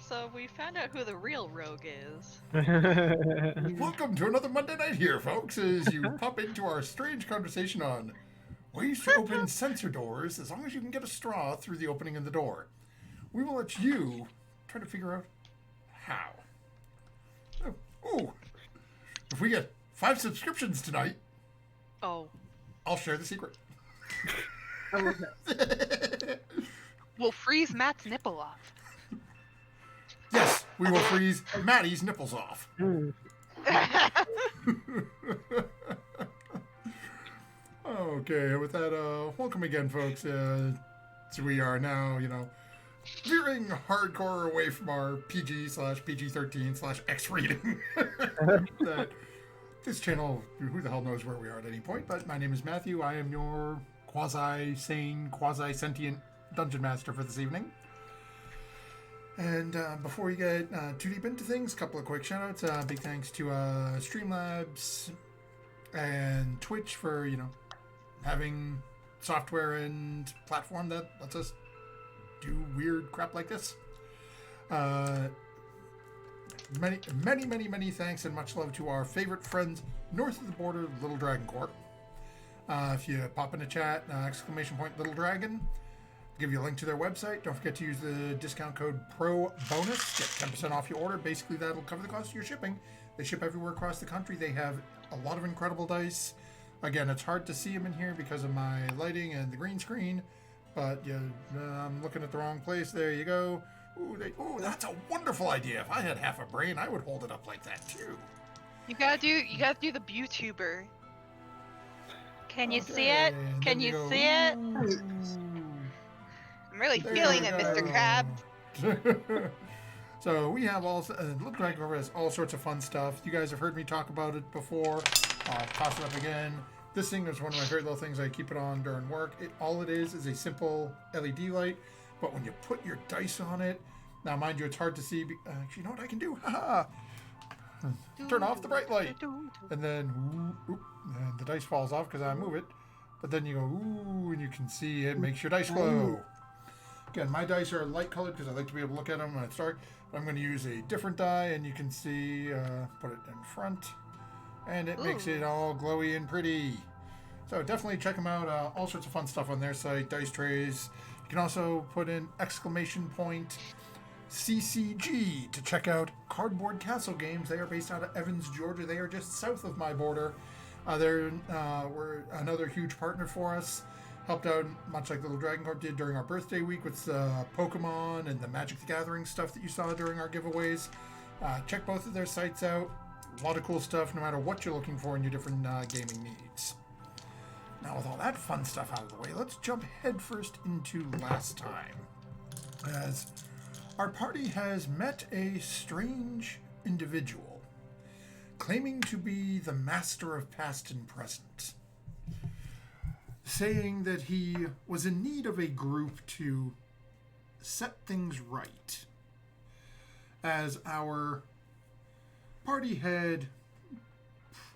So we found out who the real rogue is. Welcome to another Monday night here, folks, as you pop into our strange conversation on ways to open sensor doors as long as you can get a straw through the opening in the door. We will let you try to figure out how. Oh, if we get 5 subscriptions tonight, Oh. I'll share the secret. We'll freeze Matt's nipple off. Yes, we will freeze Maddie's nipples off. Okay, with that, welcome again, folks. So we are now, veering hardcore away from our PG/PG-13/X rating. That this channel, who the hell knows where we are at any point, but my name is Matthew. I am your quasi-sane, quasi-sentient dungeon master for this evening. And before we get too deep into things, a couple of quick shout-outs. Big thanks to Streamlabs and Twitch for, having software and platform that lets us do weird crap like this. Many thanks and much love to our favorite friends north of the border, Little Dragon Corp. If you pop in the chat, !Little Dragon, I'll give you a link to their website. Don't forget to use the discount code PROBONUS. Get 10% off your order. Basically, that'll cover the cost of your shipping. They ship everywhere across the country. They have a lot of incredible dice. Again, it's hard to see them in here because of my lighting and the green screen, but I'm looking at the wrong place. There you go. Ooh, that's a wonderful idea. If I had half a brain, I would hold it up like that too. You gotta do the YouTuber. Can you see it? Can you see it? I'm really feeling it, Mr. Krabs. So we have Little Dragon Corp has all sorts of fun stuff. You guys have heard me talk about it before. I'll toss it up again. This thing is one of my favorite little things. I keep it on during work. All it is a simple LED light, but when you put your dice on it, now mind you, it's hard to see. Actually, you know what I can do? Turn off the bright light, and then and the dice falls off because I move it. But then you go ooh, and you can see it makes your dice glow. Again, my dice are light colored because I like to be able to look at them when it's dark. But I'm going to use a different die, and you can see, put it in front, and it makes it all glowy and pretty. So definitely check them out. All sorts of fun stuff on their site, dice trays. You can also put in !CCG to check out Cardboard Castle Games. They are based out of Evans, Georgia. They are just south of my border. They're another huge partner for us. Helped out much like Little Dragon Corp did during our birthday week with Pokemon and the Magic the Gathering stuff that you saw during our giveaways. Check both of their sites out. A lot of cool stuff no matter what you're looking for in your different gaming needs. Now with all that fun stuff out of the way, let's jump headfirst into last time. As our party has met a strange individual claiming to be the master of past and present, saying that he was in need of a group to set things right, as our party had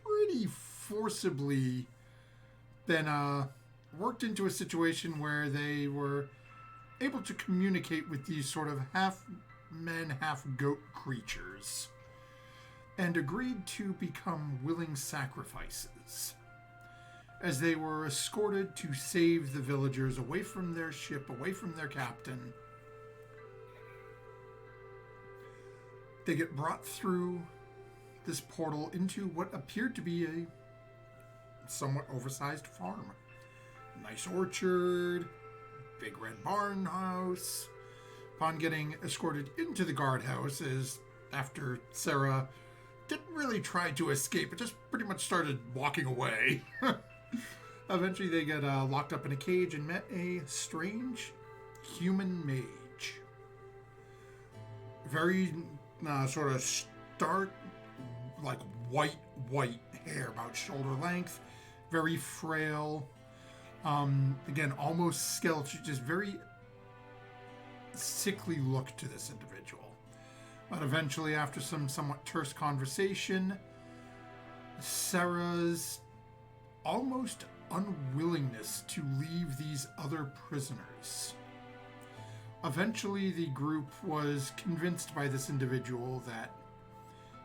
pretty forcibly been worked into a situation where they were able to communicate with these sort of half man, half goat creatures, and agreed to become willing sacrifices as they were escorted to save the villagers away from their ship, away from their captain. They get brought through this portal into what appeared to be a somewhat oversized farm. Nice orchard, big red barn house. Upon getting escorted into the guardhouse, as after Sarah didn't really try to escape, but just pretty much started walking away. Eventually they get locked up in a cage and met a strange human mage. Very sort of stark, like white hair, about shoulder length, very frail. Again, almost skeletal, just very sickly look to this individual. But eventually, after some somewhat terse conversation, Sarah's almost unwillingness to leave these other prisoners Eventually, the group was convinced by this individual that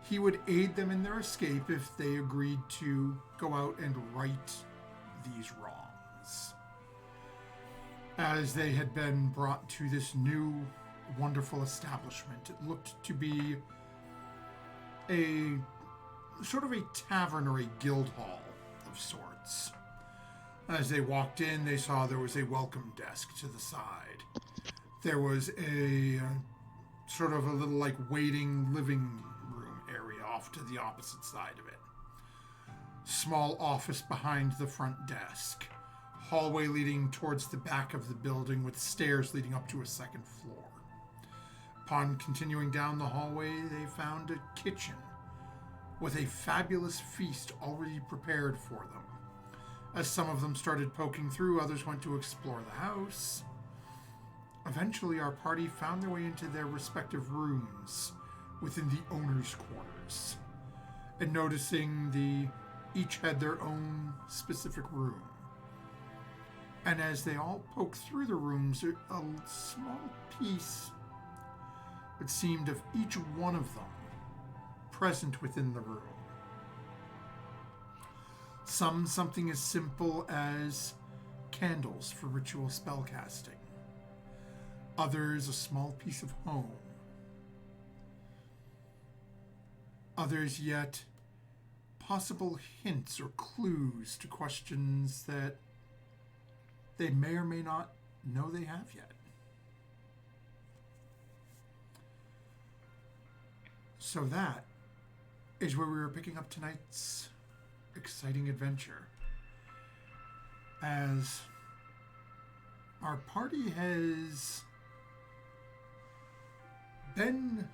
he would aid them in their escape if they agreed to go out and right these wrongs. As they had been brought to this new, wonderful establishment, it looked to be a sort of a tavern or a guild hall of sorts. As they walked in, they saw there was a welcome desk to the side. There was a sort of a little like waiting living room area off to the opposite side of it. Small office behind the front desk. Hallway leading towards the back of the building with stairs leading up to a second floor. Upon continuing down the hallway, they found a kitchen with a fabulous feast already prepared for them. As some of them started poking through, others went to explore the house. Eventually, our party found their way into their respective rooms within the owner's quarters. And noticing each had their own specific room. And as they all poked through the rooms, a small piece, it seemed, of each one of them present within the room. Something as simple as candles for ritual spellcasting. Others, a small piece of home. Others yet possible hints or clues to questions that they may or may not know they have yet. So that is where we were picking up tonight's exciting adventure. As our party has been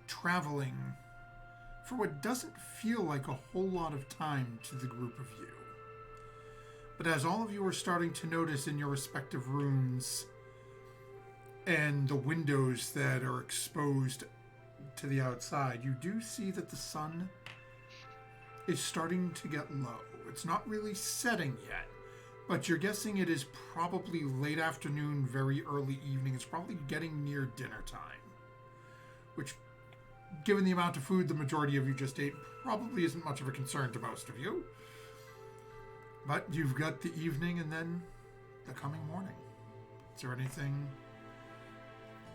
traveling for what doesn't feel like a whole lot of time to the group of you. But as all of you are starting to notice in your respective rooms and the windows that are exposed to the outside, you do see that the sun is starting to get low. It's not really setting yet, but you're guessing it is probably late afternoon, very early evening. It's probably getting near dinner time, which, given the amount of food the majority of you just ate, probably isn't much of a concern to most of you. But you've got the evening and then the coming morning. Is there anything?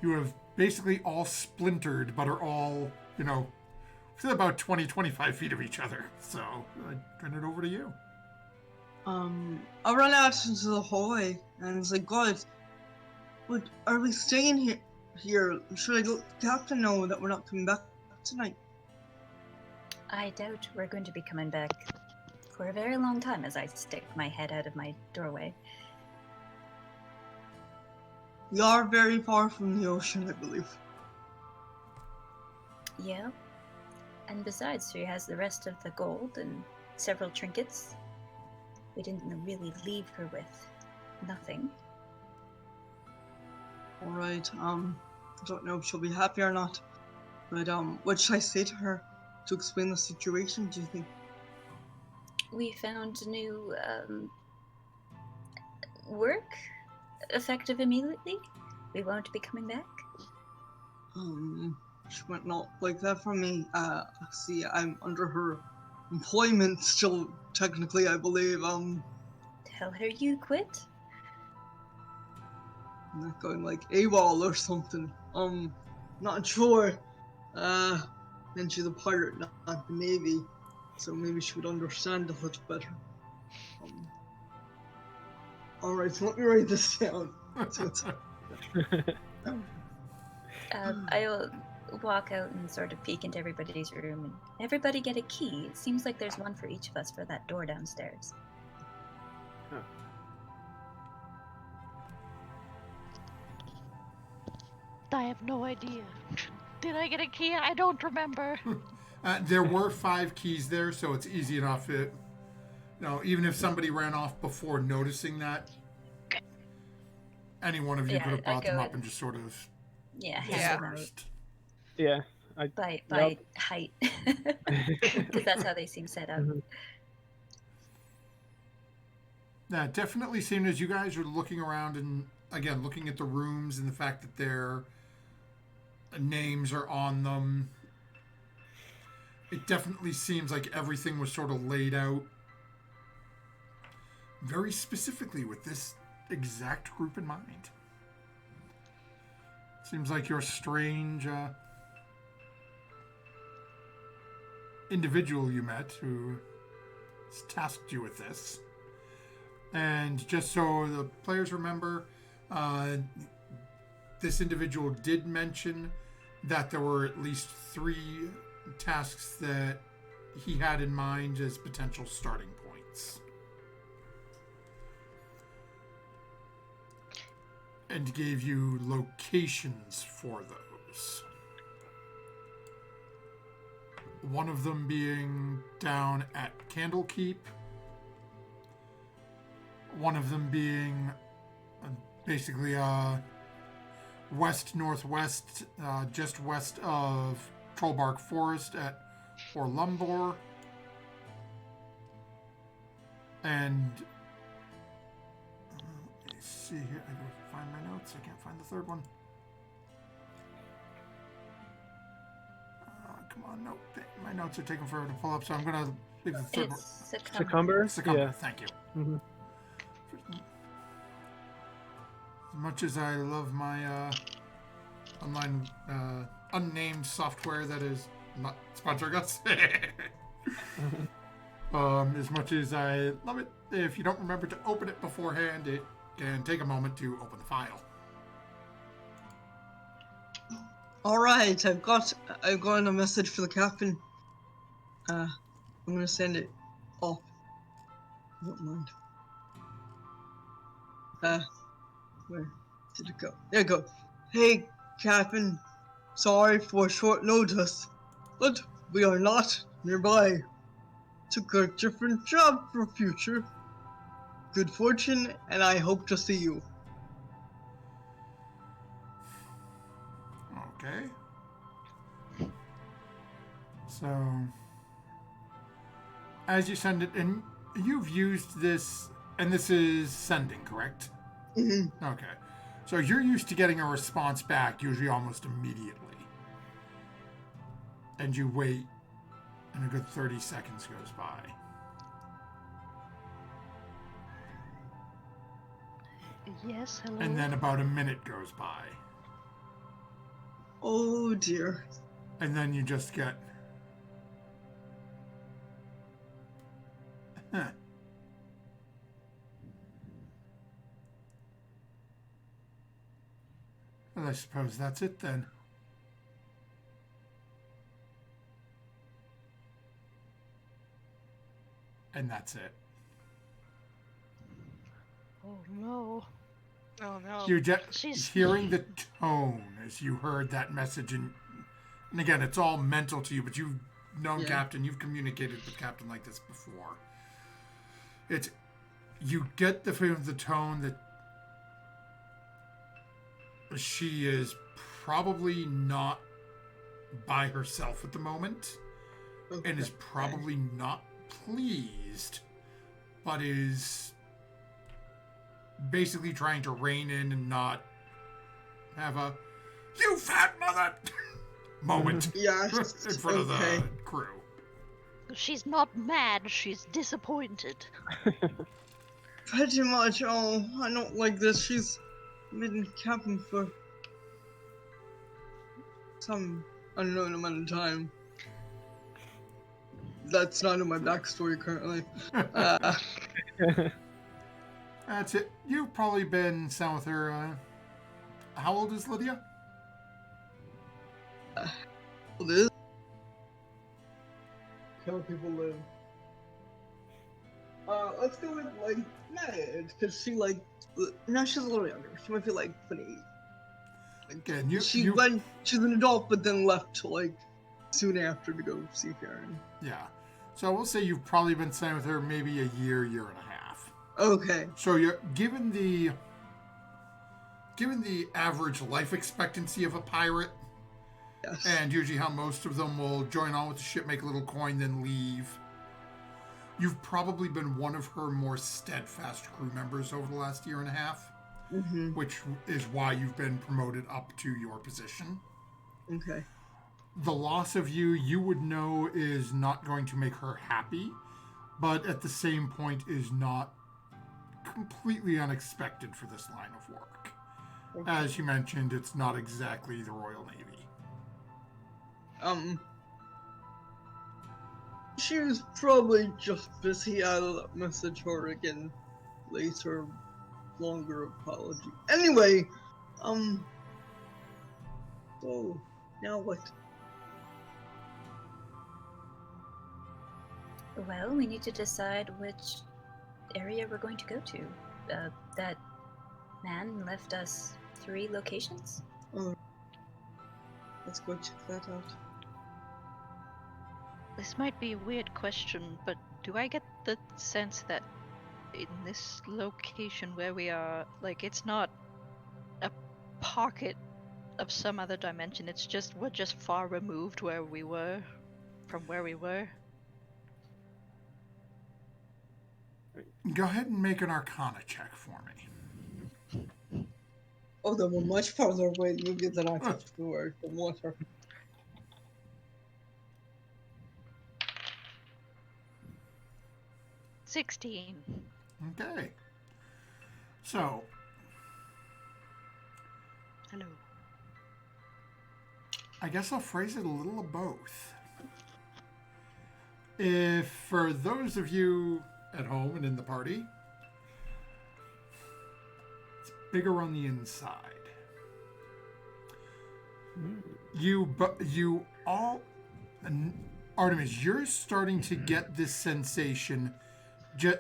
You have basically all splintered, but are all, within about 20, 25 feet of each other. So I turn it over to you. I'll run out into the hallway and it's like, God, what, are we staying here? Should I let the captain know that we're not coming back tonight? I doubt we're going to be coming back for a very long time as I stick my head out of my doorway. We are very far from the ocean, I believe. Yeah. And besides, she has the rest of the gold and several trinkets. We didn't really leave her with nothing. Alright, I don't know if she'll be happy or not. But, what should I say to her to explain the situation, do you think? We found new, work effective immediately. We won't be coming back. She might not like that from me. See, I'm under her employment still, technically, I believe. Tell her you quit. I'm not going like AWOL or something. Not sure. Then she's a pirate, not the Navy. So maybe she would understand a little better. Alright, so let me write this down. I'll walk out and sort of peek into everybody's room, and everybody get a key. It seems like there's one for each of us for that door downstairs. Huh. I have no idea. Did I get a key? I don't remember. There were 5 keys there, so it's easy enough. Even if somebody ran off before noticing that, any one of you could have brought them up and just sort of dispersed. Yeah. By height. Because that's how they seem set up. Mm-hmm. Yeah, definitely seemed as you guys are looking around and again, looking at the rooms and the fact that their names are on them, it definitely seems like everything was sort of laid out very specifically with this exact group in mind. Seems like your strange individual you met who tasked you with this. And just so the players remember, this individual did mention that there were at least 3 tasks that he had in mind as potential starting points. And gave you locations for those. One of them being down at Candlekeep. One of them being basically west-northwest, just west of Trollbark Forest at Orlumbor. And let me see here. I gotta find my notes. I can't find the third one. Come on, no. My notes are taking forever to pull up, so I'm gonna leave the third one. It's Succumber? Succumber, Yeah. thank you. Mm-hmm. As much as I love my online unnamed software that is not sponsoring us, as much as I love it, if you don't remember to open it beforehand, it can take a moment to open the file. All right, I've got a message for the captain. I'm gonna send it off. I don't mind. Where did it go? There it goes. Hey, Captain. Sorry for short notice, but we are not nearby. Took a different job for future. Good fortune, and I hope to see you. Okay. So, as you send it, and you've used this, and this is sending, correct? Mm-hmm. Okay. So you're used to getting a response back, usually almost immediately. And you wait, and a good 30 seconds goes by. Yes, hello. And then about a minute goes by. Oh dear. And then you just get... Huh. Well, I suppose that's it then. And that's it. Oh no. Oh no. You just She's- hearing the tone as you heard that message, and again, it's all mental to you, but you've known Yeah. Captain, you've communicated with Captain like this before. It's you get the feeling of the tone that she is probably not by herself at the moment, and is probably not pleased, but is basically trying to rein in and not have a "you fat mother" moment Yeah. in front of Okay. the crew. She's not mad, she's disappointed. Pretty much. Oh, I don't like this. She's been captain for some unknown amount of time. That's not in my backstory currently. That's it. You've probably been sat with her. How old is Lydia? This. How people live. Let's go with like marriage, because she like no, she's a little younger. She might be like 28. Again, you, She's an adult, but then left like soon after to go see Karen. yeah. So we'll say you've probably been staying with her maybe a year and a half. Okay. So you're given the average life expectancy of a pirate, Yes. and usually how most of them will join on with the ship, make a little coin, then leave. You've probably been one of her more steadfast crew members over the last year and a half. Mm-hmm. which is why you've been promoted up to your position. Okay. The loss of you, you would know, is not going to make her happy, but at the same point is not completely unexpected for this line of work. Okay. As you mentioned, it's not exactly the Royal Navy. She was probably just busy. I'll message her again later. Longer apology. Anyway, so now what? Well, we need to decide which area we're going to go to. That man left us 3 locations. Let's go check that out. This might be a weird question, but do I get the sense that in this location where we are, like, it's not a pocket of some other dimension, it's just, we're just far removed where we were, from where we were? Go ahead and make an Arcana check for me. Oh, they were much farther away maybe than I thought we were from water. $16. Okay. So, Hello. I guess I'll phrase it a little of both. If, for those of you at home and in the party, it's bigger on the inside. You all, Artemis, you're starting to get this sensation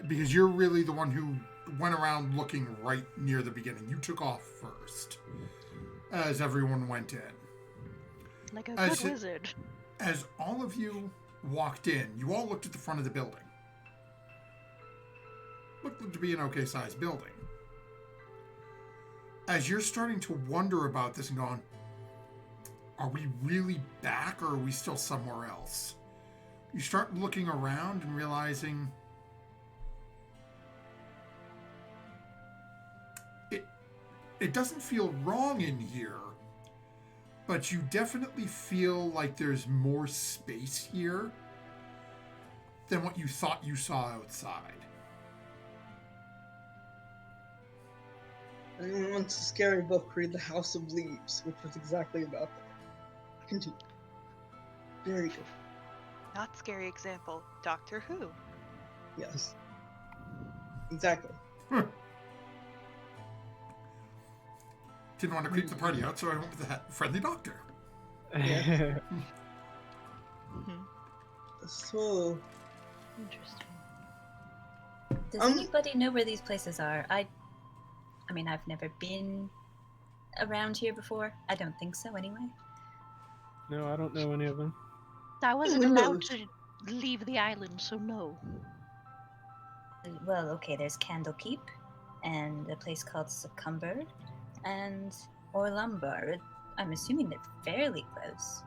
because you're really the one who went around looking right near the beginning. You took off first as everyone went in. Like a good wizard. As all of you walked in, you all looked at the front of the building. Looked to be an okay-sized building. As you're starting to wonder about this and going, are we really back or are we still somewhere else? You start looking around and realizing it doesn't feel wrong in here, but you definitely feel like there's more space here than what you thought you saw outside. Anyone wants a scary book, read The House of Leaves, which was exactly about that. Continue. Very good. Not scary example. Doctor Who. Yes. Exactly. Didn't want to creep the party out, so I went with the friendly doctor. Yeah. Mhm. So, Interesting. Does anybody know where these places are? I mean, I've never been around here before. I don't think so, anyway. No, I don't know any of them. I wasn't Who allowed knows? to leave the island, so no. Well, okay, there's Candlekeep, and a place called Succumber, and Orlumbar. I'm assuming they're fairly close.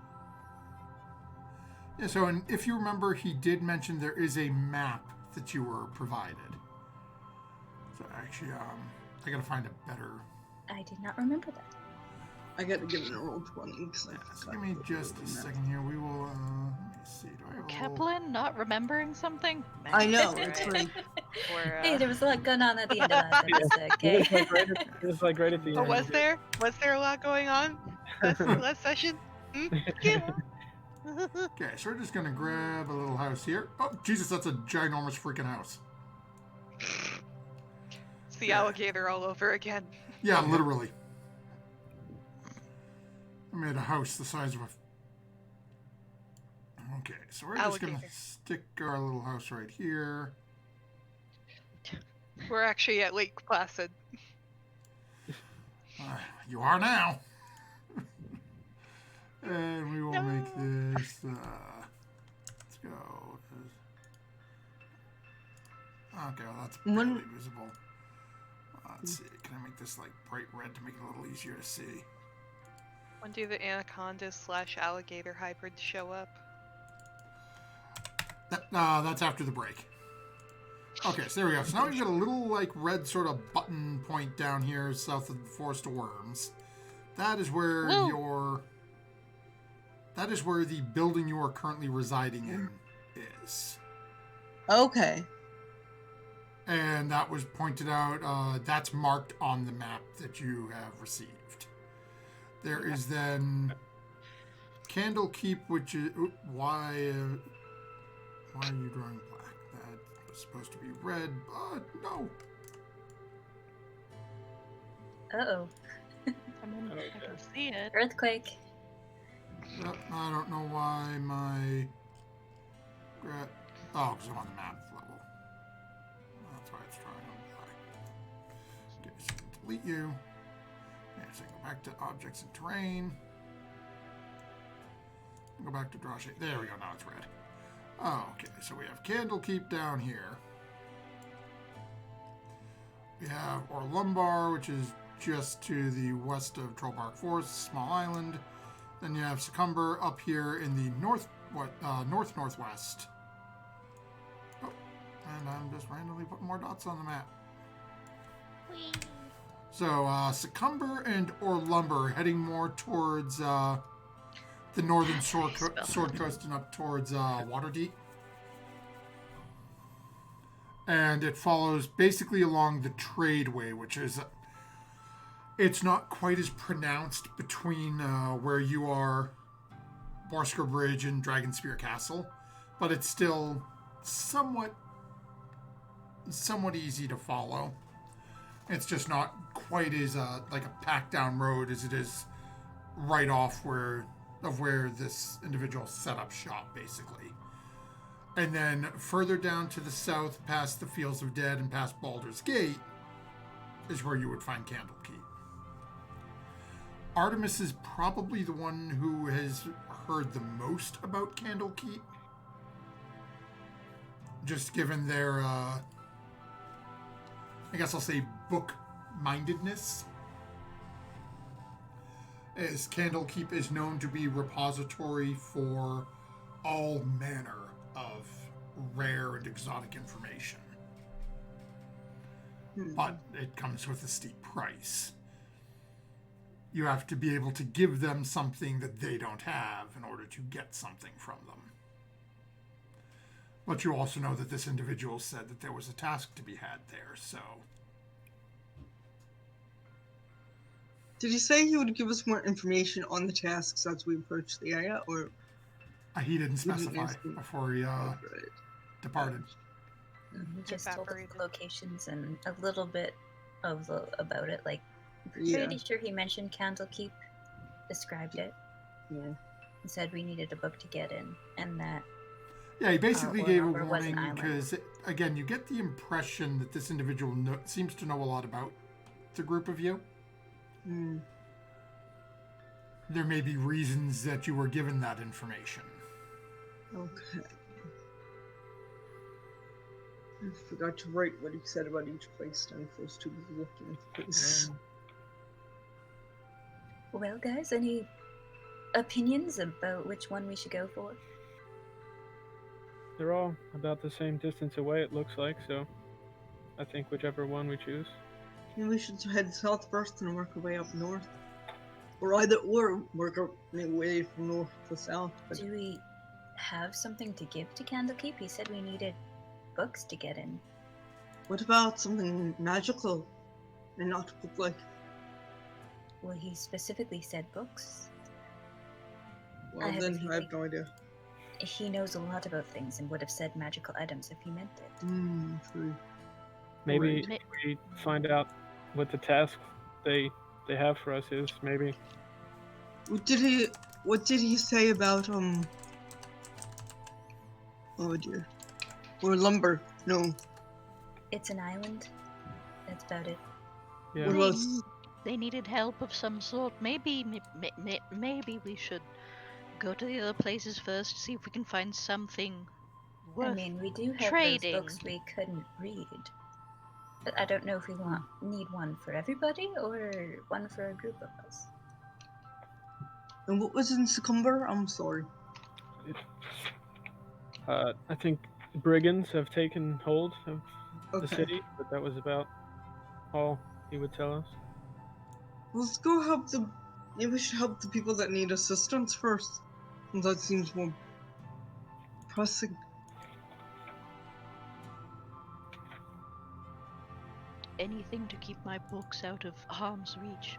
Yeah, so and if you remember, he did mention there is a map that you were provided. So actually, I gotta find a better... I did not remember that. I gotta get an roll 20. Yeah, so give me just a second here. We will, let me see. Do I roll... Kepler not remembering something? I know, Right. it's like, Or, Hey, there was a lot going on at the end of that episode, okay? It was like right at the oh, end. was there? Was there a lot going on last session? Hmm? Yeah. Okay, so we're just gonna grab a little house here. Oh, Jesus, that's a ginormous freaking house. It's the alligator all over again. Yeah, literally. I made a house the size of a... Okay, so we're just gonna Alligator. stick our little house right here. We're actually at Lake Placid. You are now. And we will make this... let's go. Okay, well, that's barely visible. Let's see. Can I make this like bright red to make it a little easier to see? When do the anaconda/alligator hybrids show up? That's after the break. Okay, so there we go. So now we've got a little like red sort of button point down here south of the Forest of Worms. That is where Whoa. that is where the building you are currently residing in is. Okay. And that was pointed out, that's marked on the map that you have received. There is then Candlekeep, which is... why are you drawing black? That's supposed to be red, but no. Uh-oh. I mean, I can see it. Earthquake. I don't know why my... oh, because I'm on the map level. That's why it's drawing on black. Okay, so delete you. And so go back to objects and terrain. Go back to draw shape. There we go. Now it's red. Okay, so we have Candlekeep down here. We have Orlumbar, which is just to the west of Trollbark Forest, small island. Then you have Succumber up here in the northwest. Oh, and I'm just randomly putting more dots on the map. Whee. So Succumber and Orlumbar heading more towards the northern Sword Coast and up towards Waterdeep. And it follows basically along the Tradeway, which is... it's not quite as pronounced between where you are, Borsker Bridge and Dragonspear Castle, but it's still somewhat easy to follow. It's just not quite as like a packed down road as it is right off where this individual set up shop, basically. And then further down to the south, past the Fields of Dead and past Baldur's Gate, is where you would find Candlekeep. Artemis is probably the one who has heard the most about Candlekeep. Just given their, I guess I'll say, book-mindedness. As Candlekeep is known to be repository for all manner of rare and exotic information. But it comes with a steep price. You have to be able to give them something that they don't have in order to get something from them. But you also know that this individual said that there was a task to be had there, so... Did he say he would give us more information on the tasks as we approach the area, or... he didn't specify before he departed. He just told us the locations and a little bit of about it. Like, Yeah. pretty sure he mentioned Candlekeep, described it, Yeah. and said we needed a book to get in, and that. Yeah, he basically gave a Orlumbar was an warning island. because, again, you get the impression that this individual seems to know a lot about the group of you. Mm. There may be reasons that you were given that information. Okay. I forgot to write what he said about each place. I'm supposed to be looking at the place. Well, guys, any opinions about which one we should go for? They're all about the same distance away, it looks like, so I think whichever one we choose. Maybe we should head south first and work our way up north. Or work our way from north to south. But Do we have something to give to Candlekeep? He said we needed books to get in. what about something magical and not book-like? Well, he specifically said books. Well, I have a then I have no idea. He knows a lot about things and would have said magical items if he meant it. True. Maybe Right. we find out what the task they have for us is, maybe. What did he say about oh dear. Or lumber? No. It's an island. That's about it. Yeah. What They, was they needed help of some sort. Maybe we should go to the other places first, see if we can find something worth I mean, we do have trading. those books we couldn't read. But I don't know if we need one for everybody or one for a group of us. and what was in Succumber? I'm sorry. I think brigands have taken hold of the Okay. city, but that was about all he would tell us. Let's go help the. Maybe we should help the people that need assistance first, since that seems more pressing. Anything to keep my books out of harm's reach.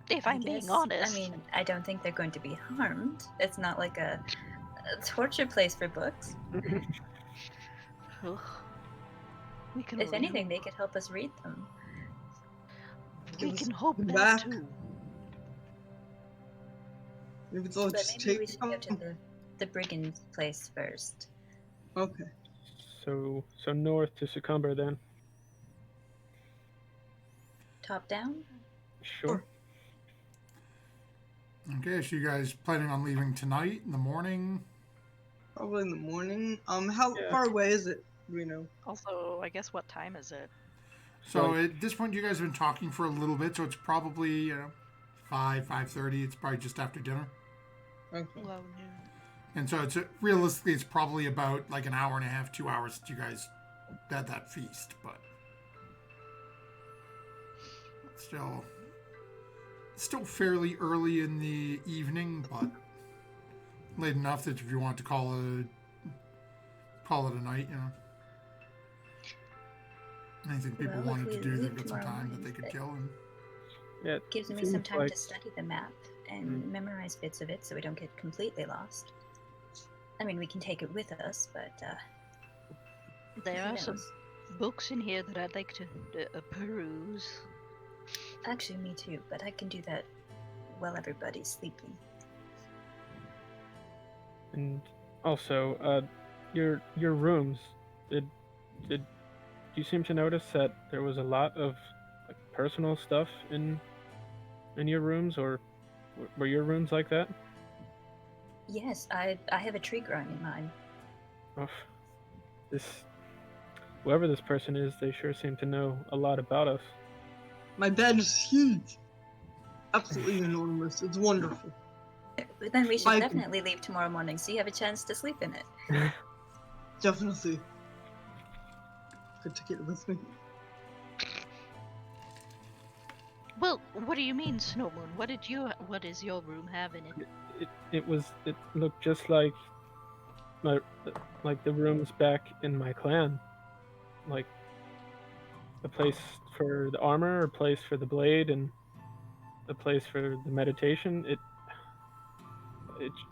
If I'm being guess- honest. I mean, I don't think they're going to be harmed. It's not like a torture place for books. Ugh. We can If only anything, hope. they could help us read them. We Give us can hope them that back. too. Maybe they'll But just maybe we take should them. go to the brigand place first. Okay. So north to Succumber then. Top down? Sure. Okay, so you guys planning on leaving tonight, in the morning? Probably in the morning. How Yeah. far away is it? Do we know? Also, I guess what time is it? So Like- at this point, you guys have been talking for a little bit, so it's probably 5:30. It's probably just after dinner, Okay. Well, noon. and so it's realistically it's probably about like an hour and a half, 2 hours since you guys had that feast, but still fairly early in the evening, but late enough that if you want to call it a night, Anything people Well, if wanted we to do, leave they've got some tomorrow time that morning, they could but- kill. And Yeah, it Gives me seems some time like- to study the map and memorize bits of it so we don't get completely lost. I mean, we can take it with us, but There who are some knows? books in here that I'd like to peruse. Actually, me too, but I can do that while everybody's sleeping. And also, your rooms. Did you seem to notice that there was a lot of like personal stuff in your rooms, or were your rooms like that? Yes, I have a tree growing in mine. Oh, whoever this person is, they sure seem to know a lot about us. My bed is huge. Absolutely enormous. It's wonderful. Then we should I can- definitely leave tomorrow morning so you have a chance to sleep in it. Definitely. Good to get it with me. Well, what do you mean, Snow Moon? What does your room have in it? It looked just like the rooms back in my clan, like a place for the armor, a place for the blade, and a place for the meditation. It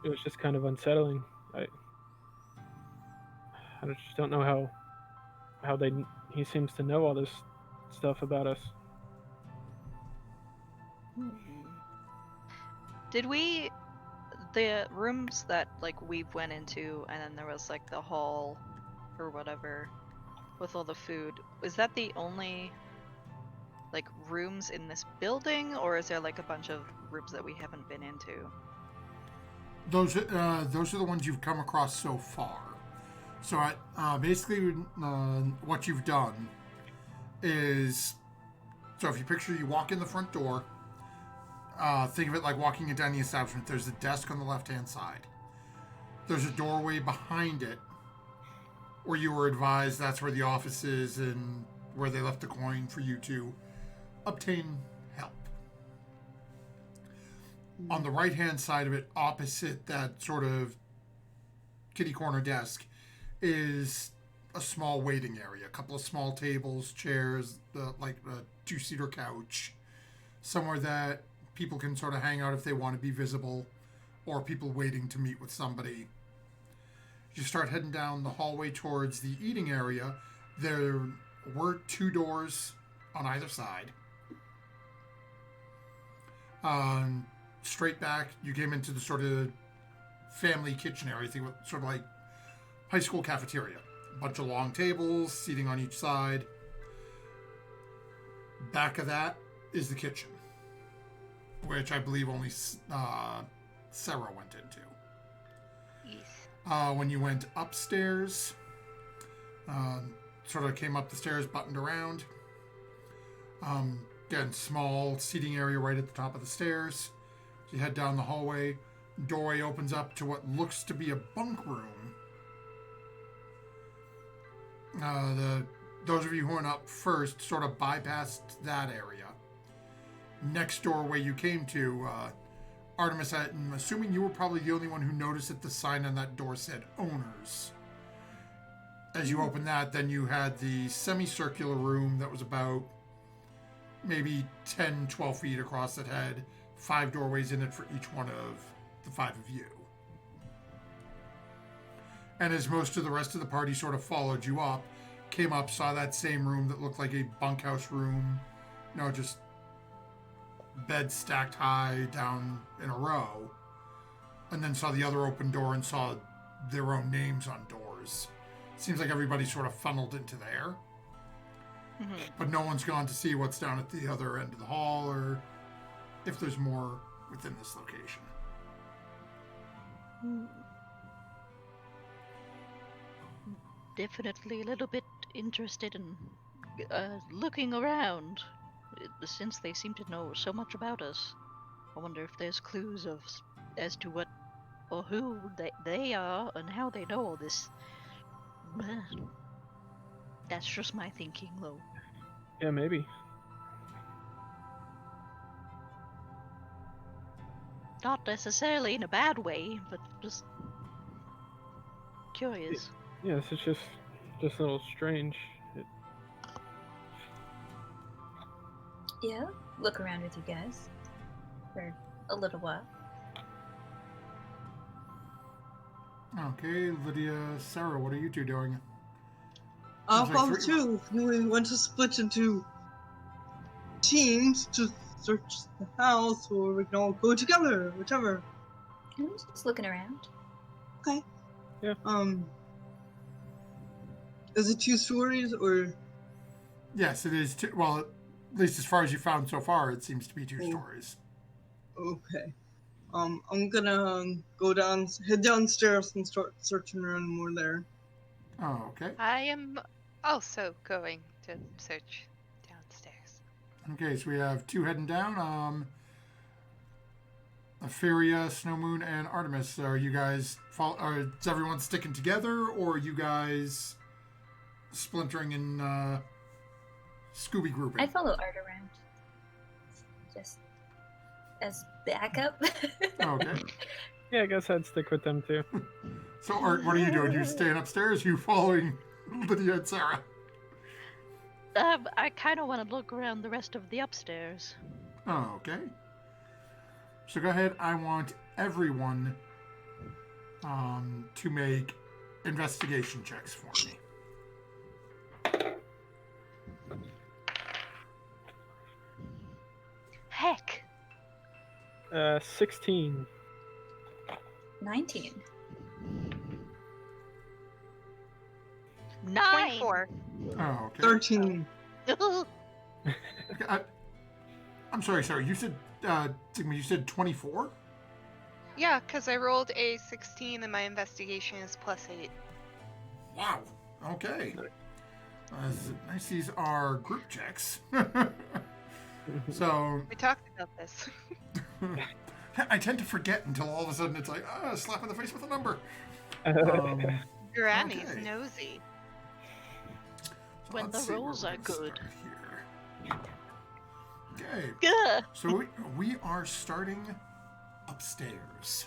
was just kind of unsettling. I just don't know how he seems to know all this stuff about us. Did the rooms that like we went into, and then there was like the hall or whatever with all the food, is that the only like rooms in this building, or is there like a bunch of rooms that we haven't been into? those are the ones you've come across so far. So basically, what you've done is, so if you picture you walk in the front door, think of it like walking into any establishment. There's a desk on the left-hand side. There's a doorway behind it where you were advised that's where the office is and where they left the coin for you to obtain help. On the right-hand side of it, opposite that sort of kitty corner desk, is a small waiting area. A couple of small tables, chairs, like a two-seater couch. Somewhere that people can sort of hang out if they want to be visible, or people waiting to meet with somebody. You start heading down the hallway towards the eating area. There were two doors on either side. Straight back, you came into the sort of family kitchen area, think of sort of like high school cafeteria. A bunch of long tables, seating on each side. Back of that is the kitchen, which I believe only Sarah went into. Yes. When you went upstairs, sort of came up the stairs, buttoned around. Again, small seating area right at the top of the stairs. You head down the hallway. doorway opens up to what looks to be a bunk room. Those of you who went up first sort of bypassed that area. Next doorway you came to, Artemis, I'm assuming you were probably the only one who noticed that the sign on that door said owners. As you opened that, then you had the semicircular room that was about maybe 10, 12 feet across that had 5 doorways in it for each one of the 5 of you. And as most of the rest of the party sort of followed you up, came up, saw that same room that looked like a bunkhouse room, just beds stacked high down in a row, and then saw the other open door and saw their own names on doors. Seems like everybody sort of funneled into there. Mhm. But no one's gone to see what's down at the other end of the hall or if there's more within this location. Definitely a little bit interested in looking around, since they seem to know so much about us. I wonder if there's clues as to what or who they are and how they know all this. That's just my thinking, though. Yeah, maybe. Not necessarily in a bad way, but just curious. Yes, it's just a little strange. Yeah, look around with you guys for a little while. Okay, Lydia, Sarah, what are you two doing? I'll Seems like follow three- too. We want to split into teams to search the house, or we can all go together, whichever. I'm just looking around. Okay. Yeah. Is it 2 stories or? Yes, it is. Well, at least as far as you found so far, it seems to be 2 Oh. stories. Okay. I'm gonna head downstairs and start searching around more there. Oh, okay. I am also going to search downstairs. Okay, so we have 2 heading down. Opheria, Snow Moon, and Artemis. Are you guys is everyone sticking together, or are you guys splintering in Scooby grouping? I follow Art around. Just as backup. Okay. Yeah, I guess I'd stick with them too. So, Art, what are you doing? You staying upstairs? You following Lydia and Sarah? I kind of want to look around the rest of the upstairs. Oh, okay. So go ahead. I want everyone to make investigation checks for me. Heck, 16. 19. 9. 24. Oh, okay. 13. Okay, I'm sorry, you said, Sigma, you said 24? Yeah, because I rolled a 16 and my investigation is +8. Wow. Okay. Nice. These are group checks. So We talked about this. I tend to forget until all of a sudden it's like, slap in the face with a number. Granny's Okay. nosy. So When let's the see where rolls we're are gonna good. start here. Okay. Gah. So we are starting upstairs.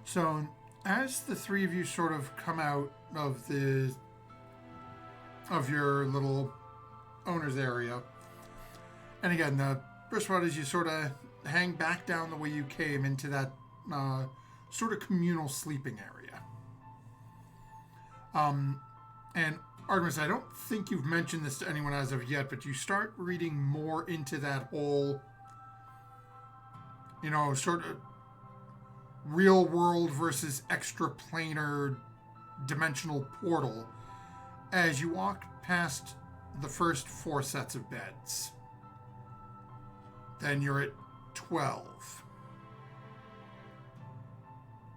So as the 3 of you sort of come out of your little owner's area, and again, the first one is you sort of hang back down the way you came into that sort of communal sleeping area. And Artemis, I don't think you've mentioned this to anyone as of yet, but you start reading more into that whole, sort of real world versus extraplanar dimensional portal as you walk past the first 4 sets of beds. Then you're at 12.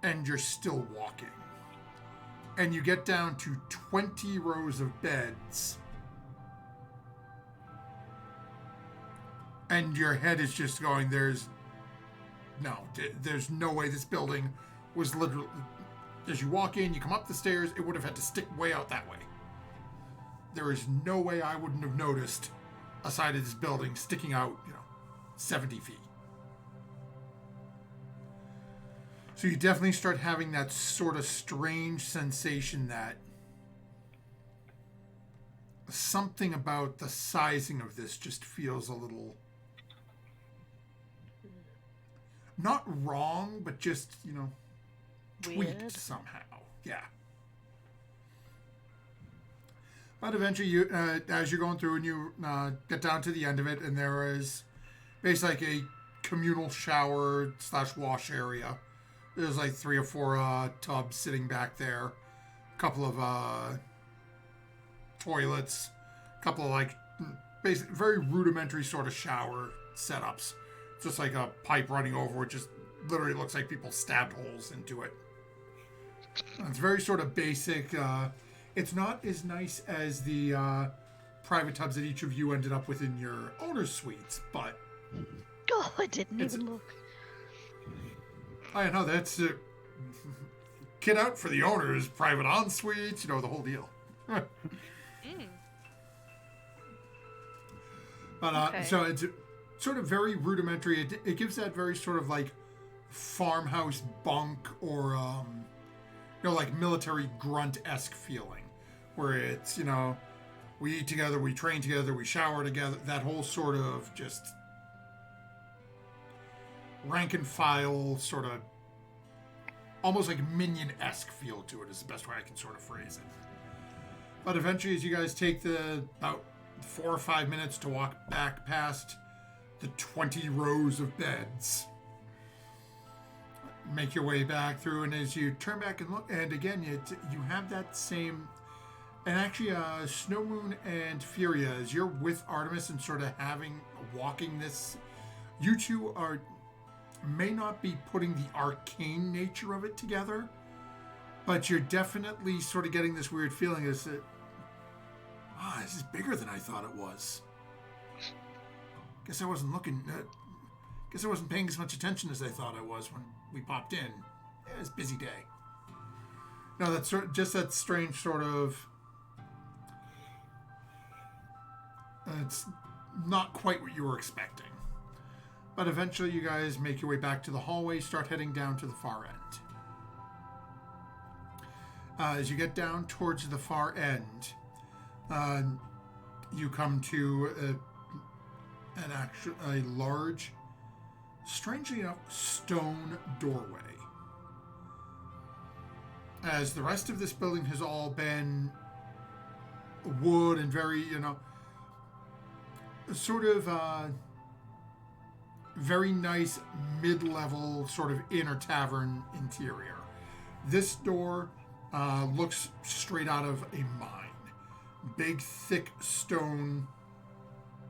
And you're still walking. And you get down to 20 rows of beds. And your head is just going, there's no, there's no way this building was literally. As you walk in, you come up the stairs, it would have had to stick way out that way. There is no way I wouldn't have noticed a side of this building sticking out, 70 feet. So you definitely start having that sort of strange sensation that something about the sizing of this just feels a little not wrong, but just, tweaked Weird. somehow. Yeah. But eventually, you, as you're going through and you get down to the end of it, and there is basically like a communal shower / wash area. There's like 3 or 4 tubs sitting back there, a couple of toilets, a couple of like basic, very rudimentary sort of shower setups. Just like a pipe running over it, just literally looks like people stabbed holes into it. It's very sort of basic. It's not as nice as the private tubs that each of you ended up with in your owner's suites, but Oh, I didn't It's- even look. I know that's kid out for the owners, private en-suites, the whole deal. Mm. But Okay. so it's sort of very rudimentary. It gives that very sort of like farmhouse bunk or like military grunt-esque feeling, where it's we eat together, we train together, we shower together. That whole sort of just rank and file, sort of almost like minion-esque feel to it is the best way I can sort of phrase it. But eventually, as you guys take the about 4 or 5 minutes to walk back past the 20 rows of beds, make your way back through, and as you turn back and look, and again, you have that same, and actually, Snow Moon and Furia, as you're with Artemis and sort of walking this, you two may not be putting the arcane nature of it together, but you're definitely sort of getting this weird feeling is that, this is bigger than I thought it was. Guess I wasn't looking. Guess I wasn't paying as much attention as I thought I was when we popped in. Yeah, it was a busy day. No, that's just that strange sort of. It's not quite what you were expecting. But eventually, you guys make your way back to the hallway, start heading down to the far end. As you get down towards the far end, you come to a large, strangely enough, stone doorway. As the rest of this building has all been wood and very, sort of very nice mid-level sort of inner tavern interior. This door looks straight out of a mine. Big, thick stone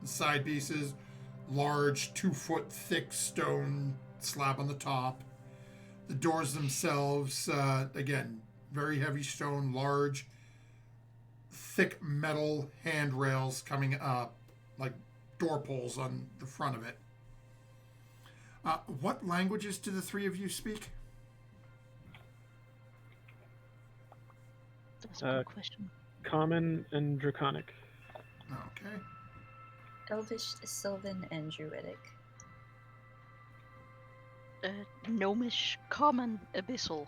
side pieces, large 2-foot thick stone slab on the top. The doors themselves, again, very heavy stone, large, thick metal handrails coming up, like door pulls on the front of it. What languages do the 3 of you speak? That's a good question. Common and Draconic. Okay. Elvish, Sylvan, and Druidic. Gnomish, Common, Abyssal.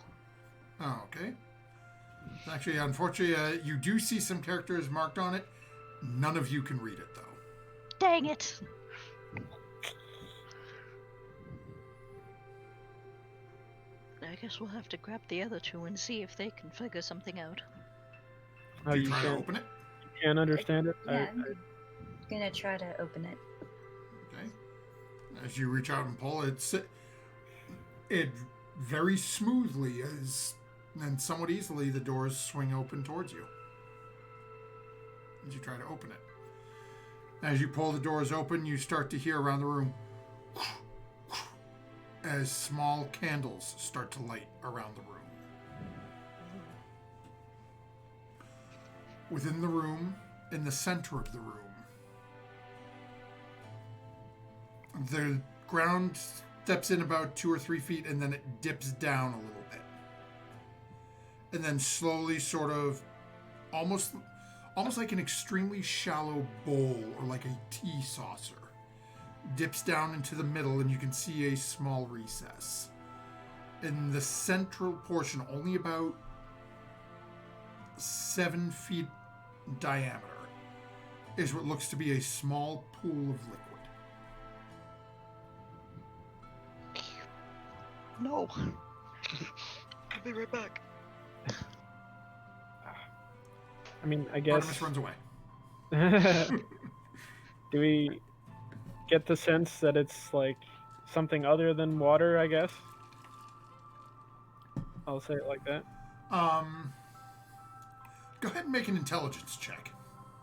Oh, okay. Actually, unfortunately, you do see some characters marked on it. None of you can read it, though. Dang it! I guess we'll have to grab the other 2 and see if they can figure something out. Oh, Do you you try to can't, open it? can't understand it? Yeah, I'm gonna try to open it. Okay. As you reach out and pull, it very smoothly and somewhat easily the doors swing open towards you. As you try to open it. As you pull the doors open, you start to hear around the room as small candles start to light around the room. Within the room, in the center of the room, the ground steps in about 2 or 3 feet, and then it dips down a little bit. And then slowly sort of almost like an extremely shallow bowl or like a tea saucer dips down into the middle, and you can see a small recess. In the central portion, only about 7 feet diameter, is what looks to be a small pool of liquid. No. I'll be right back. I mean, I guess. Artemis runs away. Do we get the sense that it's like something other than water, I guess? I'll say it like that. Go ahead and make an intelligence check.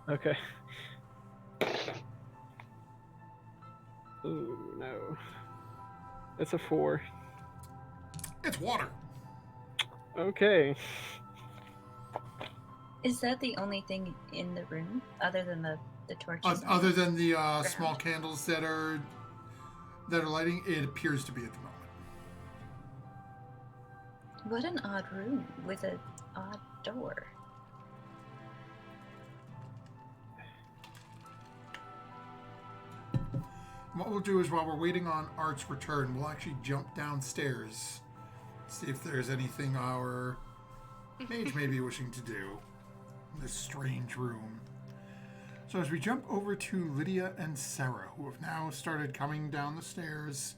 Okay. Ooh, no. It's a 4. It's water. Okay. Is that the only thing in the room other than the torches? Other than the small candles that are lighting, it appears to be at the moment. What an odd room with an odd door. What we'll do is, while we're waiting on Art's return, we'll actually jump downstairs, see if there's anything our mage may be wishing to do in this strange room. So as we jump over to Lydia and Sarah, who have now started coming down the stairs.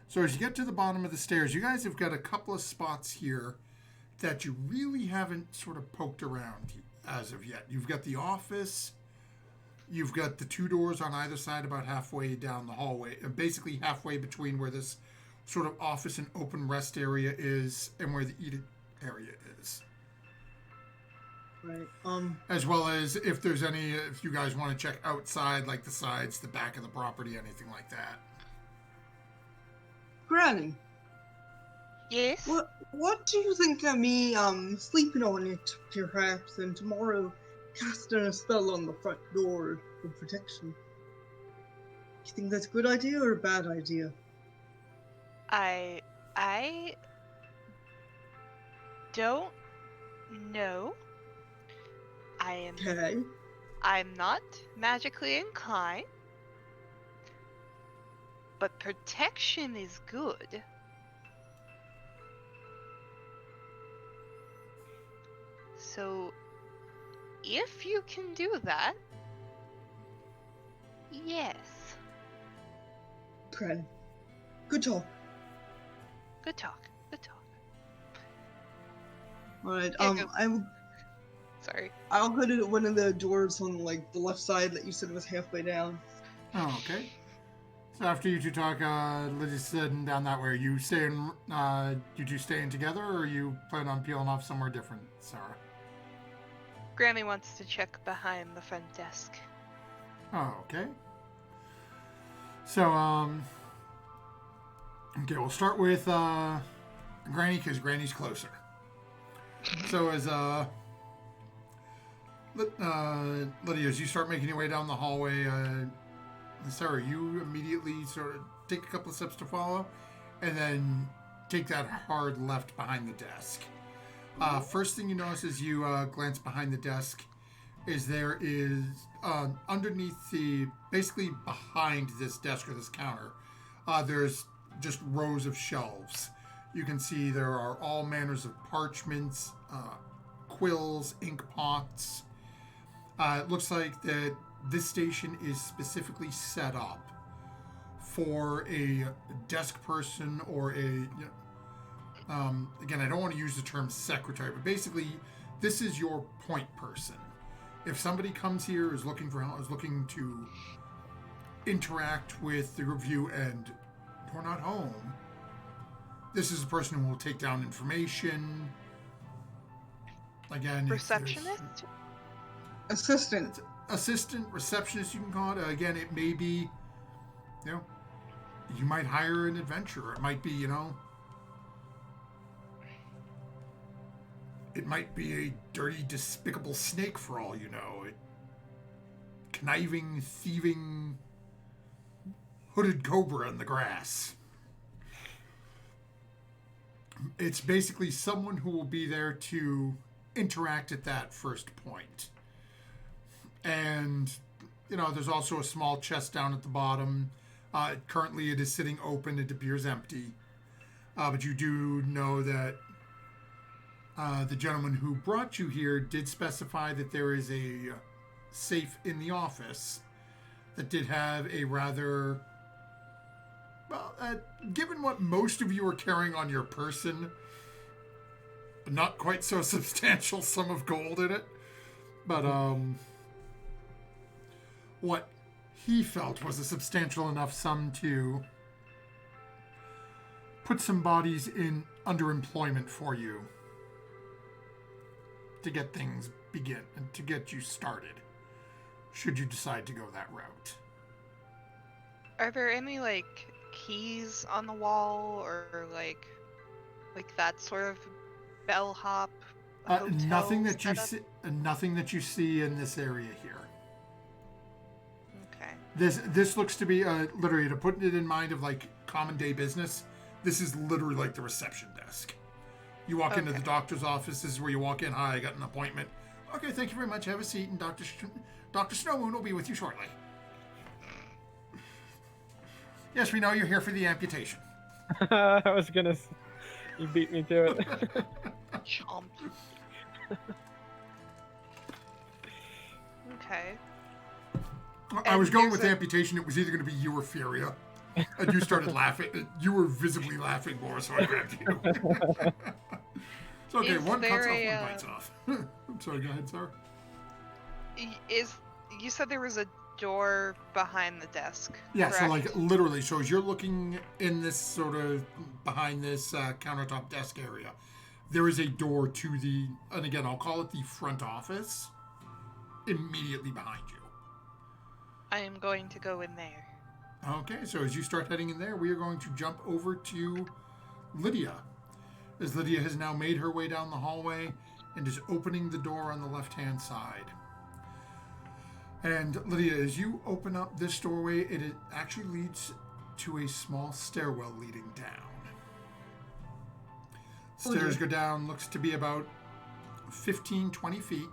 So as you get to the bottom of the stairs, you guys have got a couple of spots here that you really haven't sort of poked around as of yet. You've got the office. You've got the 2 doors on either side about halfway down the hallway, basically halfway between where this sort of office and open rest area is and where the eating area is. Right. As well as if you guys want to check outside, like the sides, the back of the property, anything like that. Granny, Yes? what do you think of me sleeping on it, perhaps, and tomorrow casting a spell on the front door for protection? Do you think that's a good idea or a bad idea? I don't know. Okay. I'm not magically inclined, but protection is good. So, if you can do that, yes. Granny. Good talk. Good talk. Good talk. Alright, Yeah, go. Sorry. I'll go to one of the doors on, like, the left side that you said was halfway down. Oh, okay. So after you two talk, Lydia's sitting down that way. You two staying together, or are you planning on peeling off somewhere different, Sarah? Grammy wants to check behind the front desk. Oh, okay. So, okay, we'll start with Granny, because Granny's closer. So as Lydia, as you start making your way down the hallway, Sarah, you immediately sort of take a couple of steps to follow, and then take that hard left behind the desk. First thing you notice as you glance behind the desk is there is underneath basically behind this desk or this counter, there's just rows of shelves. You can see there are all manners of parchments, quills, ink pots. It looks like that this station is specifically set up for a desk person or again, I don't want to use the term secretary, but basically this is your point person. If somebody comes here, is looking to interact with the review and you're not home, this is the person who will take down information. Again, Receptionist? Assistant. Assistant, receptionist, you can call it. Again, it may be, you might hire an adventurer. It might be, it might be a dirty, despicable snake for all you know. Conniving, thieving, hooded cobra in the grass. It's basically someone who will be there to interact at that first point. And, there's also a small chest down at the bottom. Currently, it is sitting open. It appears empty. But you do know that the gentleman who brought you here did specify that there is a safe in the office that did have a rather, well, given what most of you are carrying on your person, not quite so substantial sum of gold in it. But what he felt was a substantial enough sum to put some bodies in underemployment for you to get things begin and to get you started, should you decide to go that route. Are there any keys on the wall or like that sort of bellhop hotel Nothing that you setup? see. Nothing that you see in this area here. Okay. This looks to be literally, to put it in mind of common day business. This is literally like the reception desk. You walk into the doctor's office. This is where you walk in. Hi, I got an appointment. Okay, thank you very much. Have a seat, and Dr. Snowmoon will be with you shortly. Yes, we know you're here for the amputation. I was gonna. You beat me to it. Chomp. Okay. I was And going there's with a- amputation. It was either going to be you or Furia. And you started laughing. You were visibly laughing more, so I grabbed you. It's okay. Is One cuts there off, a, one bites off. I'm sorry, go ahead, Sarah. You said there was a door behind the desk? Yeah, so correct? literally, so as you're looking in this sort of behind this countertop desk area, there is a door to the, and again, I'll call it the front office, immediately behind you. I am going to go in there. Okay, so as you start heading in there, we are going to jump over to Lydia. As Lydia has now made her way down the hallway and is opening the door on the left-hand side. And Lydia, as you open up this doorway, it actually leads to a small stairwell leading down. Stairs go down, looks to be about 15-20 feet.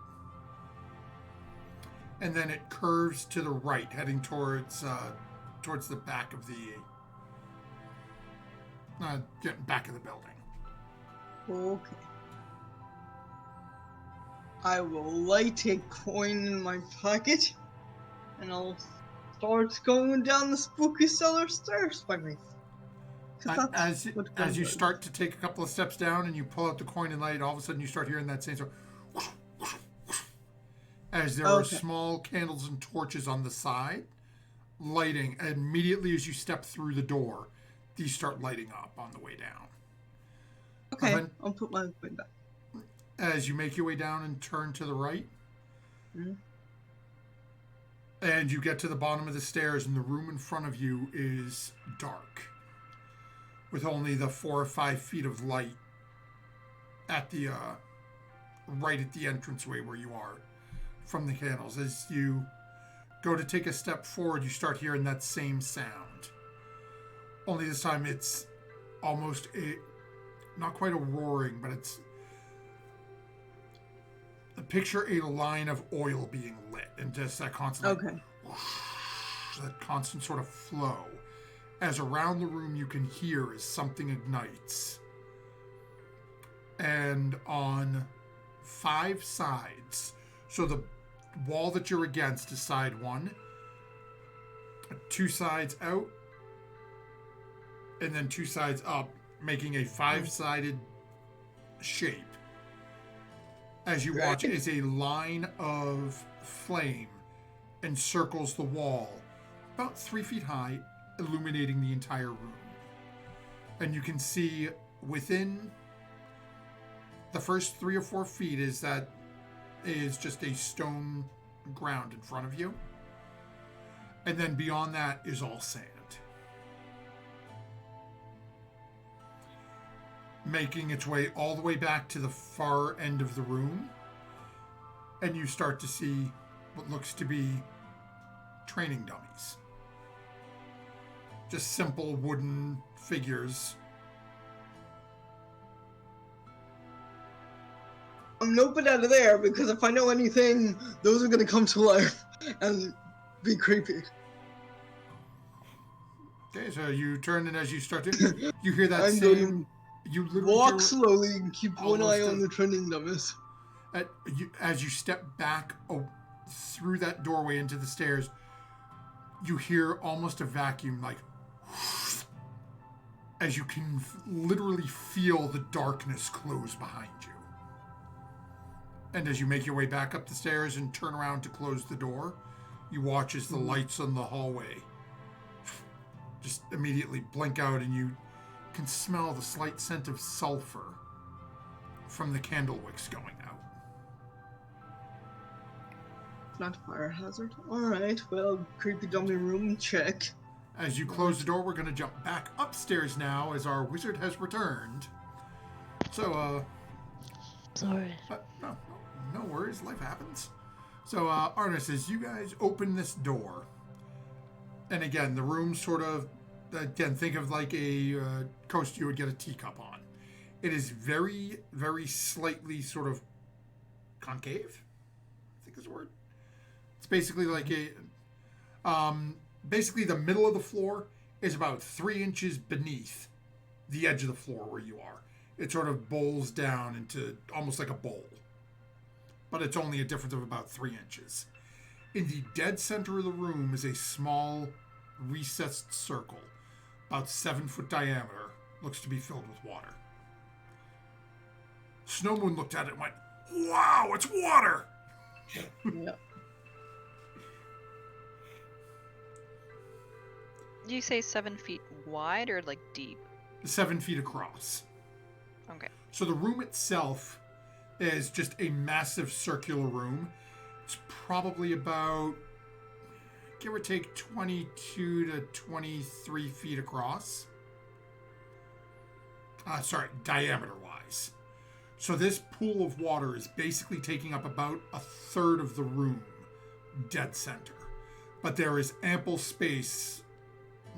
And then it curves to the right, heading towards the back of the back of the building. Okay. I will light a coin in my pocket, and I'll start going down the spooky cellar stairs by me. As you start to take a couple of steps down and you pull out the coin and light, all of a sudden you start hearing that same sort of as there are small candles and torches on the side lighting. Immediately as you step through the door, these start lighting up on the way down. Okay, I'll put my coin back. As you make your way down and turn to the right, and you get to the bottom of the stairs, and the room in front of you is dark, with only the 4 or 5 feet of light at the right at the entranceway where you are from the candles. As you go to take a step forward, you start hearing that same sound. Only this time it's almost not quite a roaring, but it's picture a line of oil being lit, and just that constant that constant sort of flow. As around the room you can hear as something ignites. And on 5 sides, so the wall that you're against is side 1, 2 sides out, and then 2 sides up, making a 5-sided shape. As you watch, is a line of flame encircles the wall, about 3 feet high, illuminating the entire room. And you can see within the first 3 or 4 feet is just a stone ground in front of you. And then beyond that is all sand. Making its way all the way back to the far end of the room, and you start to see what looks to be training dummies. Just simple wooden figures I'm noping out of there because if I know anything, those are gonna come to life and be creepy. Okay, so you turn, and as you start to, you hear that I'm going same. You to literally walk hear slowly and keep one eye almost on a- the trending numbers. as you step back through that doorway into the stairs, you hear almost a vacuum, like as you can literally feel the darkness close behind you. And as you make your way back up the stairs and turn around to close the door, you watch as the lights on the hallway just immediately blink out, and you can smell the slight scent of sulfur from the candle wicks going out. Not a fire hazard. Alright, well, creepy dummy room, check. As you close the door, we're going to jump back upstairs now as our wizard has returned. So, Sorry. no worries, life happens. So, Arnis, as you guys open this door, and again, the room sort of, again, think of like a coaster you would get a teacup on. It is very, very slightly sort of concave, I think is the word. It's basically like basically the middle of the floor is about 3 inches beneath the edge of the floor where you are. It sort of bowls down into almost like a bowl, but it's only a difference of about 3 inches. In the dead center of the room is a small recessed circle, about 7-foot diameter, looks to be filled with water. Snowmoon looked at it and went, "Wow, it's water!" Yeah. You say 7 feet wide or like deep? 7 feet across. Okay. So the room itself is just a massive circular room. It's probably about, give or take, 22 to 23 feet across. Diameter-wise. So this pool of water is basically taking up about a third of the room, dead center. But there is ample space.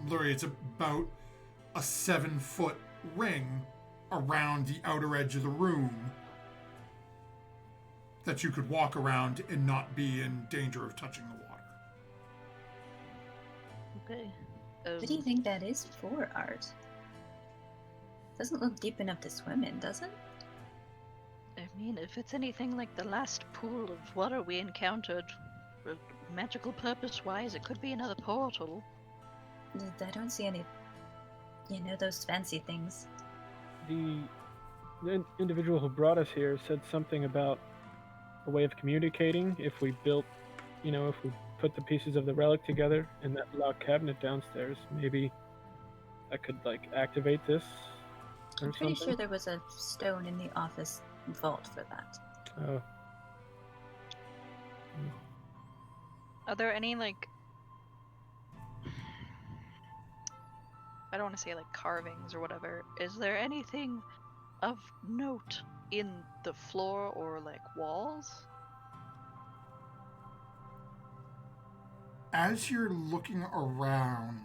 Literally, it's about a 7-foot ring around the outer edge of the room that you could walk around and not be in danger of touching the water. Okay. What do you think that is for, Art? Doesn't look deep enough to swim in, does it? I mean, if it's anything like the last pool of water we encountered, magical purpose-wise, it could be another portal. I don't see any, those fancy things. The individual who brought us here said something about a way of communicating if we built, if we put the pieces of the relic together in that locked cabinet downstairs. Maybe I could, activate this or I'm pretty something. sure there was a stone in the office vault for that. Oh. Are there any, I don't want to say, carvings or whatever. Is there anything of note in the floor or, walls? As you're looking around,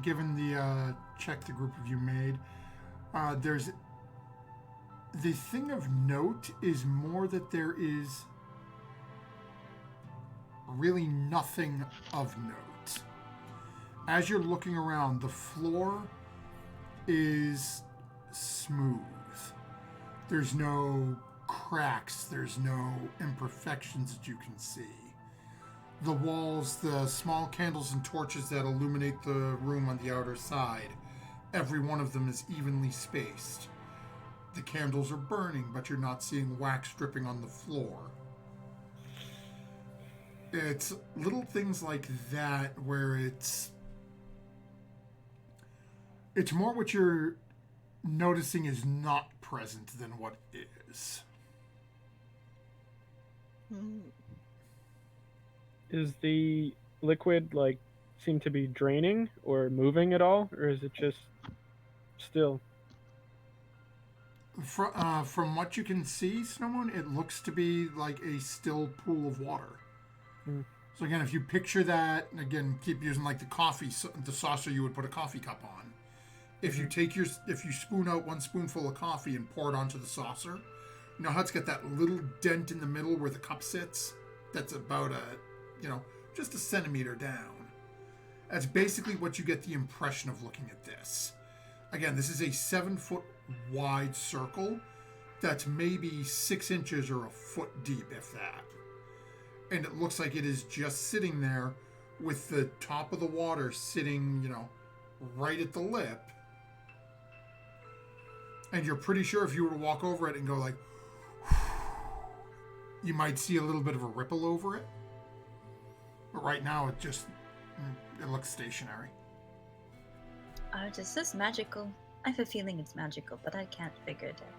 given the check the group of you made, there's the thing of note is more that there is really nothing of note. As you're looking around, the floor is smooth. There's no cracks, there's no imperfections that you can see. The walls, the small candles and torches that illuminate the room on the outer side, every one of them is evenly spaced. The candles are burning, but you're not seeing wax dripping on the floor. It's little things like that where it's more what you're noticing is not present than what is. Is the liquid, seem to be draining or moving at all? Or is it just still? From what you can see, Snowmoon, it looks to be like a still pool of water. So again, if you picture that, and again, keep using the saucer you would put a coffee cup on. If you spoon out 1 spoonful of coffee and pour it onto the saucer, You know how it's got that little dent in the middle where the cup sits? That's about just a centimeter down. That's basically what you get the impression of looking at this. Again, this is a 7-foot wide circle that's maybe 6 inches or a foot deep, if that. And it looks like it is just sitting there with the top of the water sitting, right at the lip. And you're pretty sure if you were to walk over it and go like, you might see a little bit of a ripple over it. But right now it looks stationary. Is this magical? I have a feeling it's magical, but I can't figure it out.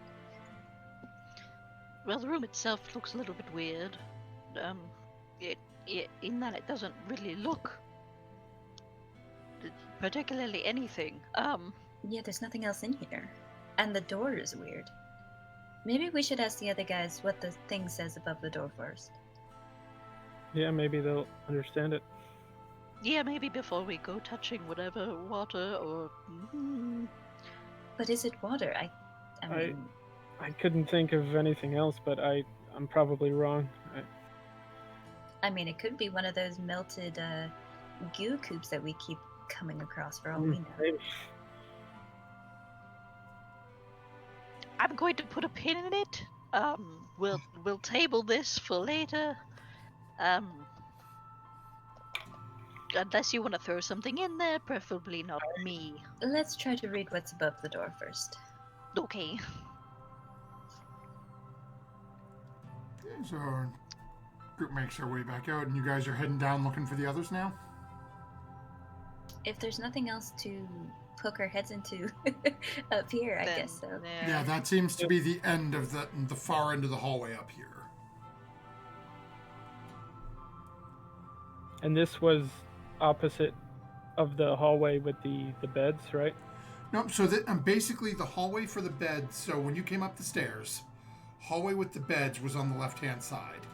Well, the room itself looks a little bit weird. In that it doesn't really look particularly anything. Yeah, there's nothing else in here. And the door is weird. Maybe we should ask the other guys what the thing says above the door first. Yeah, maybe they'll understand it. Yeah, maybe before we go touching whatever water or. But is it water? I mean, I couldn't think of anything else, but I'm probably wrong. it could be one of those melted goo cubes that we keep coming across for all we know. Maybe. I'm going to put a pin in it. We'll table this for later. Unless you want to throw something in there, preferably not me. Let's try to read what's above the door first. Okay. So, group makes their way back out, and you guys are heading down looking for the others now? If there's nothing else to poke our heads into up here, I guess so. Yeah, that seems to be the end of the far end of the hallway up here. And this was opposite of the hallway with the beds, right? No, so basically the hallway for the beds, so when you came up the stairs, hallway with the beds was on the left-hand side.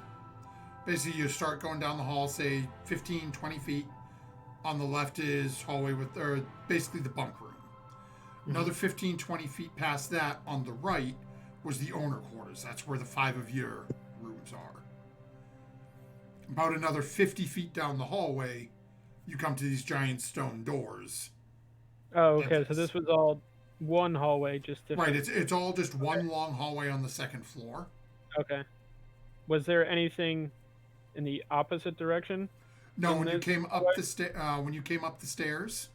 Basically, you start going down the hall, say 15, 20 feet. On the left is hallway or basically the bunk room. Another 15, 20 feet past that, on the right, was the owner quarters. That's where the 5 of your rooms are. About another 50 feet down the hallway, you come to these giant stone doors. Oh, okay. So this was all one hallway, just different. Right, it's all just one long hallway on the second floor. Okay. Was there anything in the opposite direction? No, when you came up the stairs,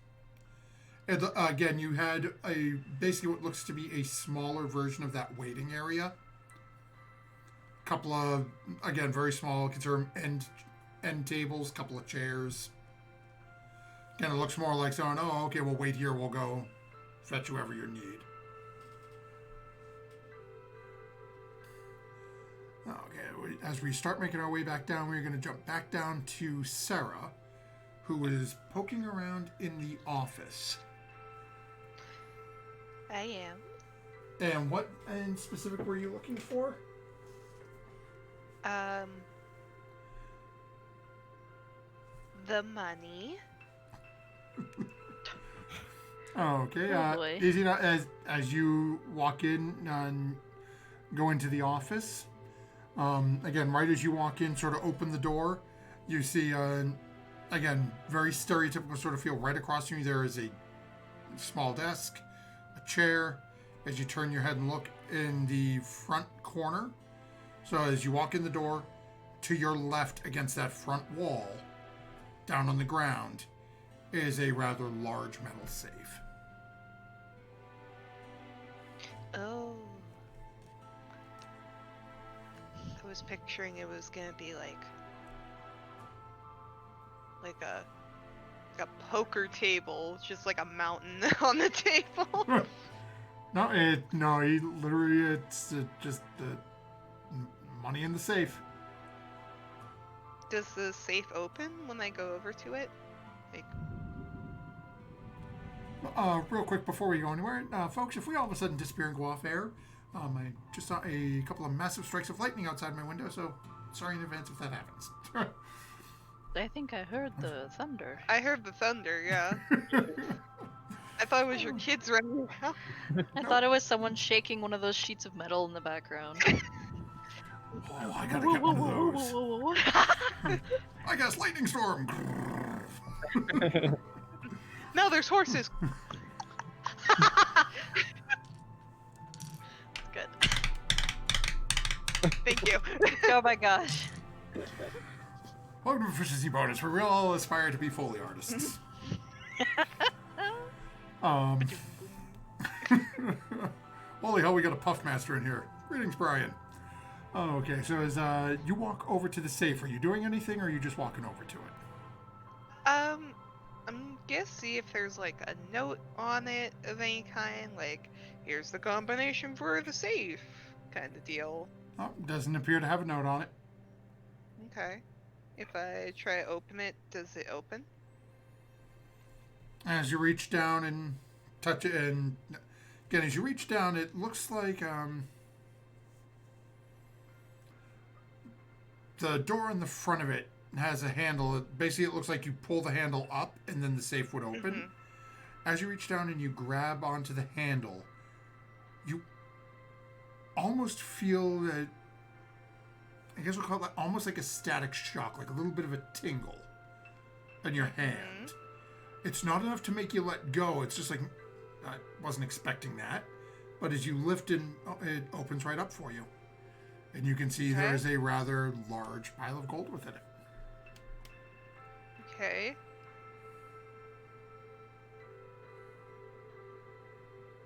again, you had basically what looks to be a smaller version of that waiting area. Couple of, again, very small, consider them end tables, couple of chairs. Again, it looks more like saying, oh, okay, we'll wait here, we'll go fetch whoever you need. Okay, as we start making our way back down, we're going to jump back down to Sarah, who is poking around in the office. I am. And what in specific were you looking for? The money. Okay. Oh, boy. Easy enough. As you walk in and go into the office, again, right as you walk in, sort of open the door, you see, again, very stereotypical sort of feel. Right across from you, there is a small desk, a chair. As you turn your head and look in the front corner, so as you walk in the door, to your left against that front wall, down on the ground, is a rather large metal safe. Oh. I was picturing it was gonna be like a poker table, just like a mountain on the table. It's just the money in the safe. Does the safe open when I go over to it? Like, real quick before we go anywhere, folks, if we all of a sudden disappear and go off air, I just saw a couple of massive strikes of lightning outside my window, so sorry in advance if that happens. I think I heard the thunder. I heard the thunder, yeah. I thought it was your kids running around. I thought it was someone shaking one of those sheets of metal in the background. Oh, I gotta get one of those. I guess lightning storm. No, there's horses. Good. Thank you. Oh my gosh. Welcome to Proficiency Bonus, where we all aspire to be Foley artists. Holy hell, we got a Puff Master in here. Greetings, Brian. Oh, okay, so as you walk over to the safe, are you doing anything, or are you just walking over to it? I'm gonna see if there's like a note on it of any kind, like here's the combination for the safe kind of deal. Oh, doesn't appear to have a note on it. Okay. If I try to open it, does it open? As you reach down and touch it, and again, as you reach down, it looks like the door in the front of it has a handle. Basically, it looks like you pull the handle up, and then the safe would open. Mhm. As you reach down and you grab onto the handle, you almost feel that, I guess we'll call it almost like a static shock, like a little bit of a tingle in your hand. It's not enough to make you let go. It's just like, I wasn't expecting that. But as you lift it, it opens right up for you. And you can see Okay. there is a rather large pile of gold within it. Okay.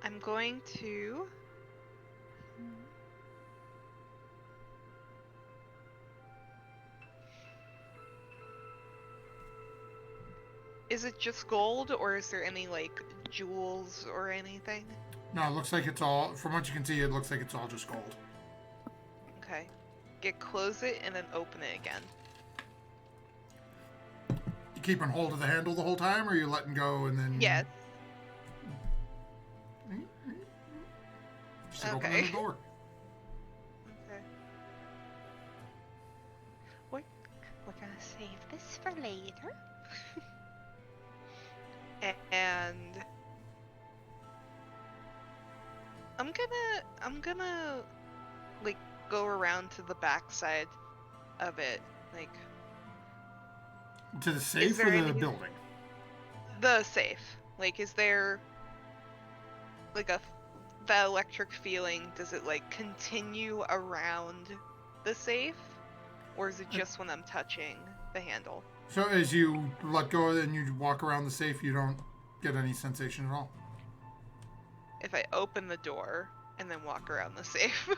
I'm going to... Is it just gold, or is there any, like, jewels or anything? No, it looks like it's all, from what you can see, it looks like it's all just gold. Okay. Close it and then open it again. You keeping hold of the handle the whole time, or are you letting go and then... Yes. Just open Okay. the door. Okay. We're gonna save this for later. And I'm gonna like go around to the backside of it, like To the safe there or the any- building? the safe. Like, is there like that electric feeling? Does it like continue around the safe, or is it just when I'm touching the handle? So as you let go and you walk around the safe, you don't get any sensation at all? If I open the door and then walk around the safe.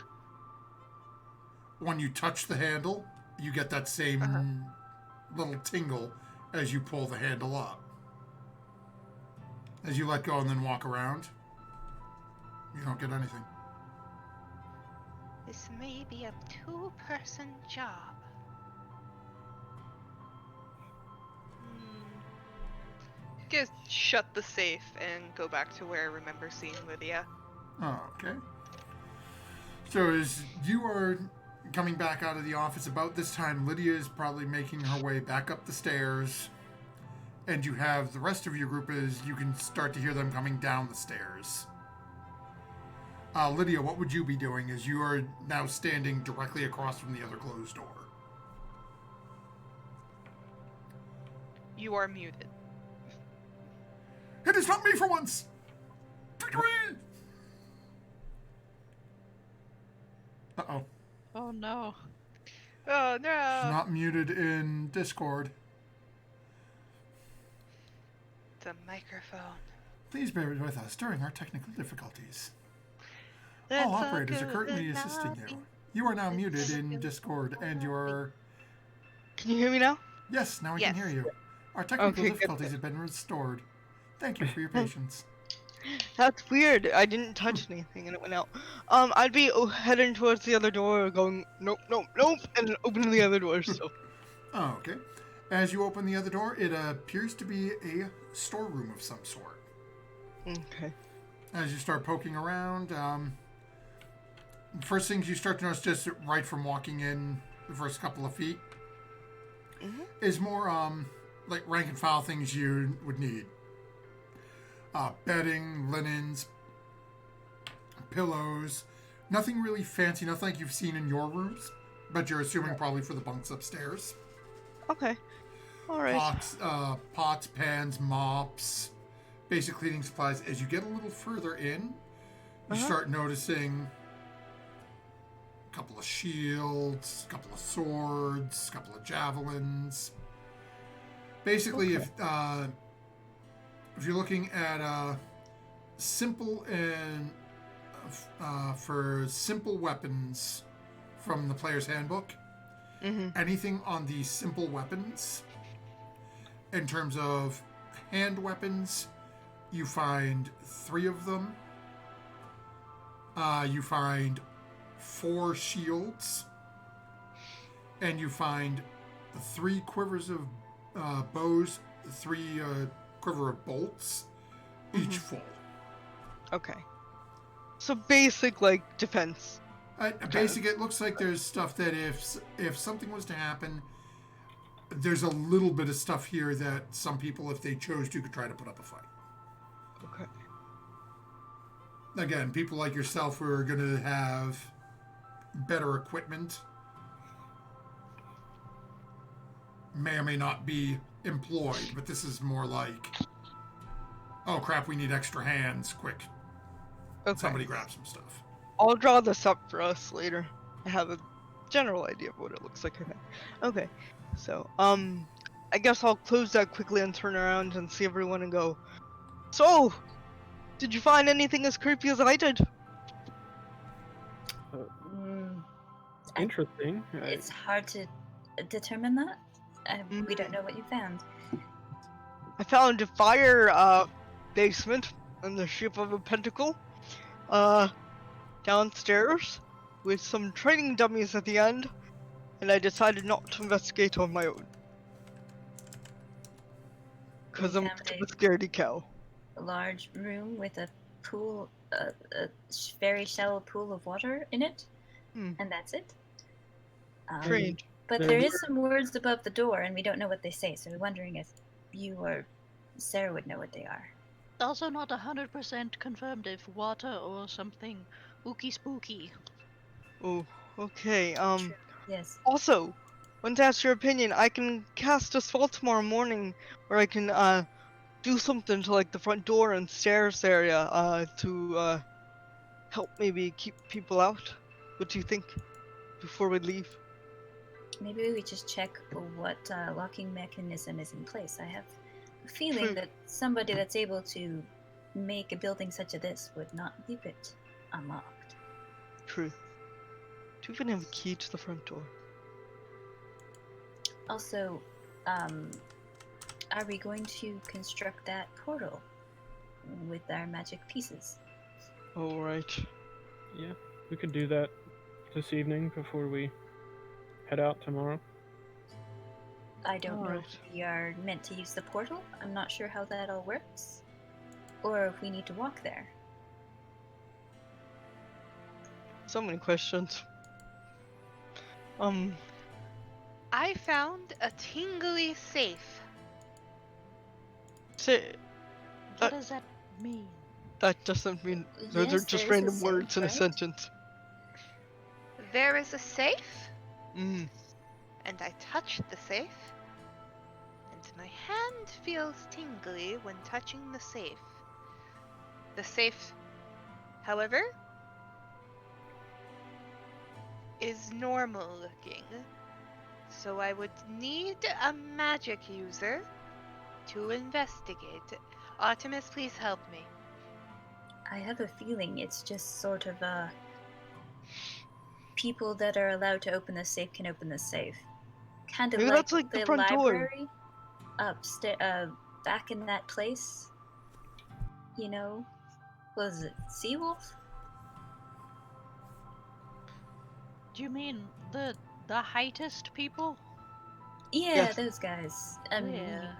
When you touch the handle, you get that same little tingle as you pull the handle up. As you let go and then walk around, you don't get anything. This may be a two-person job. Just shut the safe and go back to where I remember seeing Lydia. Oh, okay. So as you are coming back out of the office about this time, Lydia is probably making her way back up the stairs. And you have the rest of your group is, you can start to hear them coming down the stairs. Lydia, what would you be doing as you are now standing directly across from the other closed door? You are muted. It is not me for once! Victory! Uh-oh. Oh no. Oh no! She's not muted in Discord. The microphone. Please bear with us during our technical difficulties. All operators are currently assisting you. You are now muted in Discord, and you're... Can you hear me now? Yes, now I Yes. can hear you. Our technical Okay, good. difficulties have been restored. Thank you for your patience. That's weird. I didn't touch anything and it went out. I'd be heading towards the other door, going nope, nope, nope, and then opening the other door. So Oh, okay. As you open the other door, it appears to be a storeroom of some sort. okay. As you start poking around, first things you start to notice just right from walking in the first couple of feet is more like rank and file things you would need. Bedding, linens, pillows, nothing really fancy, nothing like you've seen in your rooms. but you're assuming probably for the bunks upstairs. Okay. All right. Pots, pans, mops, basic cleaning supplies. As you get a little further in, you start noticing a couple of shields, a couple of swords, a couple of javelins. Basically, if you're looking at simple and for simple weapons from the player's handbook, anything on the simple weapons, in terms of hand weapons, you find 3 of them. You find 4 shields, and you find 3 quivers of bows, 3 quiver of bolts, each full. Okay. So basic, like, defense. Basic. It looks like there's stuff that if something was to happen, there's a little bit of stuff here that some people, if they chose to, could try to put up a fight. Okay. Again, people like yourself who are going to have better equipment may or may not be employed, but this is more like, oh crap, we need extra hands, quick. Okay. Somebody grab some stuff. I'll draw this up for us later. I have a general idea of what it looks like. Okay. So, I guess I'll close that quickly and turn around and see everyone and go, so, did you find anything as creepy as I did? Interesting. It's hard to determine that. We don't know what you found. I found a fire basement in the shape of a pentacle downstairs with some training dummies at the end, and I decided not to investigate on my own because I'm a scaredy cow. A large room with a pool, a very shallow pool of water in it, and that's it. Trained. But there is some words above the door, and we don't know what they say, so we're wondering if you or Sarah would know what they are. Also not 100% confirmed if water or something ooky spooky. Oh, okay. Yes. Also, want to ask your opinion. I can cast a spell tomorrow morning where I can do something to like the front door and stairs area to help maybe keep people out. What do you think before we leave? Maybe we just check what locking mechanism is in place. I have a feeling that somebody that's able to make a building such as this would not leave it unlocked. True. Do you even have a key to the front door? Also, are we going to construct that portal with our magic pieces? All right. Yeah, we could do that this evening before we head out tomorrow. I don't know Alright. if we are meant to use the portal. I'm not sure how that all works. Or if we need to walk there. So many questions. I found a tingly safe. Say, What does that mean? that doesn't mean those are Yes, just there is a random safe, words in a right? sentence. There is a safe, Mm. and I touched the safe, and my hand feels tingly when touching the safe. The safe, however, is normal looking, so I would need a magic user to investigate. Artemis, please help me. I have a feeling it's just sort of people that are allowed to open the safe can open the safe. Kind of Maybe like that's like the the front door. library upstairs, back in that place. You know, was it Seawolf? Do you mean the heightest people? Yeah, Yes. those guys. Yeah.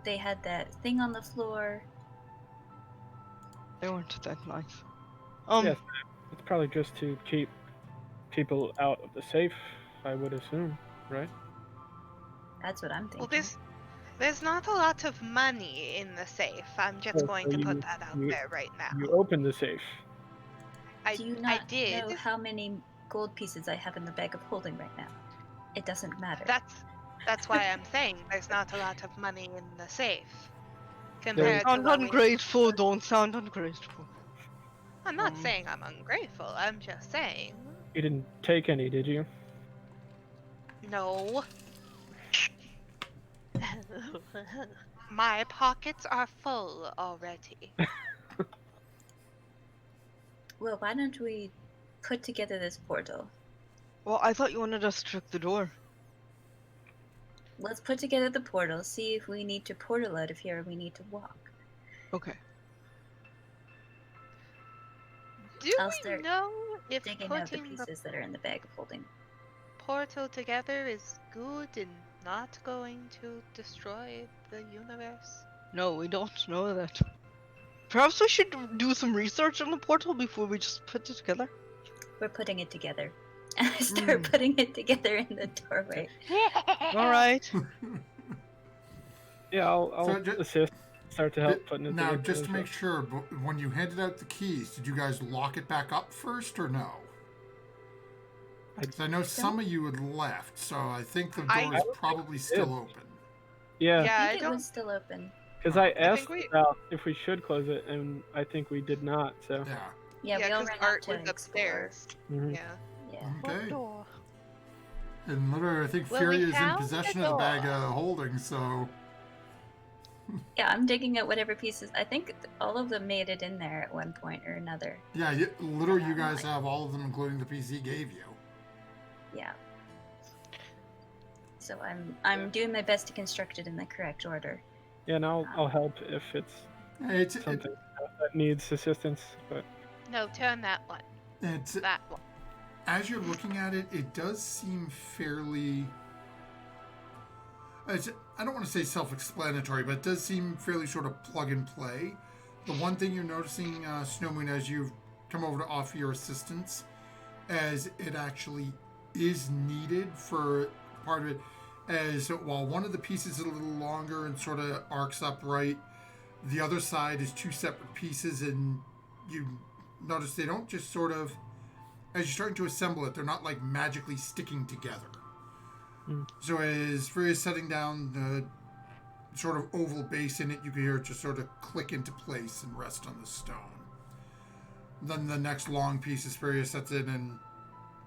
They had that thing on the floor. They weren't that nice. Yes, it's probably just to keep people out of the safe, I would assume, right? That's what I'm thinking. Well, there's not a lot of money in the safe. I'm just Oh, going so to put you- that out you- there right now. You open the safe. Do you I not did. know how many gold pieces I have in the bag of holding right now. It doesn't matter. That's why I'm saying there's not a lot of money in the safe. There's- Compared to Sound what we ungrateful. Don't sound ungrateful. I'm not saying I'm ungrateful, I'm just saying. You didn't take any, did you? No. My pockets are full already. Well, why don't we put together this portal? Well, I thought you wanted us to check the door. Let's put together the portal, see if we need to portal out of here or we need to walk. Okay. Do I'll we start know if Digging out the putting the pieces that are in the bag of holding. portal together is good and not going to destroy the universe? No, we don't know that. Perhaps we should do some research on the portal before we just put it together. We're putting it together. And I start putting it together in the doorway. All right. Yeah, I'll So ju- assist. Start to help putting it Now, together. just to as make well. sure, when you handed out the keys, did you guys lock it back up first or no? Because I know some of you had left, so I think the door is probably still open. Yeah, Yeah, I I think it don't. was still open. because I think asked we- about if we should close it, and I think we did not. So. Yeah. Yeah, we all because ran Art out to was explore. upstairs. Mhm. Yeah. Yeah. What Okay. door? And literally, I think Well, Fury we is in found the possession of the bag door. of holding, so. Yeah, I'm digging out whatever pieces. I think all of them made it in there at one point or another. Yeah, literally, you guys have all of them, including the piece he gave you. Yeah. So I'm doing my best to construct it in the correct order. Yeah, and I'll help if it's It's something that needs assistance. But No, turn that one. it's That one. as you're looking at it, it does seem fairly. I don't want to say self-explanatory, but it does seem fairly sort of plug and play. The one thing you're noticing, Snowmoon, as you've come over to offer your assistance, as it actually is needed for part of it, as while one of the pieces is a little longer and sort of arcs upright, the other side is two separate pieces, and you notice they don't just sort of, as you're starting to assemble it, they're not like magically sticking together. So as Fury is setting down the sort of oval base in it, you can hear it just sort of click into place and rest on the stone. Then the next long piece as Fury sets it and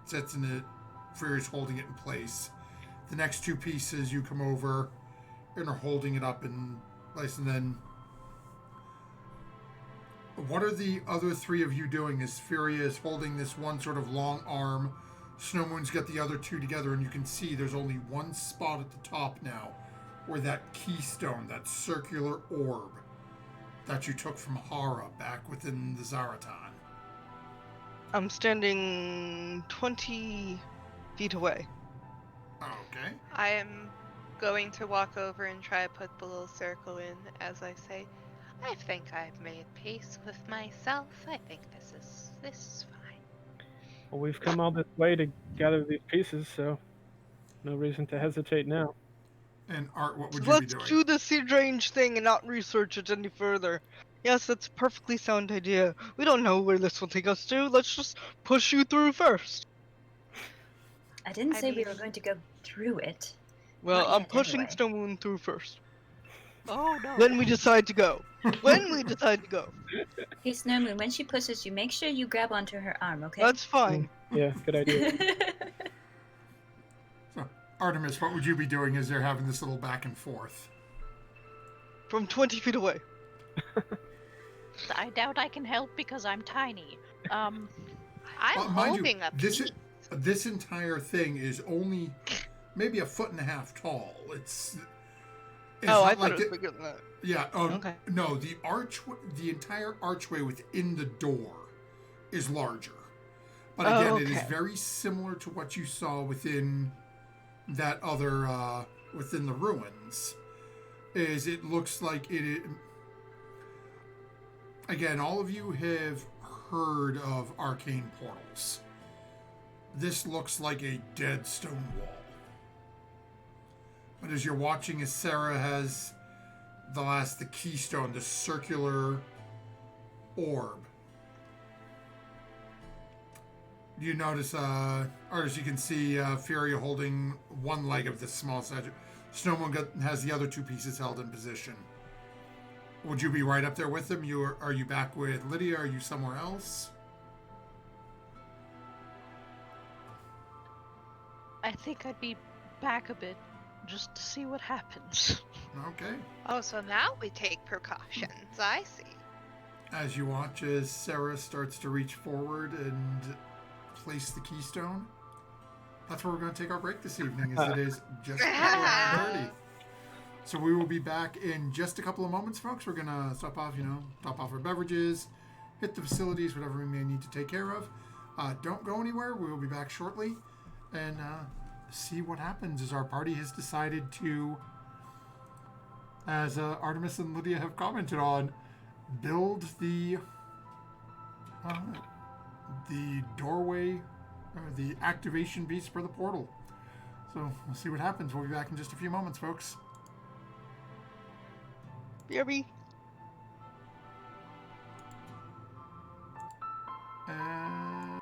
sets in it, Fury's holding it in place. The next two pieces you come over and are holding it up in place, and then what are the other three of you doing as Fury is holding this one sort of long arm? Snowmoon's got the other two together, and you can see there's only one spot at the top now where that keystone, that circular orb that you took from Hara back within the Zaratan. I'm standing 20 feet away. Okay. I am going to walk over and try to put the little circle in as I say, I think I've made peace with myself. I think this is fine. well, we've come all this way to gather these pieces, so no reason to hesitate now. And Art, what would you be Let's doing? do the seed range thing and not research it any further. Yes, that's a perfectly sound idea. We don't know where this will take us to. Let's just push you through first. I didn't I say we mean- were going to go through it. Well, Not I'm yet, pushing anyway. Stonemoon through first. Oh no. Then we decide to go. When we decide to go. Hey Snowmoon, when she pushes you, make sure you grab onto her arm, okay? That's fine. Yeah, good idea. So, Artemis, what would you be doing as they're having this little back and forth? From 20 feet away. I doubt I can help because I'm tiny. I'm mind holding you, a this piece. this entire thing is only maybe 1.5 feet tall. It's Oh, I not thought like it was the- bigger than that. Yeah. Okay. No, the entire archway within the door is larger. But Oh, again, it is okay. very similar to what you saw within that other within the ruins. Is it looks like it? Again, all of you have heard of arcane portals. This looks like a dead stone wall. But as you're watching, as Sarah has the keystone, the circular orb, You notice, artist, you can see Fury holding one leg of this small statue. Snowman has the other two pieces held in position. Would you be right up there with him? Are you back with Lydia? Are you somewhere else? I think I'd be back a bit just to see what happens. Okay. Oh, so now we take precautions. I see. As you watch as Sarah starts to reach forward and place the keystone, that's where we're going to take our break this evening, as it is just 11:30. So we will be back in just a couple of moments, folks. We're going to stop off our beverages, hit the facilities, whatever we may need to take care of. Don't go anywhere. We will be back shortly and see what happens as our party has decided to, as Artemis and Lydia have commented on, build the doorway, or the activation beast for the portal. So we'll see what happens. We'll be back in just a few moments, folks. Yummy. And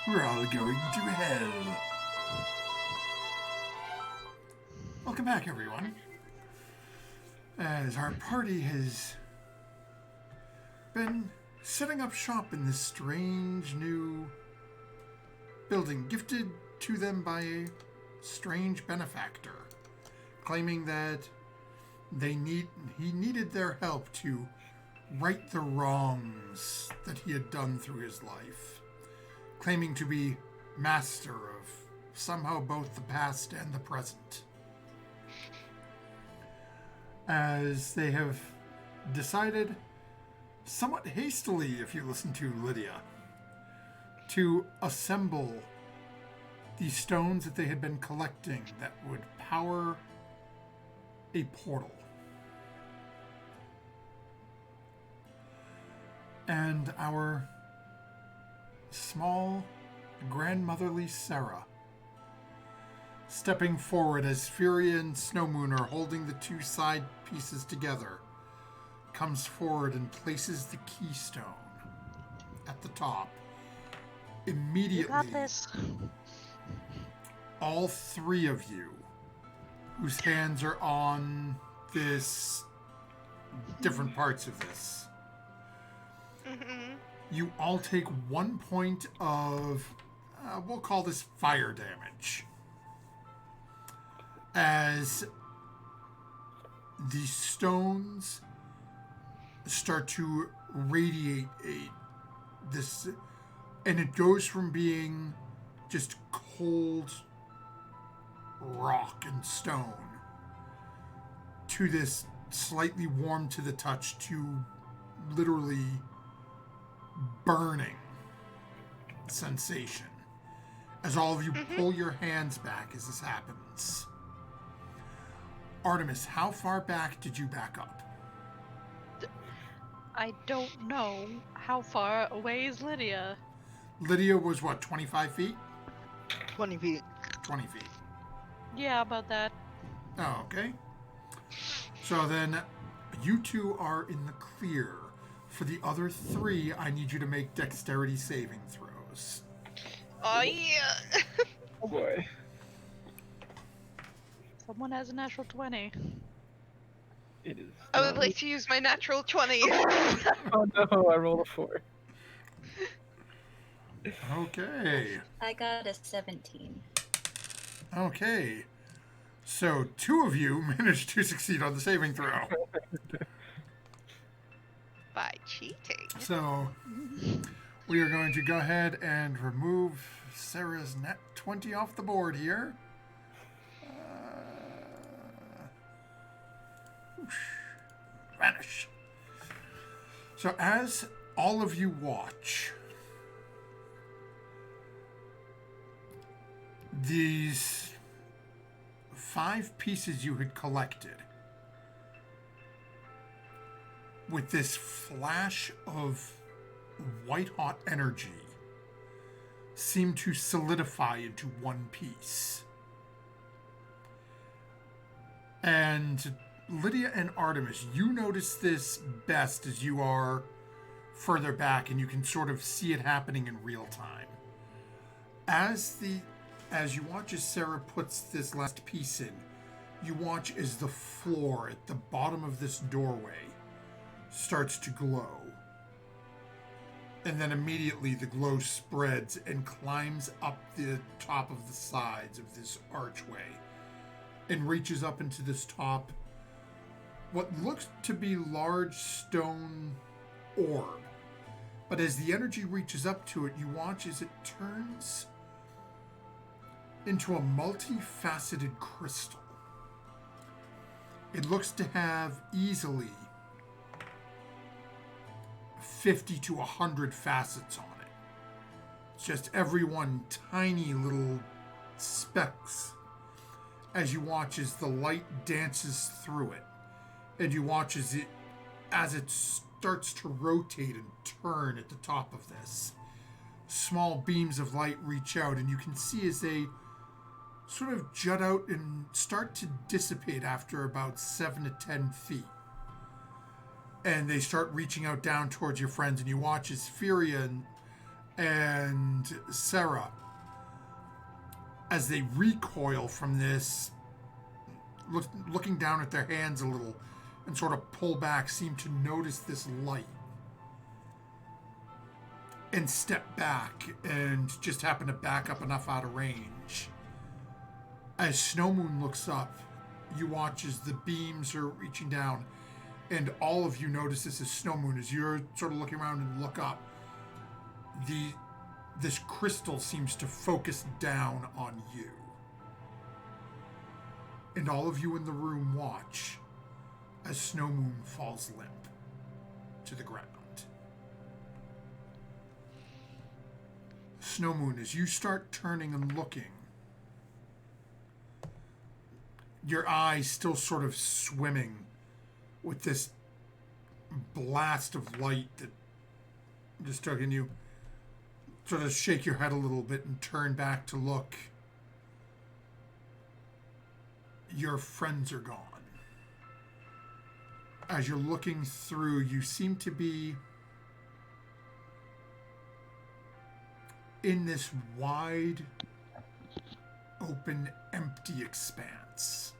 We're all going to hell. Welcome back, everyone. As our party has been setting up shop in this strange new building, gifted to them by a strange benefactor, claiming that he needed their help to right the wrongs that he had done through his life, claiming to be master of somehow both the past and the present. As they have decided, somewhat hastily if you listen to Lydia, to assemble the stones that they had been collecting that would power a portal. And our small grandmotherly Sarah, stepping forward as Furia and Snowmoon are holding the two side pieces together, comes forward and places the keystone at the top. Immediately, You got this. all three of you, whose hands are on this, different parts of this, you all take 1 point of, we'll call this fire damage, as the stones start to radiate this, and it goes from being just cold rock and stone to this slightly warm to the touch to literally burning sensation as all of you pull your hands back as this happens. Artemis, how far back did you back up? I don't know. How far away is Lydia? Lydia was what, 25 feet? 20 feet. 20 feet. Yeah, about that. Oh, okay. So then you two are in the clear. For the other three, I need you to make dexterity saving throws. Oh yeah. Oh boy. Someone has a natural 20. It is. I would like to use my natural 20. Oh no, I rolled a 4. Okay. I got a 17. Okay. So two of you managed to succeed on the saving throw. By cheating. So we are going to go ahead and remove Sarah's net 20 off the board here. Vanish. So as all of you watch, these 5 pieces you had collected, with this flash of white-hot energy, seem to solidify into one piece. And Lydia and Artemis, you notice this best as you are further back and you can sort of see it happening in real time. As you watch as Sarah puts this last piece in, you watch as the floor at the bottom of this doorway starts to glow. And then immediately the glow spreads and climbs up the top of the sides of this archway and reaches up into this top, what looks to be large stone orb. But as the energy reaches up to it, you watch as it turns into a multifaceted crystal. It looks to have easily 50 to 100 facets on it. It's just every one tiny little specks as you watch as the light dances through it. And you watch as it starts to rotate and turn at the top of this. Small beams of light reach out, and you can see as they sort of jut out and start to dissipate after about 7 to 10 feet. And they start reaching out down towards your friends, and you watch as Furia and Sarah, as they recoil from this, looking down at their hands a little and sort of pull back, seem to notice this light and step back and just happen to back up enough out of range. As Snowmoon looks up, you watch as the beams are reaching down, and all of you notice this as Snowmoon, as you're sort of looking around and look up, this crystal seems to focus down on you. And all of you in the room watch as Snowmoon falls limp to the ground. Snowmoon, as you start turning and looking, your eyes still sort of swimming with this blast of light that just took in you, sort of shake your head a little bit and turn back to look. Your friends are gone. As you're looking through, you seem to be in this wide, open, empty expanse.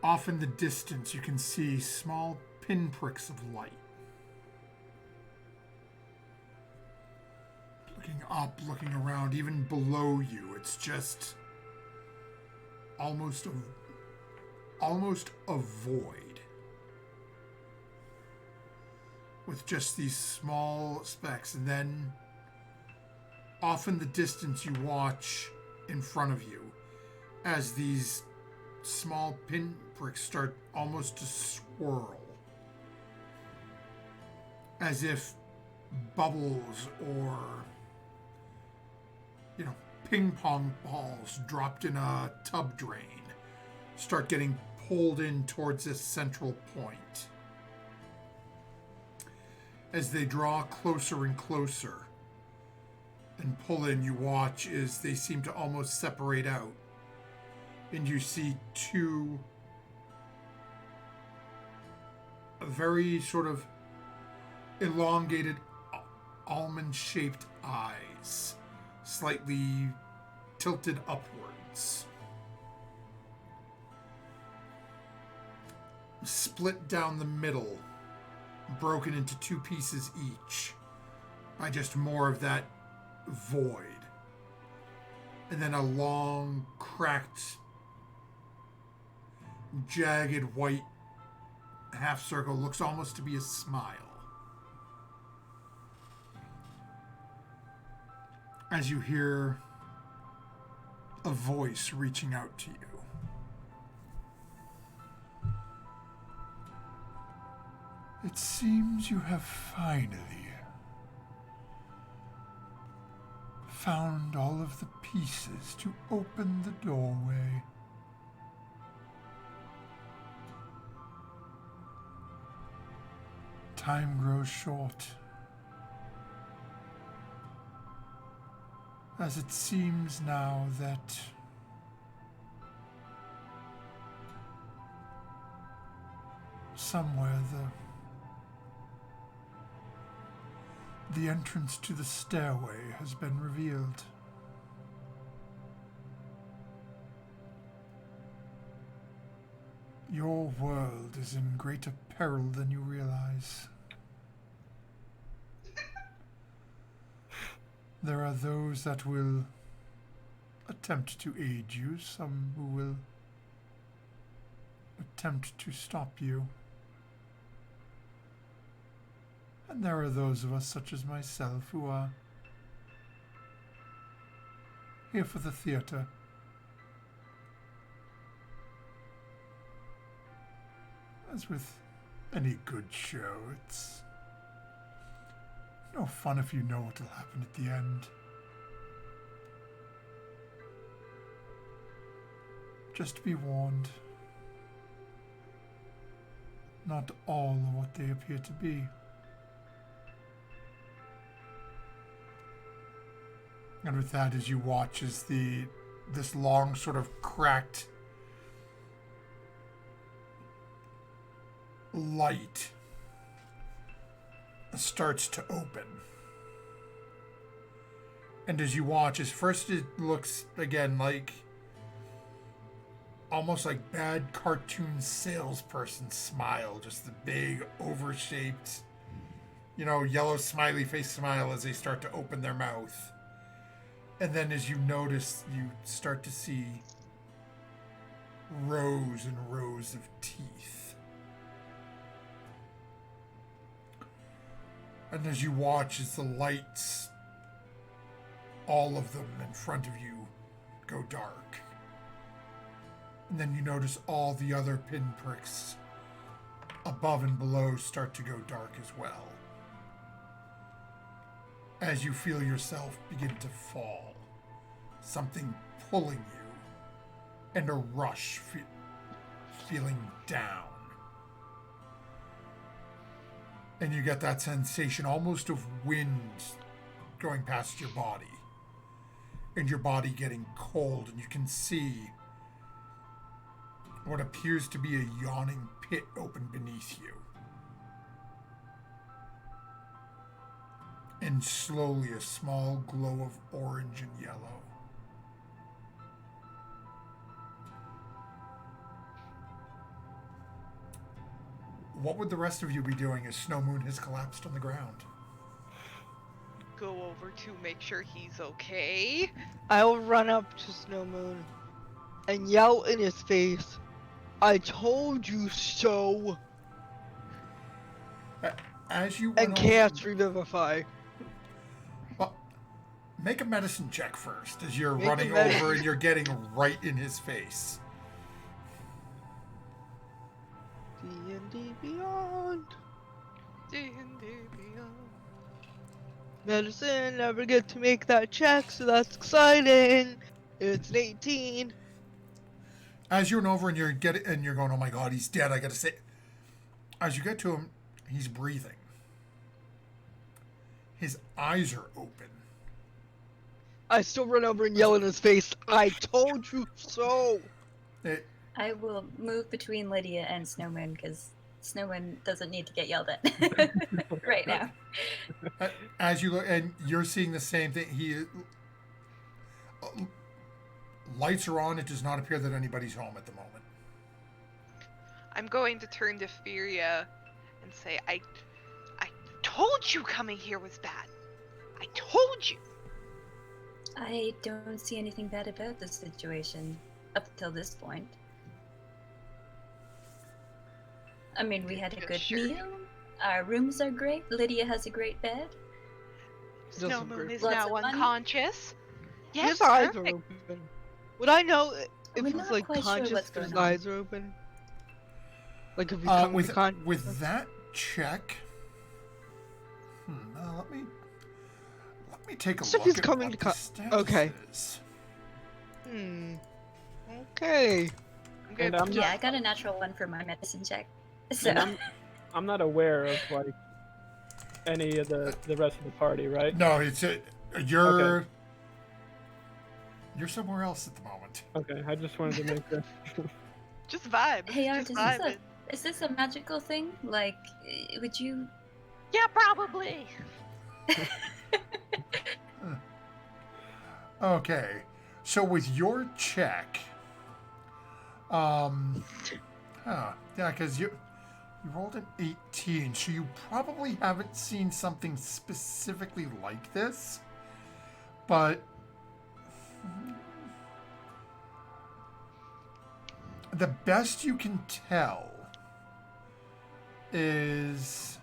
Off in the distance, you can see small pinpricks of light. Looking up, looking around, even below you, it's just almost a void with just these small specks. And then off in the distance, you watch in front of you as these small pinpricks start almost to swirl, as if bubbles or, ping pong balls dropped in a tub drain start getting pulled in towards this central point. As they draw closer and closer and pull in, you watch as they seem to almost separate out, and you see two very sort of elongated almond-shaped eyes, slightly tilted upwards, split down the middle, broken into two pieces each by just more of that void. And then a long, cracked, jagged white half circle looks almost to be a smile. As you hear a voice reaching out to you. It seems you have finally found all of the pieces to open the doorway. Time grows short, as it seems now that somewhere the entrance to the stairway has been revealed. Your world is in greater peril than you realize. There are those that will attempt to aid you, some who will attempt to stop you. And there are those of us, such as myself, who are here for the theater. As with any good show, it's no fun if you know what'll happen at the end. Just be warned. Not all are what they appear to be. And with that, as you watch as this long sort of cracked light starts to open. And as you watch, at first it looks again like almost like bad cartoon salesperson smile, just the big overshaped, yellow smiley face smile as they start to open their mouth. And then as you notice, you start to see rows and rows of teeth. And as you watch as the lights, all of them in front of you, go dark. And then you notice all the other pinpricks above and below start to go dark as well. As you feel yourself begin to fall, something pulling you, and a rush feeling down. And you get that sensation almost of wind going past your body, and your body getting cold, and you can see what appears to be a yawning pit open beneath you. And slowly a small glow of orange and yellow. What would the rest of you be doing as Snow Moon has collapsed on the ground? Go over to make sure he's okay. I'll run up to Snow Moon and yell in his face, "I told you so!" As you And cast Revivify. Well, make a medicine check first, as you're Make a running medicine- over and you're getting right in his face. D&D Beyond. D&D Beyond. Medicine, never get to make that check, so that's exciting. It's an 18. As you're over and you're going, oh my god, he's dead, I gotta say. As you get to him, he's breathing. His eyes are open. I still run over and yell in his face, "I told you so!" I will move between Lydia and Snowman because Snowman doesn't need to get yelled at right now. As you look, and you're seeing the same thing. Lights are on. It does not appear that anybody's home at the moment. I'm going to turn to Furia and say, I told you coming here was bad. I told you. I don't see anything bad about this situation up until this point. I mean, we had a good Sure. meal. Our rooms are great. Lydia has a great bed. Snow Moon is Lots now of money. unconscious. Yes, His eyes are perfect. open. Would I know if We're he's not like quite sure conscious what's if his going on. eyes are open? Like if he's coming to consciousness? With that check, let me take a So look he's at coming what to the status okay. is. Okay. I'm good. And I'm Yeah, I got a natural one for my medicine check. So And I'm not aware of like any of the rest of the party, right? No, you're somewhere else at the moment. Okay, I just wanted to make sure. Just vibe. hey, Art, Just is vibe. this a magical thing? Like, would you? Yeah, probably. Okay, so with your check, because you rolled an 18, so you probably haven't seen something specifically like this, but the best you can tell is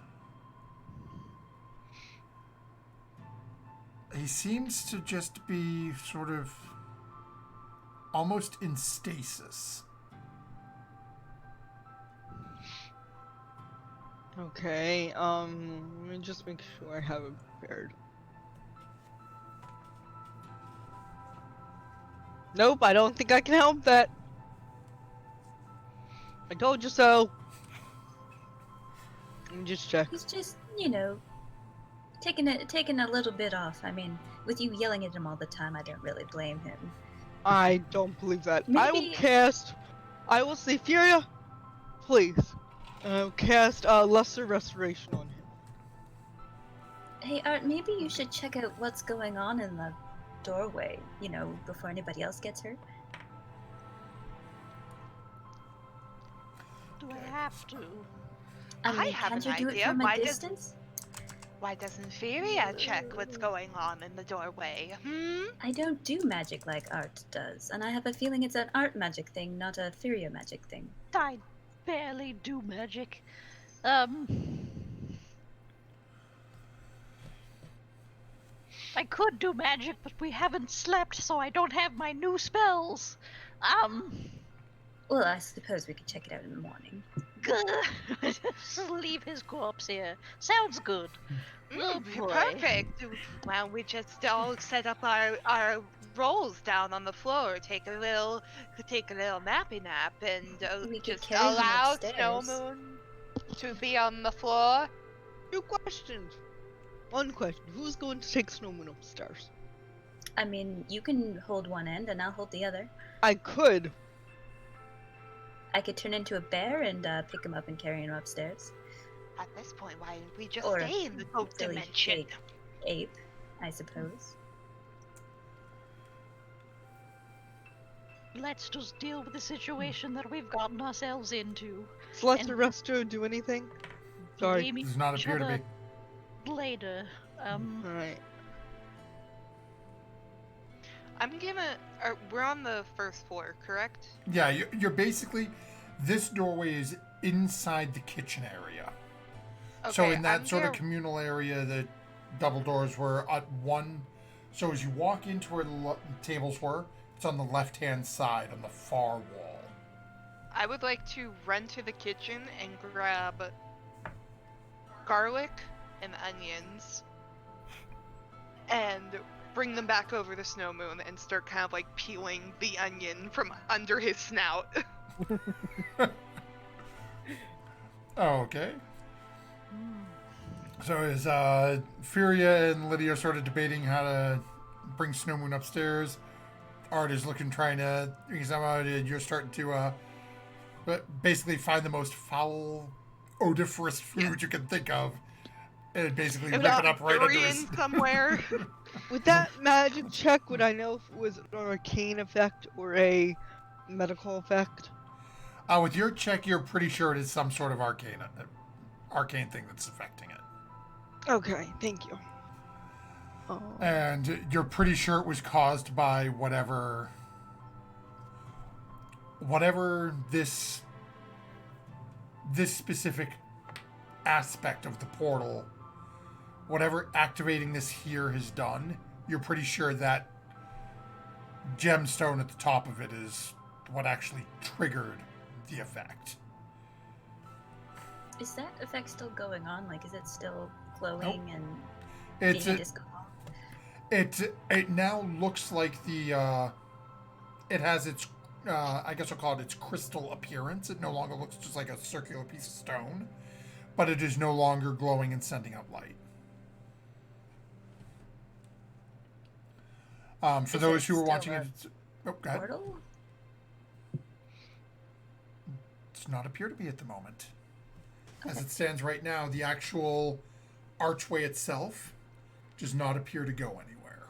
he seems to just be sort of almost in stasis. Okay, let me just make sure I have it prepared. Nope, I don't think I can help that. I told you so. Let me just check. He's just, taking a little bit off. I mean, with you yelling at him all the time, I don't really blame him. I don't believe that. I Maybe- will say, Furia, please, cast Lesser Restoration on him. Hey, Art, maybe you should check out what's going on in the doorway, before anybody else gets hurt. Do I have to? I I mean, have can't an you do it idea. from a distance? Why doesn't Feria check what's going on in the doorway? I don't do magic like Art does, and I have a feeling it's an art magic thing, not a Furia magic thing. I barely do magic. I could do magic, but we haven't slept, so I don't have my new spells. Well, I suppose we could check it out in the morning. Just leave his corpse here. Sounds good. Oh boy. Perfect. Why don't we just all set up our rolls down on the floor, take a little nappy nap, and We could just carry him allow upstairs. Snow Moon to be on the floor? Two questions. One question. Who's going to take Snowman upstairs? I mean, you can hold one end and I'll hold the other. I could. I could turn into a bear and pick him up and carry him upstairs. At this point, why don't we just Or stay in the goat silly dimension? fake ape, I suppose. Let's just deal with the situation that we've gotten ourselves into. So let And- the rest do anything? Sorry. Blame Does not each appear to other be. later. Alright. We're on the first floor, correct? Yeah, you're basically. This doorway is inside the kitchen area. So Okay, in that I'm sort of gonna- communal area, the double doors were at one. So as you walk into where the tables were, it's on the left-hand side on the far wall. I would like to run to the kitchen and grab garlic and onions and bring them back over to Snow Moon and start kind of like peeling the onion from under his snout. Okay. So as Furia and Lydia sort of debating how to bring Snow Moon upstairs, Art is trying to somehow you're starting to but basically find the most foul, odoriferous food you can think of, and basically And rip it up right under durian his. somewhere. With that magic check, would I know if it was an arcane effect or a medical effect? With your check, you're pretty sure it is some sort of arcane thing that's affecting it. Okay, thank you. And you're pretty sure it was caused by whatever this specific aspect of the portal, whatever activating this here has done, you're pretty sure that gemstone at the top of it is what actually triggered the effect. Is that effect still going on? Like, is it still glowing and It's being a a, disco ball? it now looks like the it has its I guess I'll call it its crystal appearance. It no longer looks just like a circular piece of stone, but it is no longer glowing and sending out light. For Is those it who are still watching a it, go ahead. Portal? Does not appear to be at the moment. As it stands right now, the actual archway itself does not appear to go anywhere.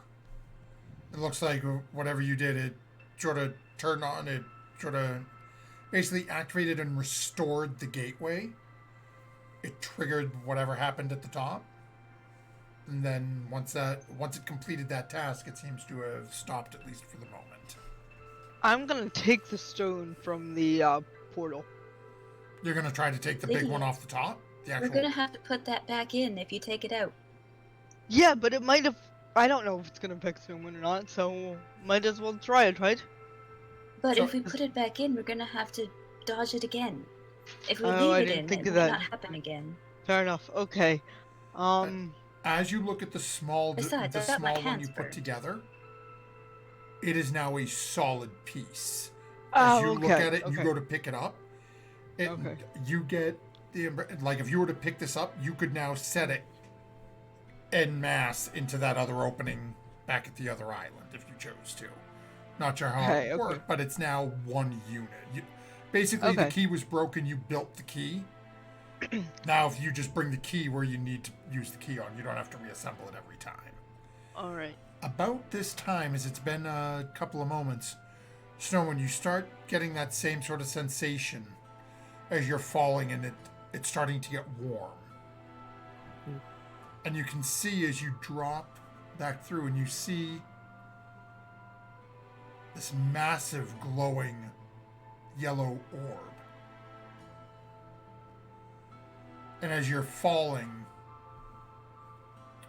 It looks like whatever you did, it sort of turned on, it sort of basically activated and restored the gateway. It triggered whatever happened at the top. And then once it completed that task, it seems to have stopped, at least for the moment. I'm gonna take the stone from the portal. You're going to try to take the big one off the top? The We're actual... gonna have to put that back in if you take it out. Yeah, but it might have. I don't know if it's gonna affect someone or not, so might as well try it, right? But So- if we put it back in, we're gonna have to dodge it again. If we Oh, I leave it didn't in, think it of might that. not happen again. Fair enough. Okay. As you look at the small, Besides, the I've got my small one hands you put burned. together, it is now a solid piece. Oh, As you look okay, at it and you okay. go to pick it up, Okay. you get like if you were to pick this up, you could now set it en masse into that other opening back at the other island if you chose to. Not sure how Okay, it okay. worked, but it's now one unit. Basically, the Okay. key was broken. You built the key, Now, if you just bring the key where you need to use the key on, you don't have to reassemble it every time. All right. About this time, as it's been a couple of moments, Snow, when you start getting that same sort of sensation as you're falling and it's starting to get warm. And you can see as you drop back through and you see this massive glowing yellow orb. And as you're falling,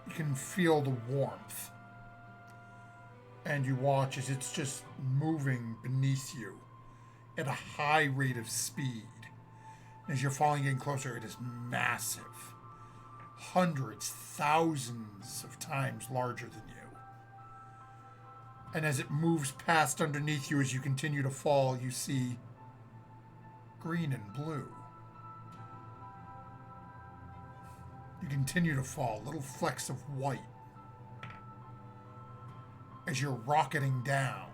you can feel the warmth. And you watch as it's just moving beneath you at a high rate of speed. As you're falling in closer, it is massive. Hundreds, thousands of times larger than you. And as it moves past underneath you as you continue to fall, you see green and blue. You continue to fall, little flecks of white. As you're rocketing down.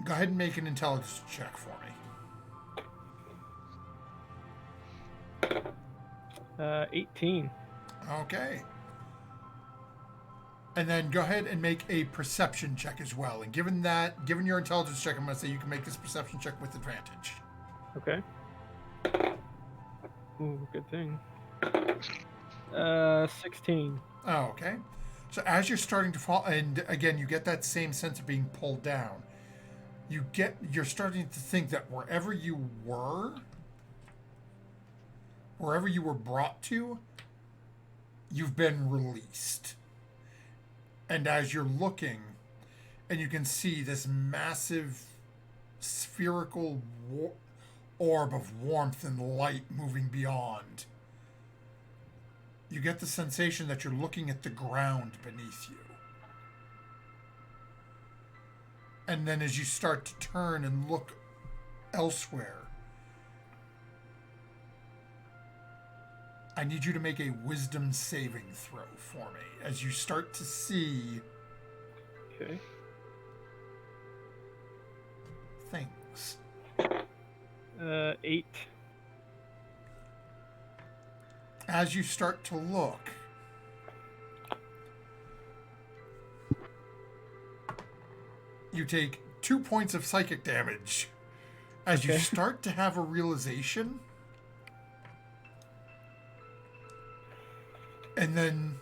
Go ahead and make an intelligence check for me. 18. Okay. And then go ahead and make a perception check as well. And given your intelligence check, I'm going to say you can make this perception check with advantage. Okay. Ooh, good thing. 16. Oh, okay. So as you're starting to fall, and again, you get that same sense of being pulled down. You're starting to think that wherever you were brought to, you've been released. And as you're looking, and you can see this massive spherical orb of warmth and light moving beyond, you get the sensation that you're looking at the ground beneath you. And then as you start to turn and look elsewhere, I need you to make a wisdom saving throw for me as you start to see Okay. things. 8. As you start to look, you take 2 points of psychic damage as you Okay. start to have a realization. And then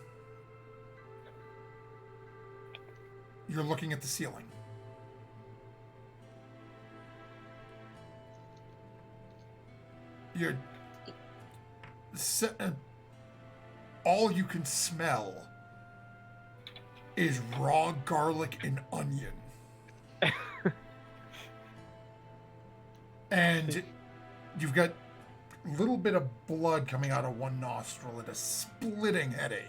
you're looking at the ceiling. You're all you can smell is raw garlic and onion. And you've got a little bit of blood coming out of one nostril and a splitting headache.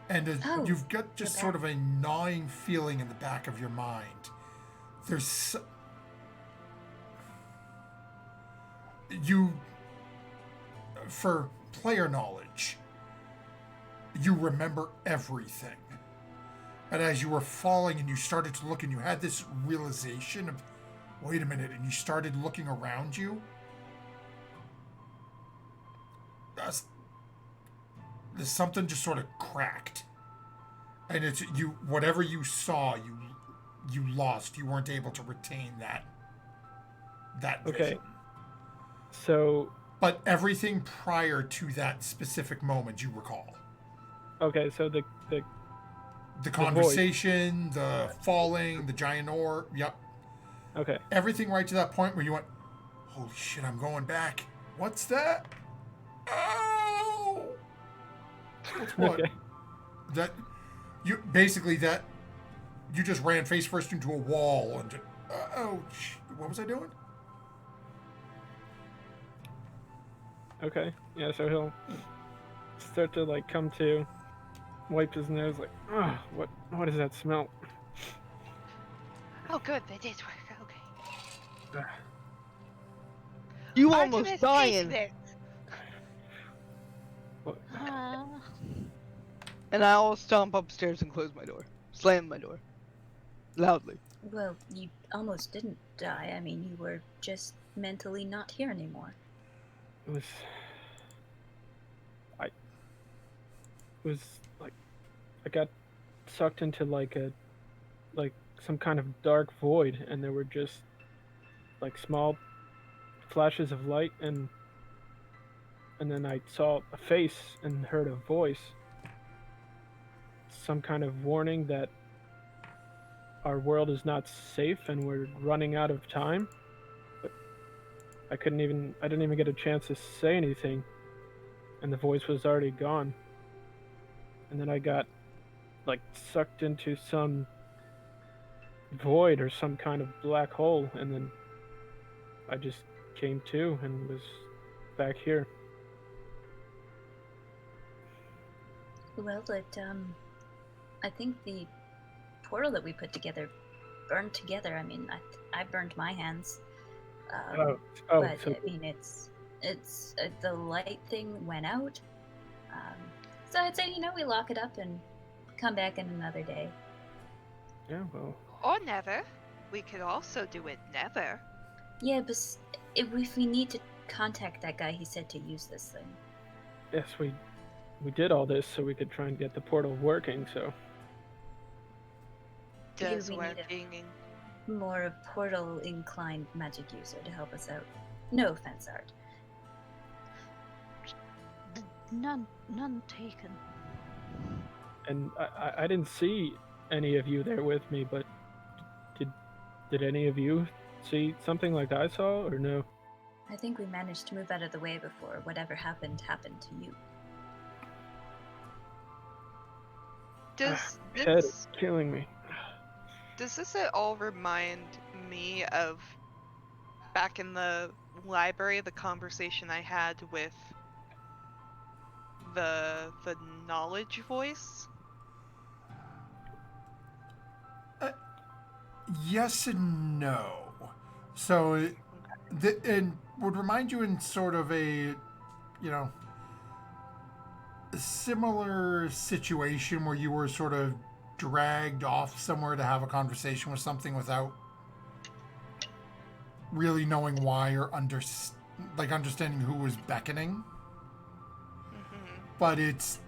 And you've got just sort of a gnawing feeling in the back of your mind. There's for player knowledge, you remember everything. And as you were falling and you started to look and you had this realization of, wait a minute, and you started looking around you, there's something just sort of cracked. And it's you, whatever you saw, you lost. You weren't able to retain that vision. Okay. So. But everything prior to that specific moment you recall. Okay, so the conversation, the falling, the giant orb. Yep. Okay. Everything right to that point where you went, holy shit, I'm going back. What's that? Oh! What's what? Okay. That you just ran face first into a wall and just, what was I doing? Okay. Yeah, so he'll start to like come to, wipe his nose like, what is that smell? Oh, good, that did work. Okay. You Artemis, almost take dying. this. And I'll stomp upstairs and close my door. Slam my door. Loudly. Well, you almost didn't die. I mean, you were just mentally not here anymore. It was. I was like, I got sucked into like some kind of dark void, and there were just like small flashes of light, and then I saw a face and heard a voice, some kind of warning that our world is not safe and we're running out of time. But I didn't even get a chance to say anything, and the voice was already gone. And then I got like sucked into some void or some kind of black hole, and then I just came to and was back here. Well, I think the portal that we put together burned together. I mean, I burned my hands. But So I mean, it's the light thing went out. So I'd say we lock it up and come back in another day. yeah, well, Or never. We could also do it never. Yeah, but if we need to contact that guy, he said to use this thing. yes, we did all this so we could try and get the portal working. So Maybe Does we need working. More portal inclined magic user to help us out. No offense, Art. None taken. and I didn't see any of you there with me, but did any of you see something like I saw or no? I think we managed to move out of the way before whatever happened to you. Does Head this is killing me. does this at all remind me of back in the library, the conversation I had with the knowledge voice? Yes and no. So it would remind you in sort of a a similar situation where you were sort of dragged off somewhere to have a conversation with something without really knowing why or understanding who was beckoning. Mm-hmm. But it's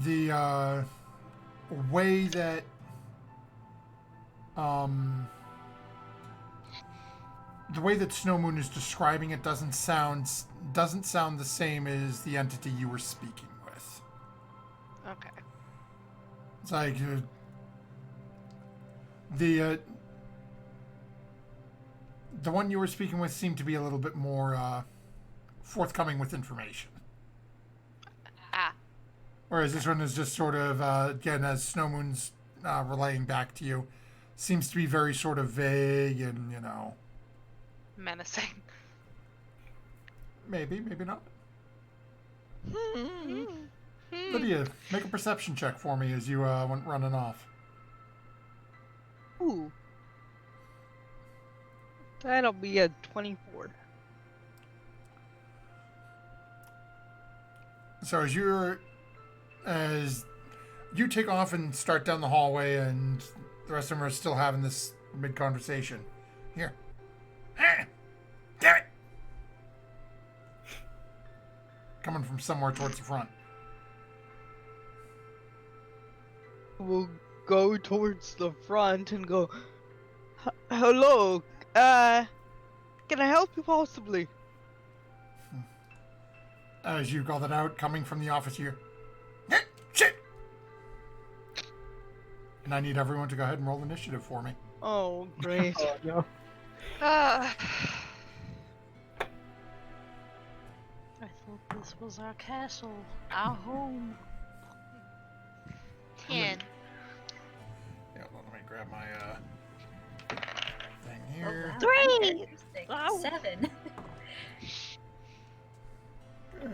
the way that the way that Snow Moon is describing it doesn't sound the same as the entity you were speaking with. Okay. It's like the one you were speaking with seemed to be a little bit more forthcoming with information, Ah. whereas this one is just sort of again, as Snow Moon's relaying back to you, seems to be very sort of vague and Menacing. maybe not. Hmm. Lydia, make a perception check for me as you went running off. Ooh. That'll be a 24. So as you take off and start down the hallway, and the rest of them are still having this mid conversation. Here, damn it! Coming from somewhere towards the front. We'll go towards the front and go, hello, can I help you possibly? As you call that out, coming from the office here. Shit! And I need everyone to go ahead and roll initiative for me. Oh, great. Oh, no. Ah. I thought this was our castle, our home. 10. Yeah, well, let me grab my thing Oh, here. wow. Three! Interesting. Ow. 7. Hey,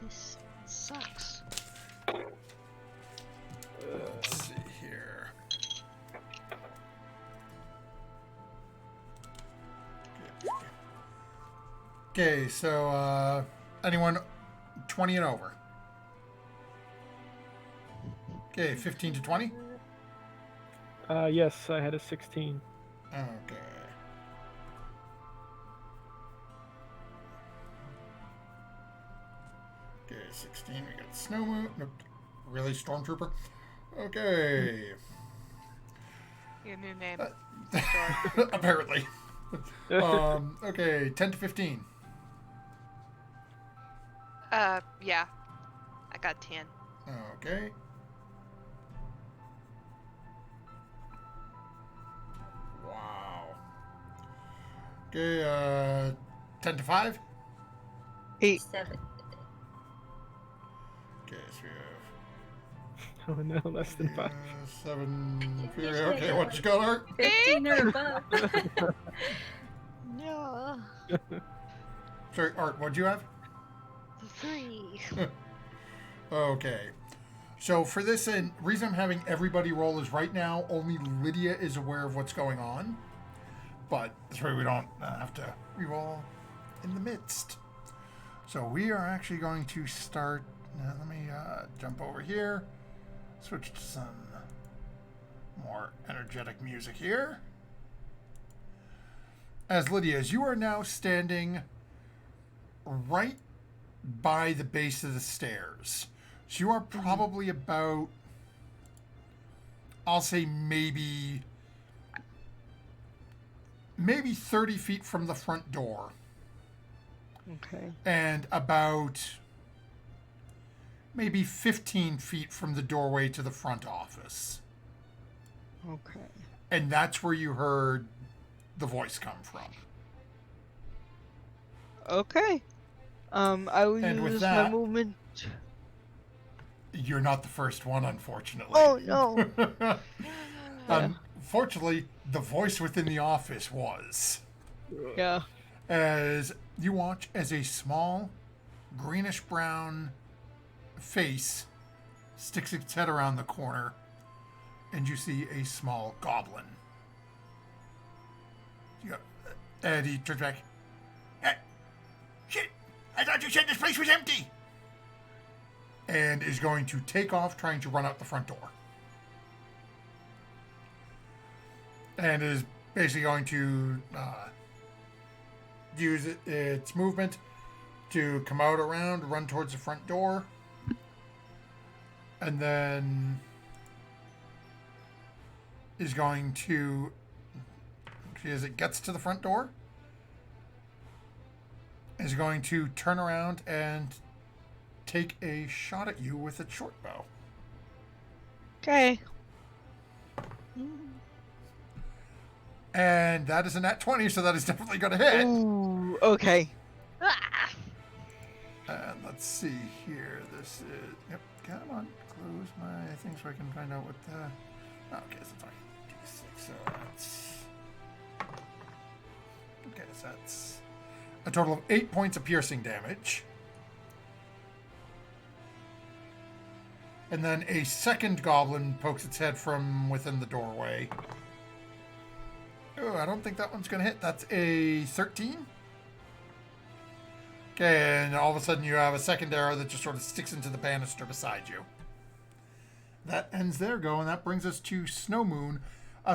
This sucks. let's see here. Okay, so anyone 20 and over? Okay, 15 to 20? Yes, I had a 16. Okay. Okay, 16. We got Snow Moon. Nope. Really, Stormtrooper? Okay. Your new name. Apparently. Okay, 10 to 15. Yeah. I got 10. Okay. Wow. Okay, 10 to 5. 8. 7. Okay, so we Oh no, less than 5. have 7. Usually I Okay, get what you got, Art? 15 or above. No. Sorry, Art, what'd you have? 3. Okay. So for this, and reason I'm having everybody roll is right now only Lydia is aware of what's going on. But this way we don't have to re-roll in the midst. So we are actually going to start. Let me jump over here. Switch to some more energetic music here. As Lydia, as you are now standing right by the base of the stairs. So you are probably about, I'll say maybe 30 feet from the front door. Okay. And about maybe 15 feet from the doorway to the front office. Okay. And that's where you heard the voice come from. Okay. I will And with use that- my movement. You're not the first one, unfortunately. Oh no. Unfortunately, the voice within the office was. Yeah. As you watch as a small, greenish brown face sticks its head around the corner, and you see a small goblin. And he turns back. Shit! I thought you said this place was empty! And is going to take off trying to run out the front door. And is basically going to use its movement to come out around, run towards the front door. And then is going to, as it gets to the front door, is going to turn around and take a shot at you with its short bow. Okay. And that is a nat 20, so that is definitely going to hit. Ooh. Okay. Ah! And let's see here. This is. Yep, come on. Close my thing so I can find out what the. Okay, so it's only D6, so that's. Okay, so that's a total of 8 points of piercing damage. And then a second goblin pokes its head from within the doorway. Oh, I don't think that one's going to hit. That's a 13. Okay, and all of a sudden you have a second arrow that just sort of sticks into the banister beside you. That ends their go, and that brings us to Snow Moon.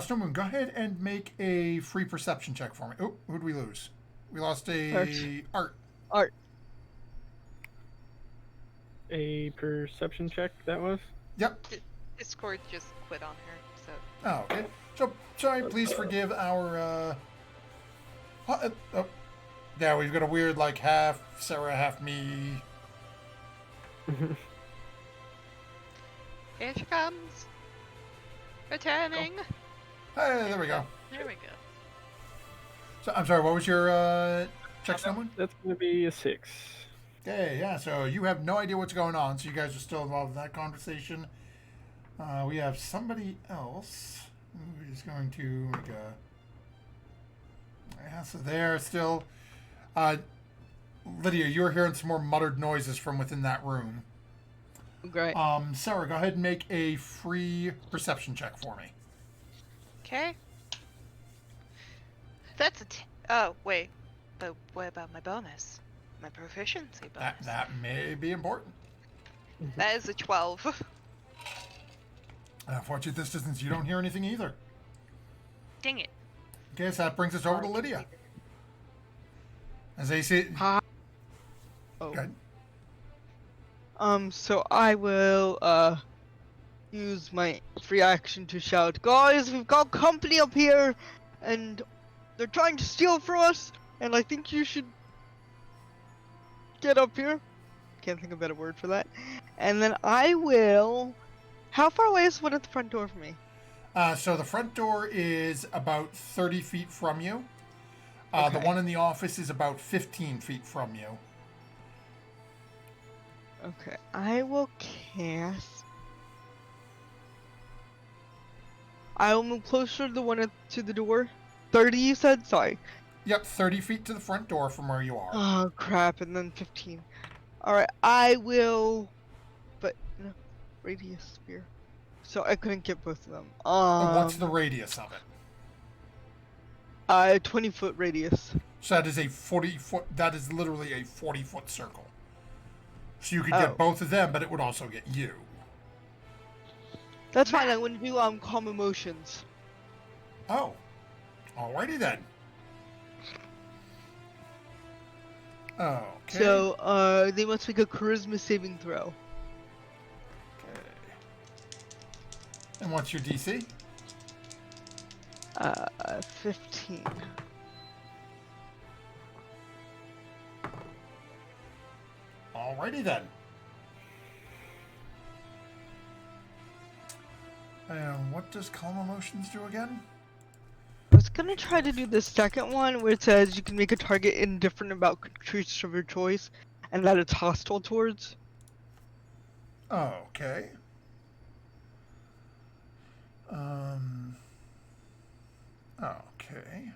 Snow Moon, go ahead and make a free perception check for me. Oh, who'd we lose? We lost a Art. Art. A perception check, that was? Yep. Discord just quit on her, so. Oh, okay. So, sorry, please forgive our, yeah, we've got a weird, like, half Sarah, half me. Here she comes! Returning! Hey, there we go. There we go. So, I'm sorry, what was your, check, someone? That's going to be a 6. Okay, yeah, so you have no idea what's going on, so you guys are still involved in that conversation. We have somebody else who is going to make a... Yeah, so they're still... Lydia, you're hearing some more muttered noises from within that room. Great. Sarah, go ahead and make a free perception check for me. Okay. That's a oh, wait. But what about my bonus? My proficiency bonus? That may be important. That is a 12. Unfortunately, at this distance, you don't hear anything either. Dang it. Okay, so that brings us over to Lydia. As they say, Hi. Oh. good. So I will use my free action to shout, guys, we've got company up here, and they're trying to steal from us, and I think you should get up here. Can't think of a better word for that. And then I will. How far away is the one at the front door from me? So the front door is about 30 feet from you. The Okay. one in the office is about 15 feet from you. Okay, I will cast. I will move closer to the one to the door. 30, you said? Sorry. Yep, 30 feet to the front door from where you are. Oh crap! And then 15. All right, I will. But no, radius sphere. So I couldn't get both of them. What's the radius of it? 20-foot radius. So that is a 40-foot. That is literally a 40-foot circle. So you could Oh. get both of them, but it would also get you. That's fine. I want to do calm emotions. Oh, alrighty then. Okay. So they must make a charisma saving throw. Okay. And what's your DC? 15. Alrighty then. And what does Calm Emotions do again? I was gonna try to do the second one where it says you can make a target indifferent about creatures of your choice and that it's hostile towards. Okay. Okay.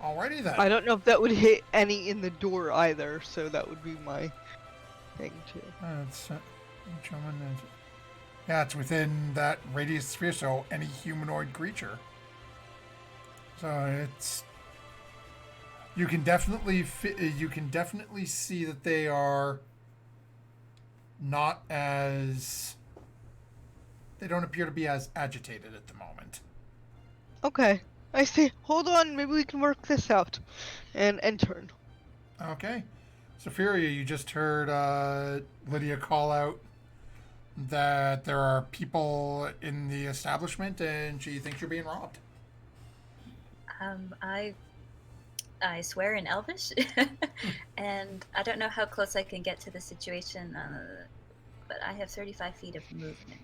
Alrighty then. I don't know if that would hit any in the door either, so that would be my thing too. That's yeah, it's within that radius sphere, so any humanoid creature. So it's you can definitely see that they are not as they don't appear to be as agitated at the moment. Okay, I see. Hold on, maybe we can work this out. And end turn. Okay. Sophia, you just heard Lydia call out that there are people in the establishment and she thinks you're being robbed. I swear in Elvish, and I don't know how close I can get to the situation, but I have 35 feet of movement.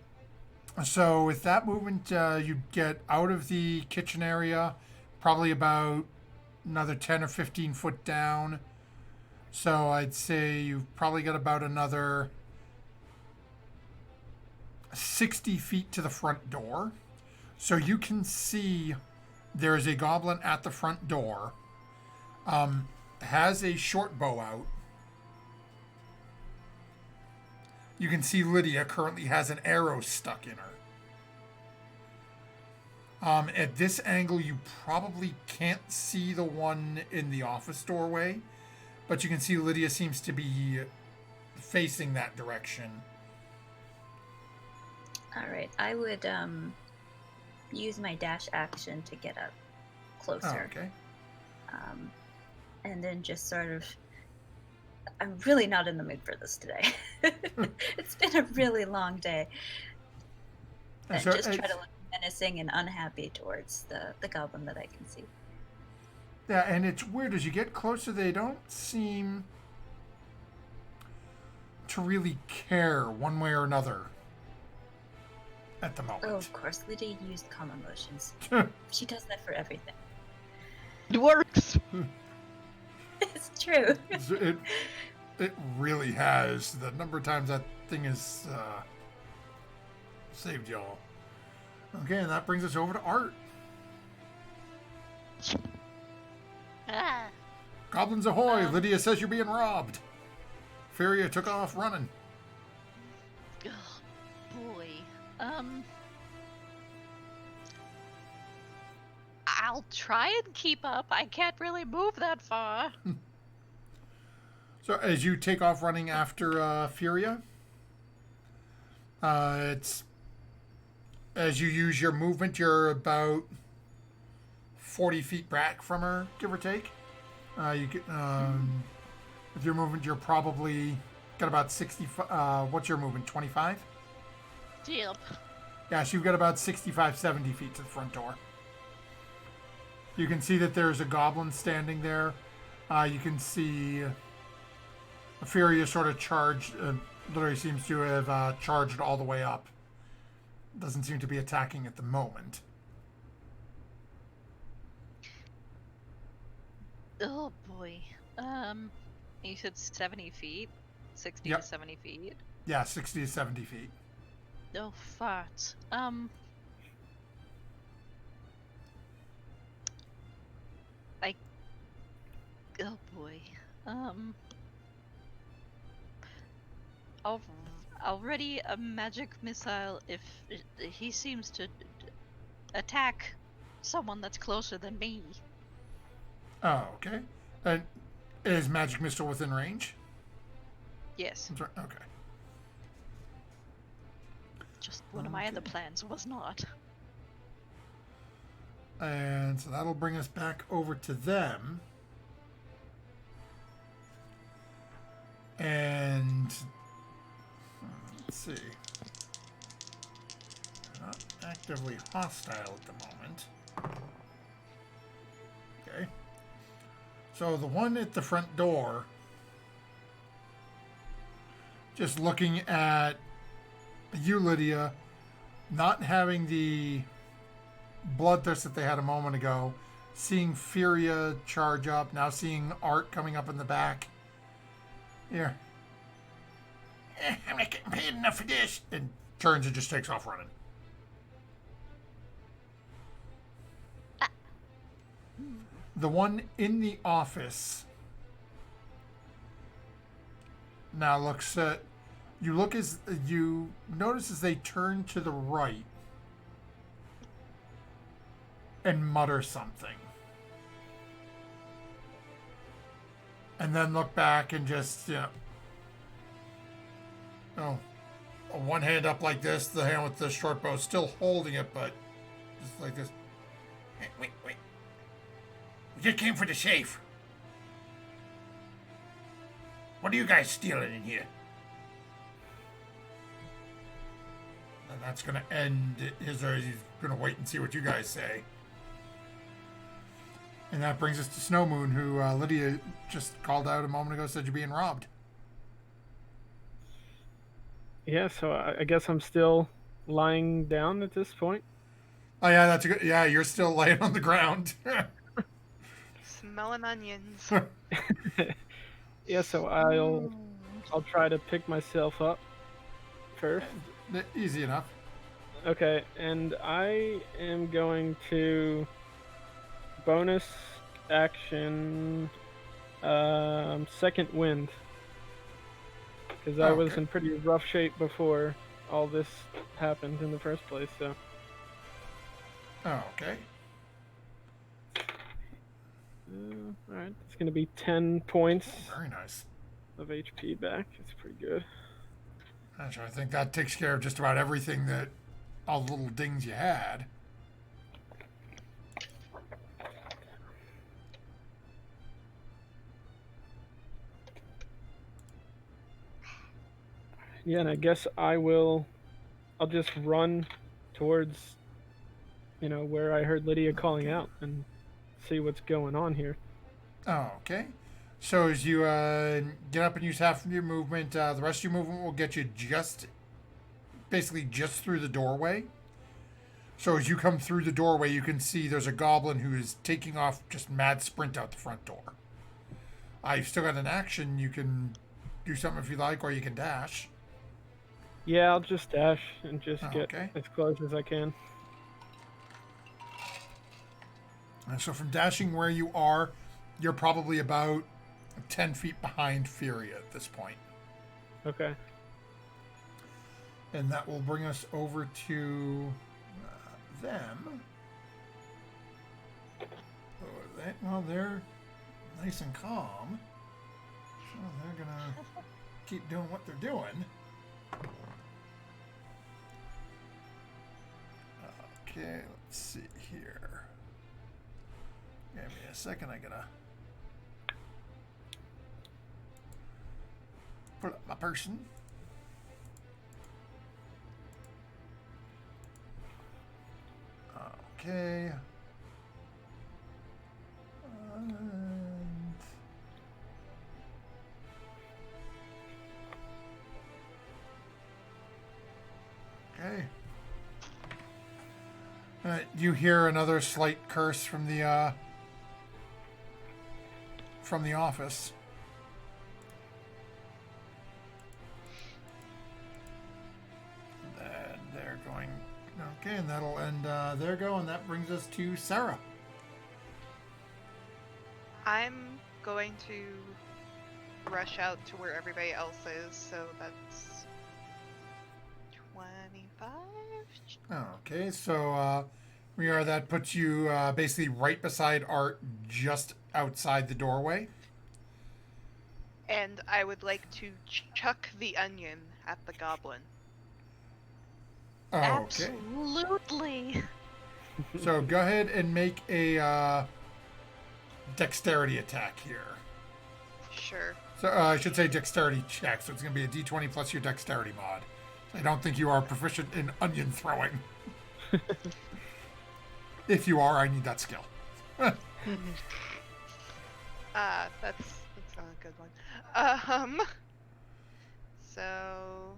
So with that movement, you get out of the kitchen area, probably about another 10 or 15 foot down. So I'd say you've probably got about another 60 feet to the front door. So you can see there is a goblin at the front door. Has a short bow out. You can see Lydia currently has an arrow stuck in her. At this angle, you probably can't see the one in the office doorway, but you can see Lydia seems to be facing that direction. All right, I would use my dash action to get up closer. Oh, okay. And then just sort of. I'm really not in the mood for this today. It's been a really long day. And So just try to look menacing and unhappy towards the goblin that I can see. Yeah, and it's weird. As you get closer, they don't seem to really care one way or another at the moment. Oh, of course, Lydia used calm emotions. She does that for everything. It works! It's true. It really has. The number of times that thing has saved y'all. Okay, and that brings us over to Art. Ah. Goblins ahoy! Lydia says you're being robbed. Feria took off running. Oh, boy. I'll try and keep up. I can't really move that far. So as you take off running after Furia, it's as you use your movement, you're about 40 feet back from her, give or take. You get with your movement, you're probably got about 60. What's your movement? 25. Yep. Yeah, so you've got about 65, 70 feet to the front door. You can see that there's a goblin standing there. You can see Furia sort of charged, literally seems to have charged all the way up. Doesn't seem to be attacking at the moment. Oh boy. You said 70 feet? 60 Yep. to 70 feet? Yeah, 60 to 70 feet. Oh, farts. Oh boy. I'll, I'll ready a magic missile if he seems to attack someone that's closer than me. Oh, okay. And is Magic Missile within range? Yes, Okay. just one of my other plans was not. And so that'll bring us back over to them. And let's see. They're not actively hostile at the moment. Okay. So the one at the front door, just looking at you, Lydia, not having the bloodthirst that they had a moment ago, seeing Furia charge up, now seeing Art coming up in the back. Here. I'm not getting paid enough for this. And turns and just takes off running. The one in the office now looks at you. Look as you notice as they turn to the right and mutter something, and then look back and just one hand up like this, the hand with the short bow still holding it, but just like this. Hey, wait. We just came for the safe. What are you guys stealing in here? And that's going to end his, or he's going to wait and see what you guys say. And that brings us to Snow Moon, who Lydia just called out a moment ago, said you're being robbed. Yeah, so I guess I'm still lying down at this point. Oh yeah, that's a good. Yeah, you're still laying on the ground. Smelling onions. Yeah, so I'll try to pick myself up first. Easy enough. Okay, and I am going to bonus action second wind, because I was in pretty rough shape before all this happened in the first place. So. Oh, okay. Alright, it's going to be 10 points Very nice. of HP back. It's pretty good. Actually, I think that takes care of just about everything that all the little dings you had. Yeah, and I guess I'll just run towards, where I heard Lydia calling out and see what's going on here. Oh, okay. So as you get up and use half of your movement, the rest of your movement will get you basically just through the doorway. So as you come through the doorway, you can see there's a goblin who is taking off just mad sprint out the front door. You've still got an action. You can do something if you like, or you can dash. Yeah, I'll just dash and just get okay. as close as I can. And so from dashing where you are, you're probably about 10 feet behind Furia at this point. Okay. And that will bring us over to them. Well, they're nice and calm. So Well, they're gonna keep doing what they're doing. Okay, let's see here. Give me a second, I gotta pull up my person. Okay. And okay. You hear another slight curse from the office. Then they're going. Okay, and that'll end their go, and that brings us to Sarah. I'm going to rush out to where everybody else is, so that's 25. Okay, so that puts you basically right beside Art, just outside the doorway. And I would like to chuck the onion at the goblin. Okay. Absolutely. So go ahead and make a dexterity attack here. Sure. So I should say dexterity check. So it's going to be a d20 plus your dexterity mod. I don't think you are proficient in onion throwing. If you are, I need that skill. That's not a good one. So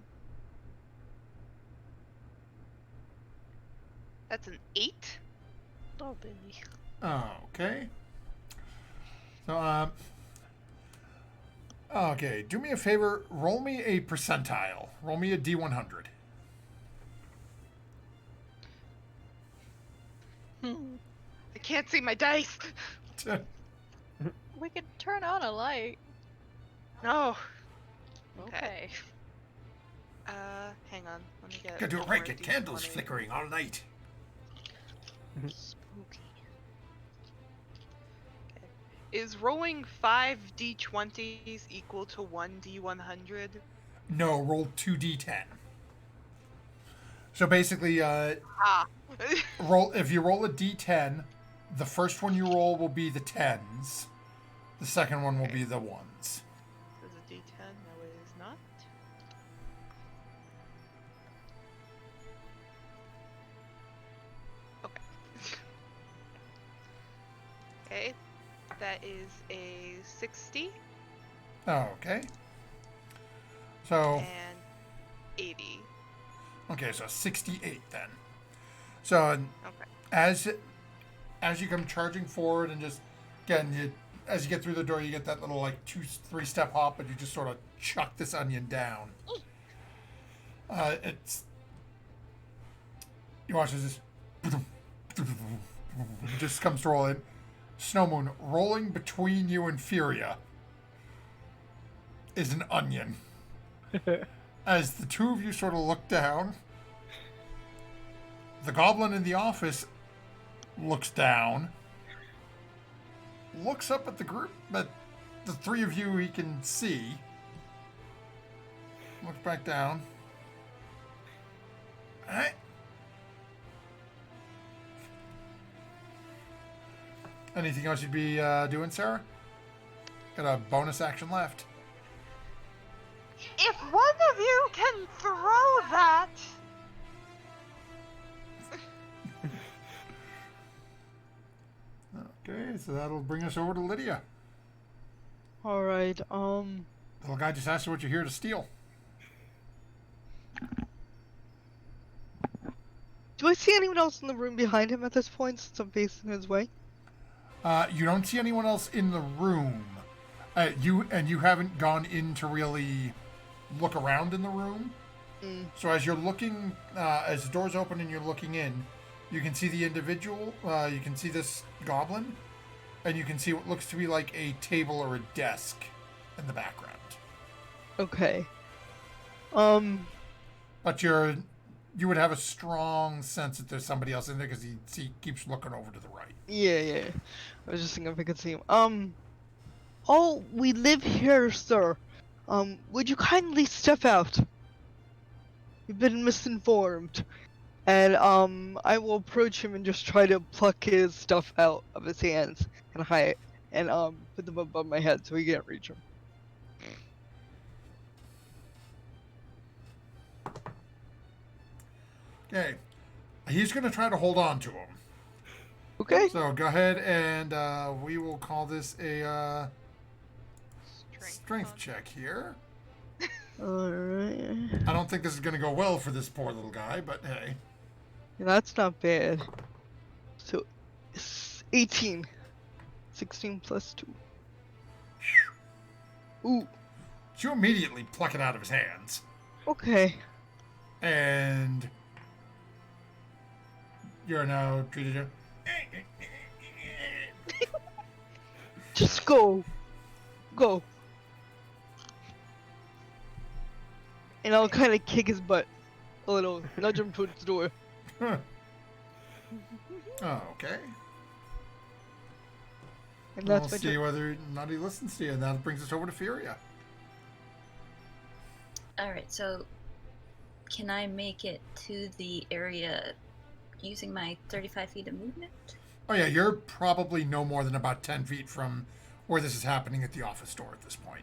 that's an 8. Oh, baby. Okay. So okay, do me a favor, roll me a percentile. Roll me a D100. I can't see my dice. We could turn on a light. No. Okay. Hang on. Let me get. Gotta do it one right, more get candles D20. flickering all night. Spooky. Is rolling 5 D20s equal to 1 D100? No, roll 2d10. So basically, if you roll a d10, the first one you roll will be the 10s. The second one will be the 1s. This is a D10. No, it is not. Okay. Okay. That is a 60 Okay. So, and 80. okay, so 68 then. So, Okay. as you come charging forward and just, again, as you get through the door, you get that little, like, 2-3 step hop, and you just sort of chuck this onion down. You watch as this just comes to roll in. Snowmoon, rolling between you and Furia is an onion. As the two of you sort of look down, the goblin in the office looks down, looks up at the group, but the three of you he can see, looks back down. Alright. Anything else you'd be doing, Sarah? Got a bonus action left. If one of you can throw that. Okay, so that'll bring us over to Lydia. Alright, Little guy just asked you what you're here to steal. do I see anyone else in the room behind him at this point since I'm facing his way? You don't see anyone else in the room. You haven't gone in to really look around in the room. So as you're looking, as the doors open and you're looking in, you can see the individual. You can see this goblin, and you can see what looks to be like a table or a desk in the background. Okay. But you would have a strong sense that there's somebody else in there because he keeps looking over to the right. Yeah. I was just thinking if I could see him. Oh, we live here, sir. Would you kindly step out? You've been misinformed. And, I will approach him and just try to pluck his stuff out of his hands and hide and, put them above my head so he can't reach them. Okay. He's going to try to hold on to him. Okay? So go ahead and we will call this a strength check here. Alright. I don't think this is going to go well for this poor little guy, but hey. That's not bad. So, 18. 16 plus 2. Ooh, You immediately pluck it out of his hands. okay. And you're now treated to. Just go. Go. And I'll kind of kick his butt a little, nudge him towards the door. Huh. Oh, okay. And We'll that's my see turn. whether or not he listens to you, and that brings us over to Furia. Alright, so can I make it to the area using my 35 feet of movement? Oh yeah, you're probably no more than about 10 feet from where this is happening at the office door at this point.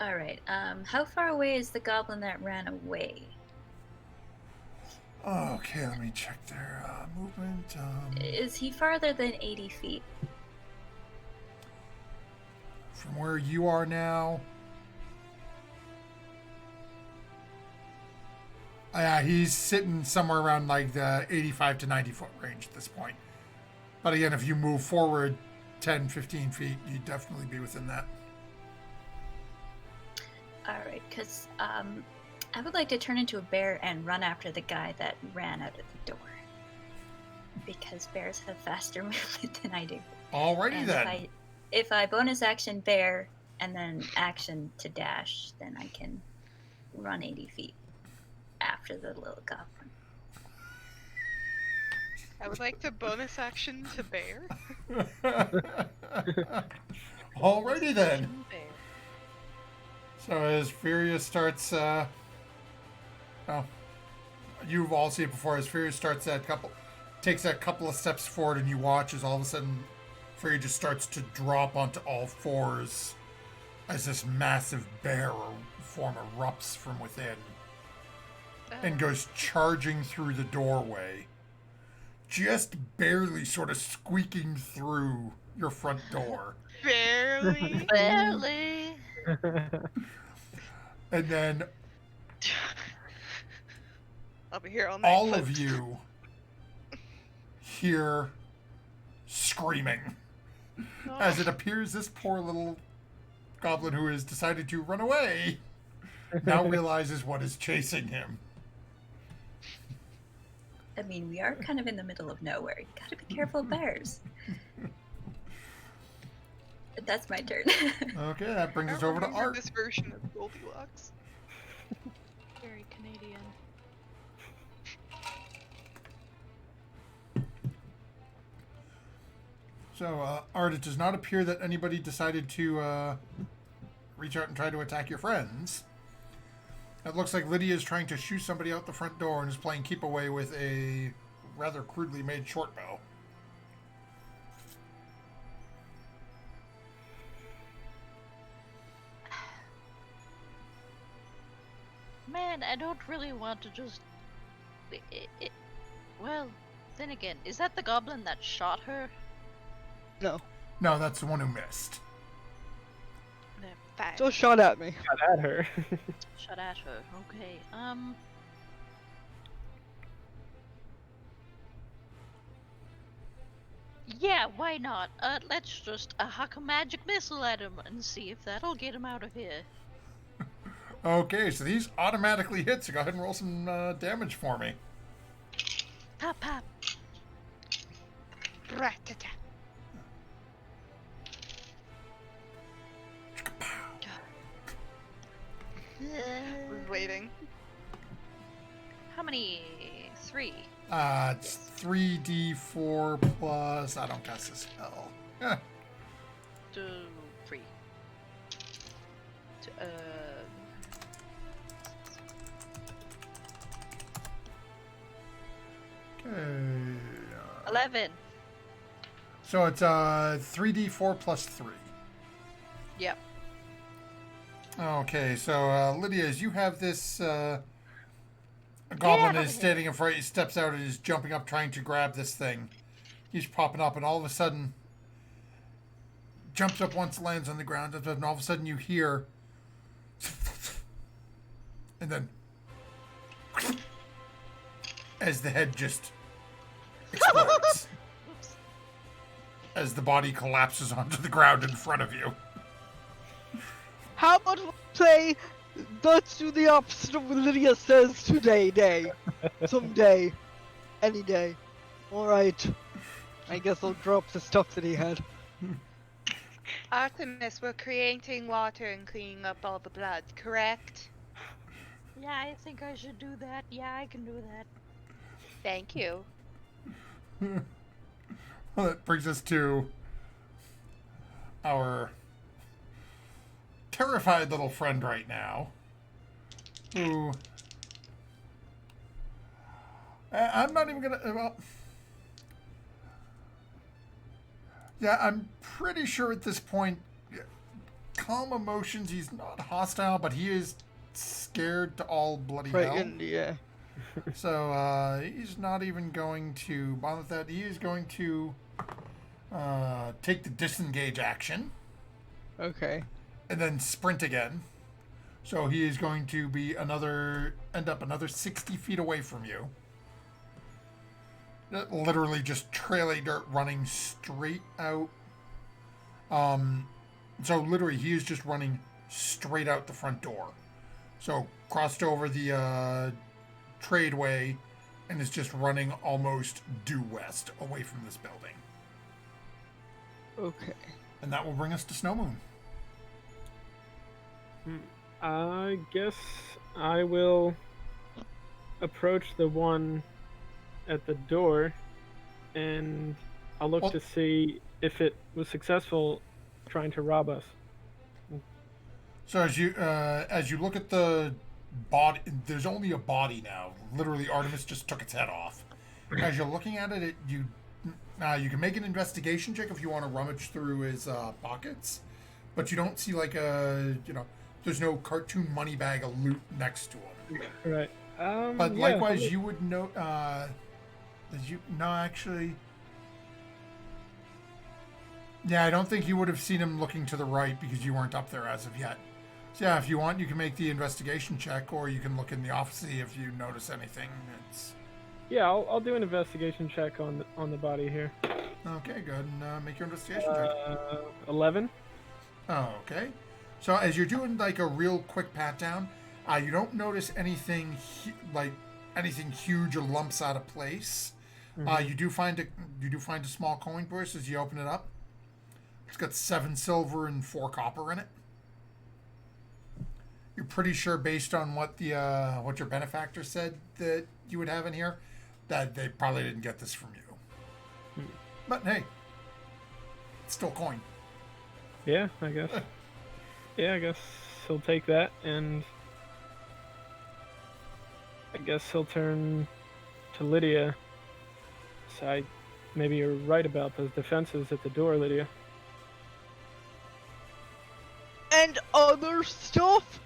Alright, how far away is the goblin that ran away? Okay, let me check their movement. Is he farther than 80 feet? From where you are now. Yeah, he's sitting somewhere around like the 85 to 90 foot range at this point. But again, if you move forward 10, 15 feet, you'd definitely be within that. Alright, because I would like to turn into a bear and run after the guy that ran out of the door. Because bears have faster movement than I do. Alrighty And then. if I bonus action bear and then action to dash, then I can run 80 feet after the little goblin. I would like to bonus action to bear. Alrighty then. Action bear. So as Furia starts, you've all seen it before. As Furia takes that couple of steps forward, and you watch as all of a sudden, Furia just starts to drop onto all fours, as this massive bear form erupts from within, and goes charging through the doorway, just barely sort of squeaking through your front door. Barely. Barely. And then I'll be here all night. all of folks. you hear screaming as it appears this poor little goblin who has decided to run away now realizes what is chasing him. I mean, we are kind of in the middle of nowhere. You gotta be careful of bears. But that's my turn. Okay, that brings I us over to remember Art. this version of Goldilocks. Very Canadian. So, Art, it does not appear that anybody decided to reach out and try to attack your friends. It looks like Lydia is trying to shoot somebody out the front door and is playing keep away with a rather crudely made short bow. Man, I don't really want to just. Well, then again, is that the goblin that shot her? No. No, that's the one who missed. No, fine. Still shot at me. Shot at her. Shot at her. Okay. Yeah, why not? Let's just huck a magic missile at him and see if that'll get him out of here. Okay, so these automatically hit, so go ahead and roll some damage for me. Pop, pop. Rat-ta-ta. Was waiting. How many? 3. It's 3d4 plus. I don't cast a spell. 3. To, 11. So it's 3d4 plus 3. Yep. Okay, so Lydia, as you have this goblin that is standing in front, he steps out and is jumping up trying to grab this thing. He's popping up and all of a sudden jumps up once, lands on the ground, and all of a sudden you hear and then as the head just explodes as the body collapses onto the ground in front of you. How about we say, let's do the opposite of what Lydia says today, day. Someday. Any day. Alright. I guess I'll drop the stuff that he had. Artemis, we're creating water and cleaning up all the blood, correct? Yeah, I think I should do that. Yeah, I can do that. Thank you. Well, that brings us to our terrified little friend right now, who I'm not even gonna. Well, yeah, I'm pretty sure at this point, calm emotions. He's not hostile, but he is scared to all bloody hell. Frightened, yeah. So he's not even going to bother with that. He is going to take the disengage action Okay. and then sprint again. So he is going to be end up another 60 feet away from you. Literally just trailing dirt, running straight out. So literally he is just running straight out the front door. So crossed over the tradeway and is just running almost due west away from this building. Okay. And that will bring us to Snow Moon. I guess I will approach the one at the door, and I'll look to see if it was successful trying to rob us. So as you look at the body, there's only a body now. Literally, Artemis just took its head off. As you're looking at it, you can make an investigation check if you want to rummage through his pockets, but you don't see like there's no cartoon money bag of loot next to him. Right. But yeah, likewise, you would note actually. Yeah, I don't think you would have seen him looking to the right because you weren't up there as of yet. So yeah, if you want, you can make the investigation check, or you can look in the office see if you notice anything. Yeah, I'll do an investigation check on the body here. Okay, go ahead and make your investigation check. 11. Oh, okay. So as you're doing like a real quick pat down, you don't notice anything anything huge or lumps out of place. Mm-hmm. You do find a small coin purse as you open it up. It's got 7 silver and 4 copper in it. You're pretty sure, based on what your benefactor said that you would have in here, that they probably didn't get this from you. But hey, it's still coin. Yeah, I guess. Yeah, I guess he'll take that, and I guess he'll turn to Lydia. So maybe you're right about those defenses at the door, Lydia. And other stuff?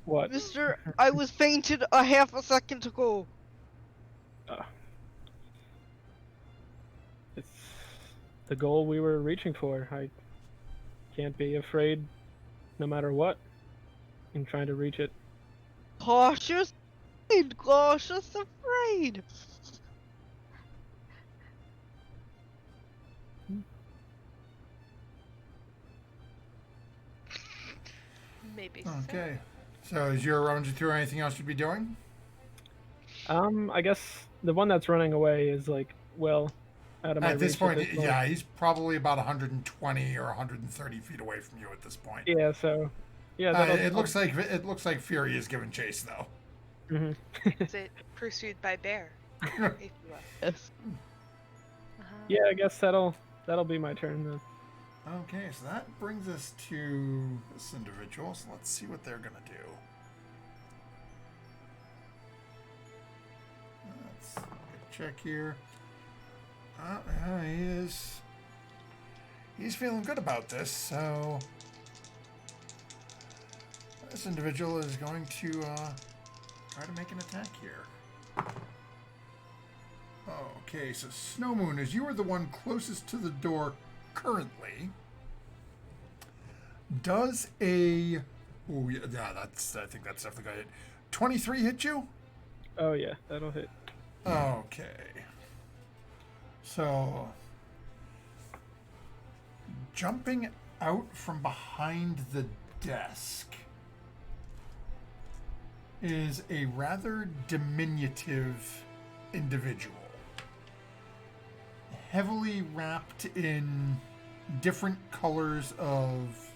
What? Mister, I was fainted a half a second ago. It's the goal we were reaching for. I can't be afraid no matter what in trying to reach it. Cautious afraid. Maybe. Okay. So as you're rummaging through, anything else you'd be doing? I guess the one that's running away is like well out of my At this reach point, yeah, he's probably about 120 or 130 feet away from you at this point. Yeah, so yeah, it looks like Fury is giving chase though. Mm-hmm. Is it pursued by bear? If you will. Yes. Yeah, I guess that'll be my turn then. Okay, so that brings us to this individual. So let's see what they're gonna do. Let's check here. He's feeling good about this, so this individual is going to try to make an attack here. Okay, so Snow Moon, as you are the one closest to the door currently, does a I think that's definitely gonna hit. 23 hit you? Oh yeah, that'll hit. Okay. So jumping out from behind the desk is a rather diminutive individual, heavily wrapped in different colors of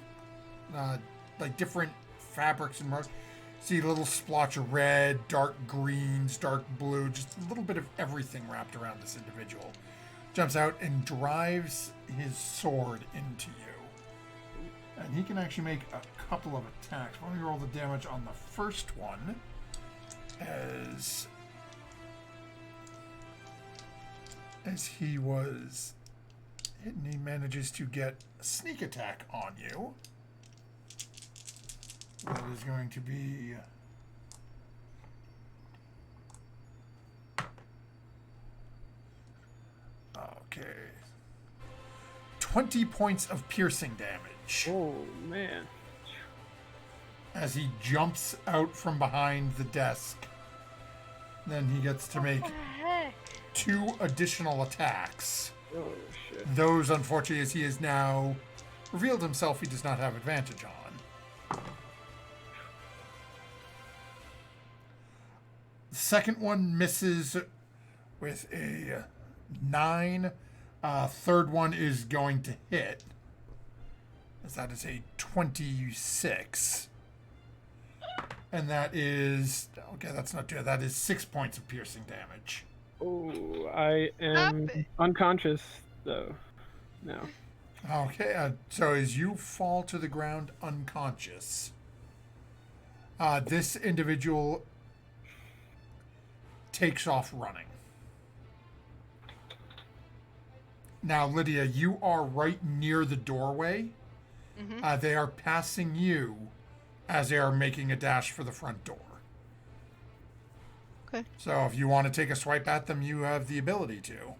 like different fabrics and marks. See a little splotch of red, dark greens, dark blue, just a little bit of everything wrapped around this individual. Jumps out and drives his sword into you. And he can actually make a couple of attacks. Let me roll the damage on the first one. As he was hit, and he manages to get a sneak attack on you. That is going to be okay. 20 points of piercing damage Oh man. as he jumps out from behind the desk. Then he gets to make 2 additional attacks. Oh shit. Those, unfortunately, as he has now revealed himself, he does not have advantage on. The second one misses with a 9. Third one is going to hit, as that is a 26. And that is, okay, that's not good. That is 6 points of piercing damage. Oh, I am Stop it. unconscious though. No. Okay, so as you fall to the ground unconscious, this individual takes off running. Now, Lydia, you are right near the doorway. Mm-hmm. They are passing you as they are making a dash for the front door. Okay. So if you want to take a swipe at them, you have the ability to.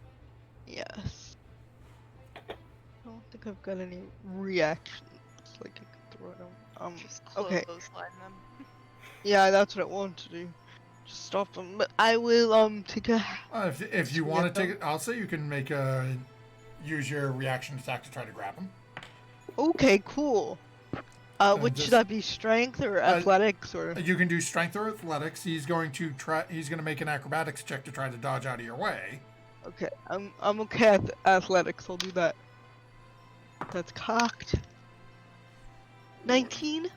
Yes. I don't think I've got any reactions. Like I can throw them. Just Okay. clothesline them. Yeah, that's what I want to do. Just stop them. But I will take a. If you want to take it, I'll say you can use your reaction attack to try to grab him. Okay, cool. Which just- should that be? Strength or athletics or? You can do strength or athletics. He's going to make an acrobatics check to try to dodge out of your way. Okay, I'm okay at athletics. I'll do that. That's cocked. 19.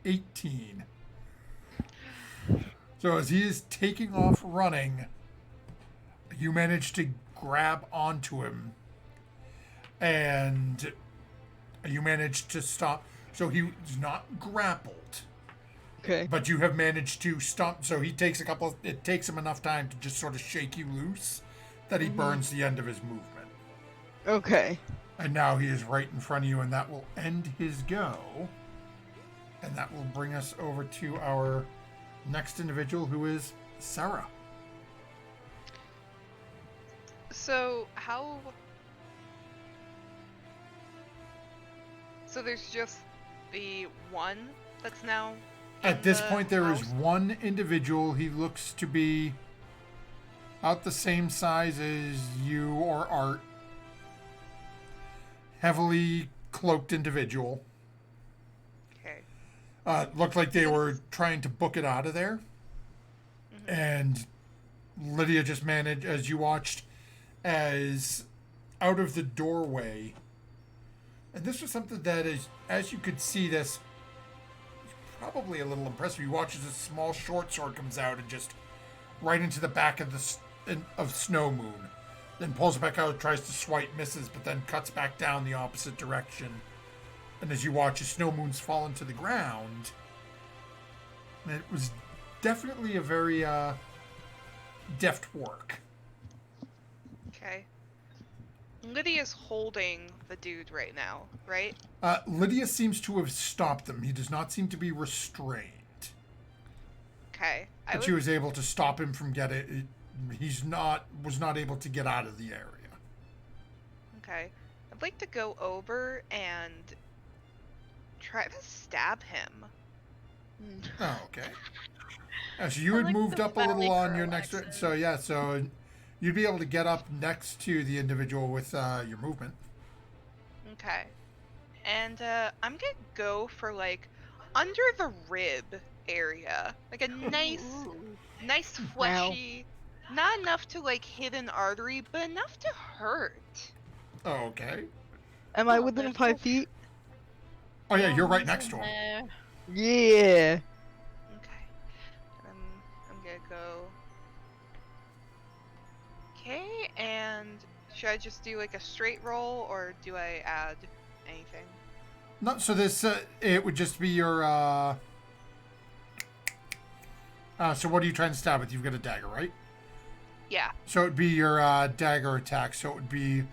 18. So as he is taking off running, you manage to grab onto him, and you manage to stop. So he's not grappled, Okay. but you have managed to stop. So he takes it takes him enough time to just sort of shake you loose that he burns the end of his movement. Okay. And now he is right in front of you, and that will end his go. And that will bring us over to our next individual, who is Sarah. So how? So there's just the one that's now. At in this the point, there is house? one individual. He looks to be about the same size as you or Art. Heavily cloaked individual. Okay. Looked like they were trying to book it out of there. Mhm. And Lydia just managed, as you watched, as out of the doorway. And this was something that is, as you could see this, probably a little impressive. You watch as a small short sword comes out and just right into the back of of Snow Moon. Then pulls it back out, tries to swipe, misses, but then cuts back down the opposite direction. And as you watch as Snow Moons fall into the ground, it was definitely a very deft work. Okay. Lydia's holding the dude right now, right? Lydia seems to have stopped them. He does not seem to be restrained. Okay. But she was able to stop him from getting. Was not able to get out of the area. Okay. I'd like to go over and try to stab him. Oh, okay. So you had like moved the up a little valley on girl your next. accent. So you'd be able to get up next to the individual with your movement. Okay. And I'm gonna go for like under the rib area. Like a nice fleshy, not enough to like hit an artery, but enough to hurt. Oh, okay. Am I Oh, within there's 5 feet? Oh yeah, you're right He's next in to him. there. Yeah. Okay. I'm gonna go. Okay, and should I just do like a straight roll or do I add anything? No, so this it would just be your. So what are you trying to stab with? You've got a dagger, right? Yeah. So it'd be your dagger attack. So it would be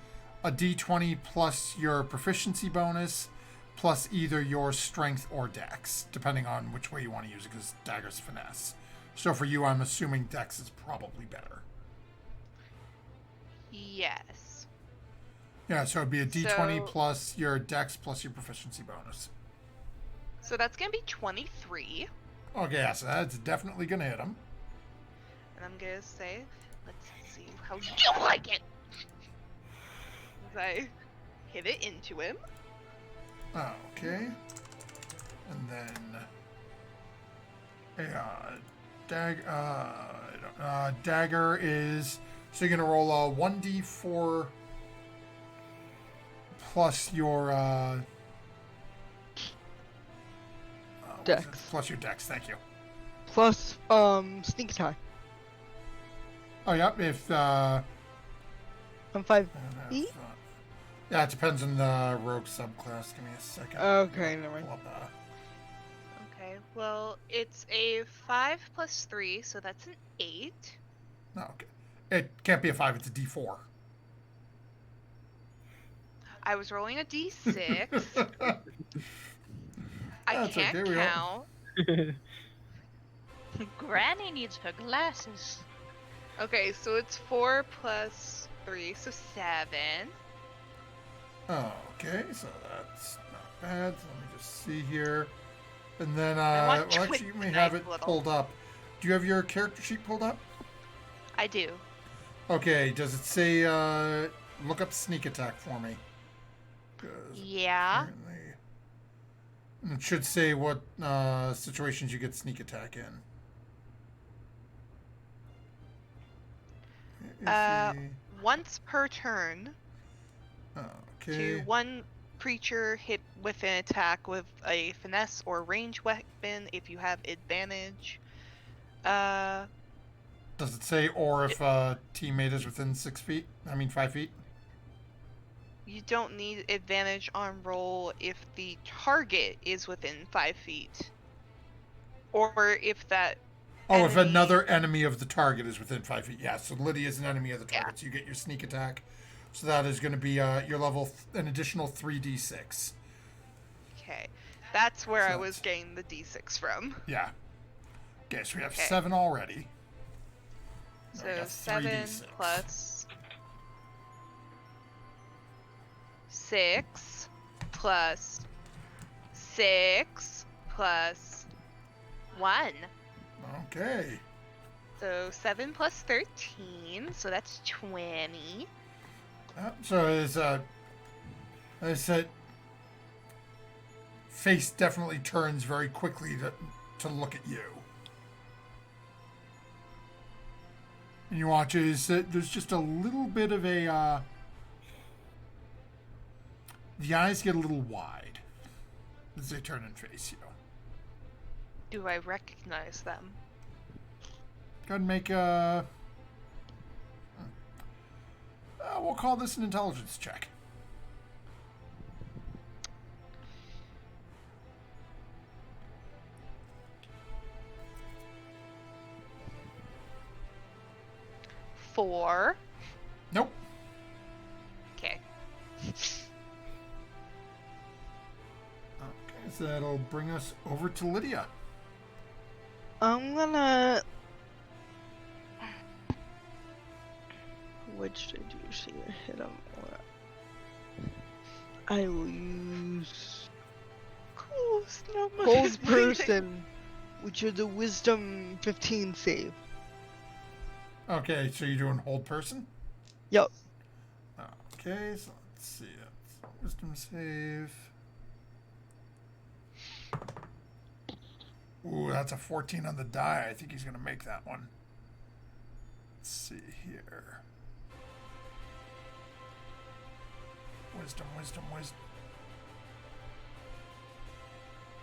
a d20 plus your proficiency bonus, plus either your strength or dex, depending on which way you want to use it, because dagger's finesse. So for you, I'm assuming dex is probably better. Yes. Yeah, so it'd be a d20 So- plus your dex plus your proficiency bonus. So that's gonna be 23. Okay, yeah, so that's definitely going to hit him. And I'm gonna say, let's see how you like it. As I hit it into him. Okay. And then dagger is, so you're gonna roll a 1d4 plus your Dex. plus your dex. Thank you. Plus, sneak attack. Oh yeah, if I'm 5 feet? yeah, it depends on the rogue subclass. Give me a second. Okay, never mind. Pull up, Okay, well, it's a 5 plus 3, so that's an 8. no, okay. It can't be a 5. It's a d4. I was rolling a d6. I That's can't okay, we count. Granny needs her glasses. Okay, so it's 4 plus 3, so 7. Okay, so that's not bad. So let me just see here. And then, I want well, actually, you may twins have tonight, it little. pulled up. Do you have your character sheet pulled up? I do. Okay, does it say, look up sneak attack for me? 'Cause Yeah. apparently- and it should say what situations you get sneak attack in. Is the- Once per turn, okay. to one creature hit with an attack with a finesse or range weapon if you have advantage. Does it say, or if a teammate is within 6 feet? I mean, 5 feet? You don't need advantage on roll if the target is within 5 feet. Or if that Oh, if enemy- another enemy of the target is within 5 feet. Yeah, so Lydia is an enemy of the Yeah. target, so you get your sneak attack. So that is going to be your level, an additional 3d6. Okay. That's where So I was that's- getting the d6 from. Yeah. Okay, so we have Okay. 7 already. Now we So have 7 3d6. plus 6 plus 6 plus 1. Okay. So 7 plus 13, so that's 20. So as I said, face definitely turns very quickly to look at you. And you watch as there's just a little bit of a the eyes get a little wide as they turn and face you. Do I recognize them? Go ahead and make a We'll call this an intelligence check. Four. Nope. Okay. Okay, so that'll bring us over to Lydia. I'm gonna. What should I do? Should I hit him? I will use Cool. Snow Hold Person, which is a Wisdom 15 save. Okay, so you're doing hold person? Yup. Okay, so let's see. That's a wisdom save. Ooh, that's a 14 on the die. I think he's going to make that one. Let's see here. Wisdom.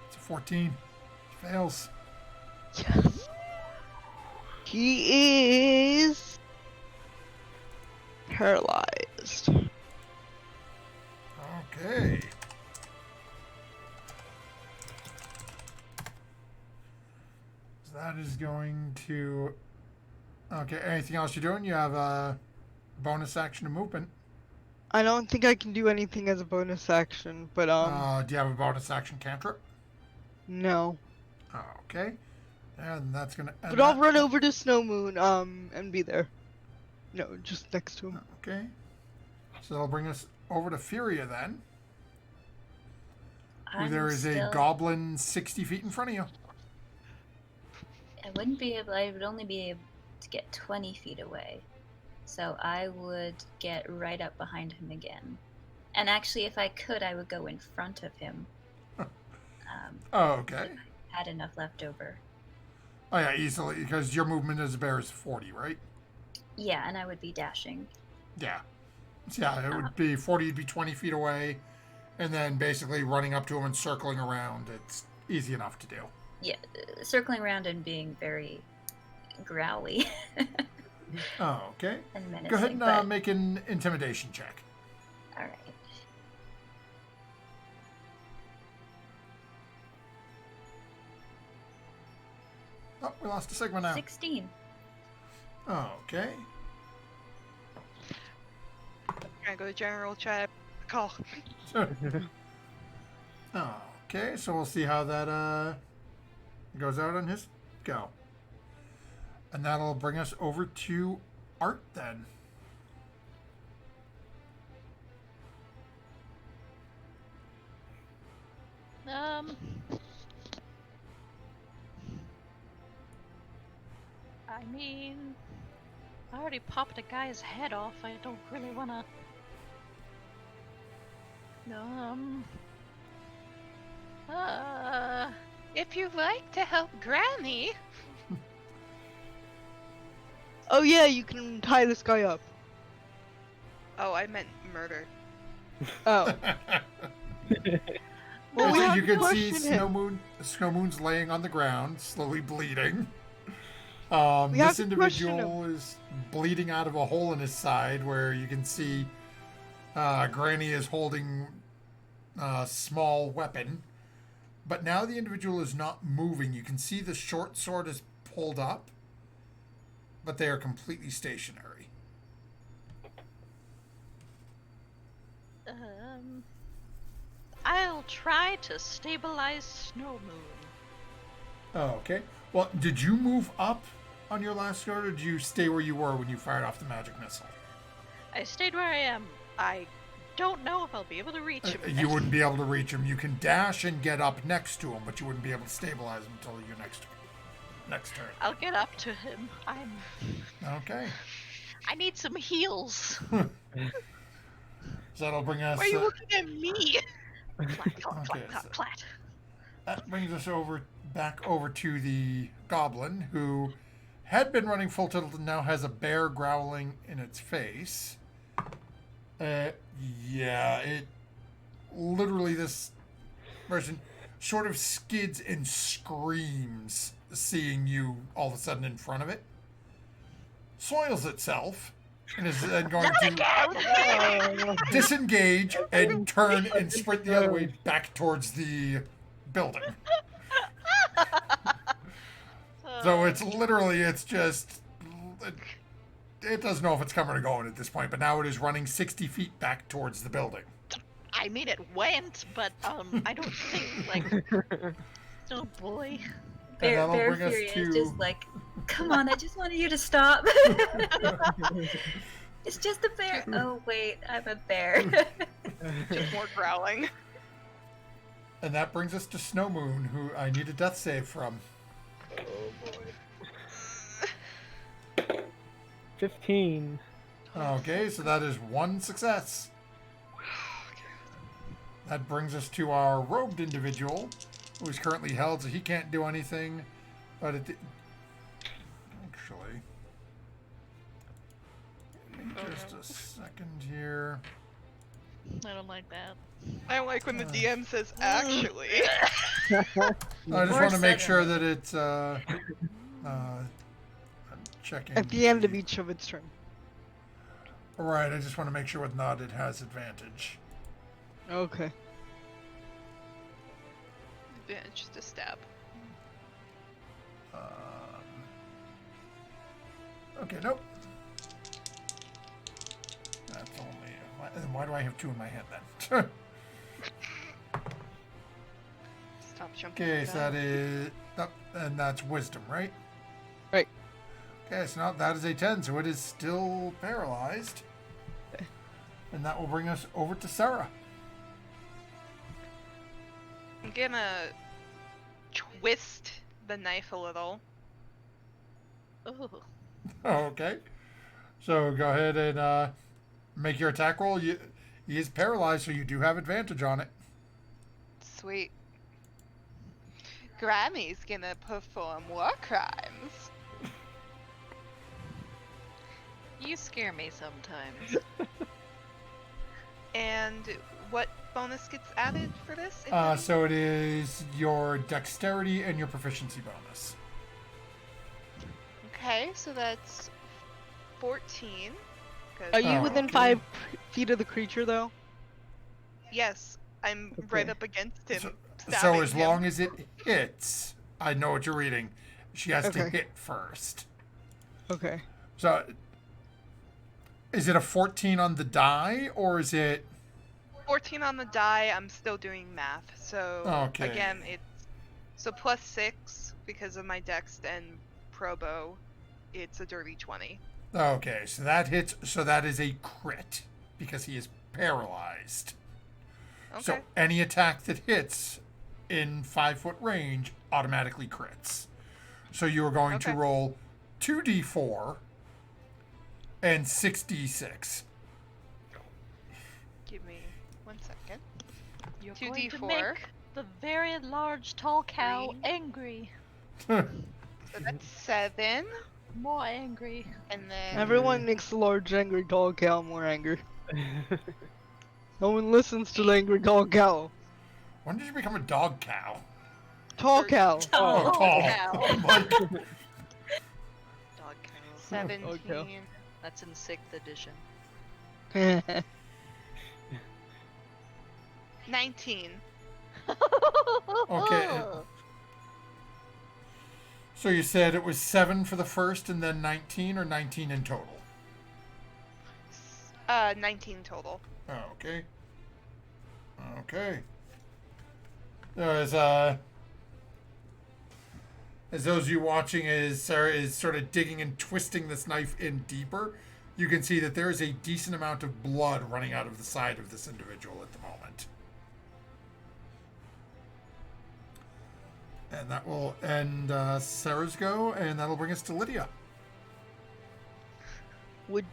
It's a 14. He fails. Yes. He is paralyzed. Okay. So that is going to... Okay, anything else you're doing? You have a bonus action of movement. I don't think I can do anything as a bonus action, but Do you have a bonus action cantrip? no. Okay. And that's going to end But I'll that. run over to Snow Moon, and be there. No, just next to him. Okay. So that'll bring us over to Furia then. Where there is a goblin 60 feet in front of you. I would only be able to get 20 feet away. So I would get right up behind him again. And actually, if I could, I would go in front of him. Okay. I had enough left over. Oh yeah, easily, because your movement as a bear is 40, right? Yeah, and I would be dashing. Yeah. So yeah, it would be 40, you'd be 20 feet away, and then basically running up to him and circling around. It's easy enough to do. Yeah, circling around and being very growly Oh, okay. and menacing. Go ahead and but... make an intimidation check. All right. Oh, we lost a Sigma now. 16. Okay. Gonna go to general chat. Call. Okay, so we'll see how that goes out on his go. And that'll bring us over to Art then. I mean, I already popped a guy's head off. I don't really wanna. If you'd like to help Granny. Oh yeah, you can tie this guy up. Oh, I meant murder. Oh. Well, we So have you to can see question Snow Moon's laying on the ground, slowly bleeding. We have This to question individual is bleeding out of a hole in his side where you can see Granny is holding a small weapon. But now the individual is not moving. You can see the short sword is pulled up, but they are completely stationary. I'll try to stabilize Snow Moon. Oh, okay. Well, did you move up on your last sword, or did you stay where you were when you fired off the magic missile? I stayed where I am. I don't know if I'll be able to reach him. You wouldn't be able to reach him. You can dash and get up next to him, but you wouldn't be able to stabilize him until your next turn. I'll get up to him. Okay. I need some heals. So that'll bring us. Why are you looking at me? Plat, plat, Okay, plat, so- plat. That brings us back over to the goblin, who had been running full tilt and now has a bear growling in its face. Yeah, it literally, this version sort of skids and screams seeing you all of a sudden in front of it. Soils itself and is then going to disengage and turn and sprint the other way back towards the building. So it's literally, it's just, it doesn't know if it's coming or going at this point, but now it is running 60 feet back towards the building. I mean, it went, but I don't think like. Oh boy. Bear that'll bring us Fury to- is just like, come on, I just wanted you to stop. It's just a bear. Oh wait, I'm a bear. Just more growling. And that brings us to Snow Moon, who I need a death save from. 15. Okay, so that is one success. That brings us to our robed individual, who is currently held, so he can't do anything. But it actually, just a second here. I don't like that. I don't like when the DM says actually. I just Or want to make suddenly. sure that it's I'm checking. At the end of each of its turn. Right, I just want to make sure with nod it has advantage. Okay. Advantage to stab. Okay, nope. That's only. Why do I have two in my hand then? Stop jumping. Okay, the so gun. that is. Oh, and that's wisdom, right? Right. Okay, so now that is a 10, so it is still paralyzed. And that will bring us over to Sarah. I'm gonna twist the knife a little. Oh. Okay. So go ahead and make your attack roll. He is paralyzed, so you do have advantage on it. Sweet. Grammy's gonna perform war crimes. You scare me sometimes. And what bonus gets added for this? if any? So it is your dexterity and your proficiency bonus. Okay, so that's 14. 'cause- Are you Oh, within okay. 5 feet of the creature, though? Yes, I'm Okay. right up against him. So stabbing as him. long as it hits, I know what you're reading. She has to Okay. hit first. Okay. So is it a 14 on the die, or is it 14 on the die, I'm still doing math. So Okay. again, it's so plus 6 because of my dex and probo. It's a dirty 20. okay? So that hits. So that is a crit because he is paralyzed. Okay. So any attack that hits in 5-foot range automatically crits. So you are going to Okay. roll 2d4 and 6d6. Give me 1 second. You're 2d4. going to make the very large tall cow 3. angry. So that's 7, More angry. and then Everyone makes the large angry tall cow more angry. No one listens to the angry tall cow. When did you become a dog cow? Tall cow. Oh, tall. cow. I'm like, Dog cow. 17. That's in 6th edition. 19. Okay. So you said it was 7 for the first and then 19, or 19 in total? 19 total. Okay. Okay. As those of you watching, as Sarah is sort of digging and twisting this knife in deeper, you can see that there is a decent amount of blood running out of the side of this individual at the moment. And that will end Sarah's go, and that'll bring us to Lydia. Would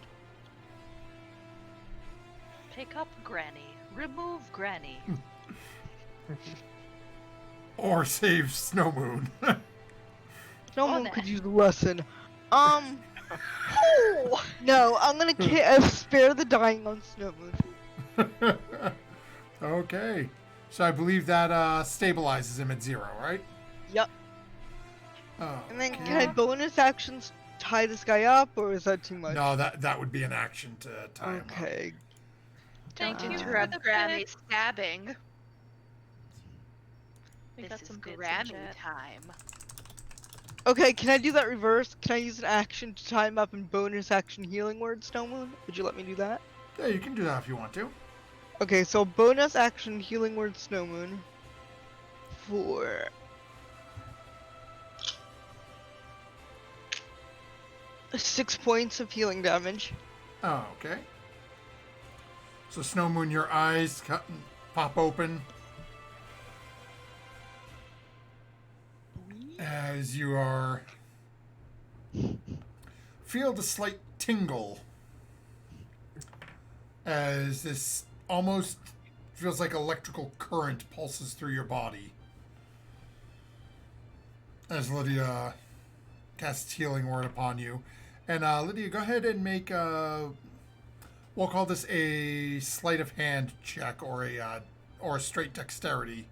Pick up Granny. Remove Granny. Or save Snow Moon. someone no. could use a lesson? No, I'm gonna spare the dying on Snow Moon. Okay. So I believe that stabilizes him at 0, right? Yep. Oh. And then can I bonus actions tie this guy up, or is that too much? No, that would be an action to tie him up. Okay. Don't Uh, interrupt the Grammy bit. stabbing. We This got is some bits in Grammy chat. time. Okay, can I do that reverse? Can I use an action to tie him up and bonus action healing word, Snowmoon? Would you let me do that? Yeah, you can do that if you want to. Okay, so bonus action healing word, Snowmoon. For 6 points of healing damage. Oh, okay. So, Snow Moon, your eyes pop open as you are feel the slight tingle as this almost feels like electrical current pulses through your body as Lydia casts healing word upon you. And Lydia, go ahead and make we'll call this a sleight of hand check or a straight dexterity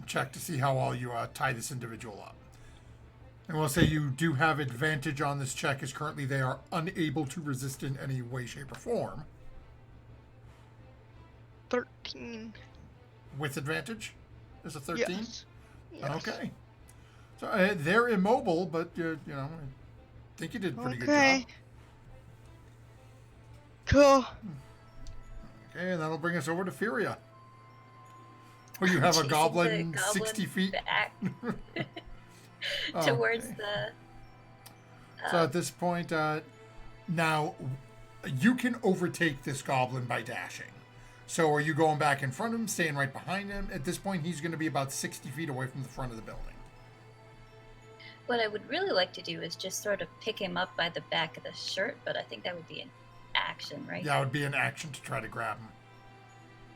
check to see how well you tie this individual up. And we'll say you do have advantage on this check as currently they are unable to resist in any way, shape, or form. 13. With advantage? Is it 13? Yes. Yes. Okay. So they're immobile, but you know, I think you did a pretty good job. Cool. Okay, and that'll bring us over to Furia. Where you have a Chasing the goblin goblin 60 feet back Oh, towards okay. the. So at this point, now you can overtake this goblin by dashing. So are you going back in front of him, staying right behind him? At this point, he's going to be about 60 feet away from the front of the building. What I would really like to do is just sort of pick him up by the back of the shirt, but I think that would be an action, right? Yeah, it would be an action to try to grab him.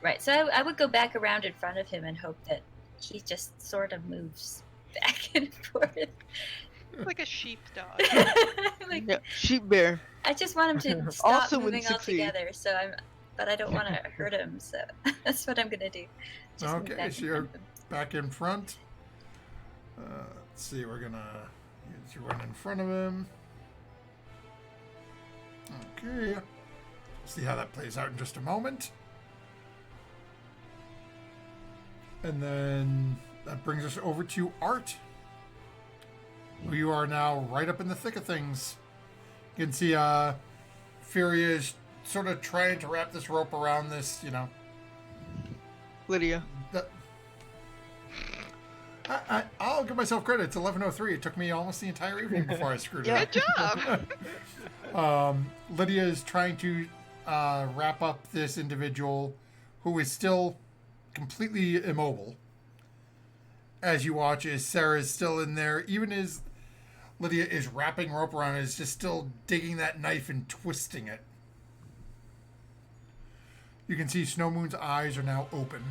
Right. So I would go back around in front of him and hope that he just sort of moves back and forth. Like a sheepdog. Like, Yeah, sheep bear. I just want him to stop Also wouldn't moving succeed. altogether. But I don't want to hurt him. So that's what I'm gonna do. Just move Okay, back so in you're front of him. back in front. Let's see, we're gonna use you run in front of him. Okay. We'll see how that plays out in just a moment. And then that brings us over to Art. You are now right up in the thick of things. You can see Furia is sort of trying to wrap this rope around this, you know. Lydia. I'll give myself credit. It's 11:03. It took me almost the entire evening before I screwed it up. Good job. Lydia is trying to wrap up this individual who is still completely immobile. As you watch, as Sarah is still in there, even as Lydia is wrapping rope around it, is just still digging that knife and twisting it. You can see Snow Moon's eyes are now open.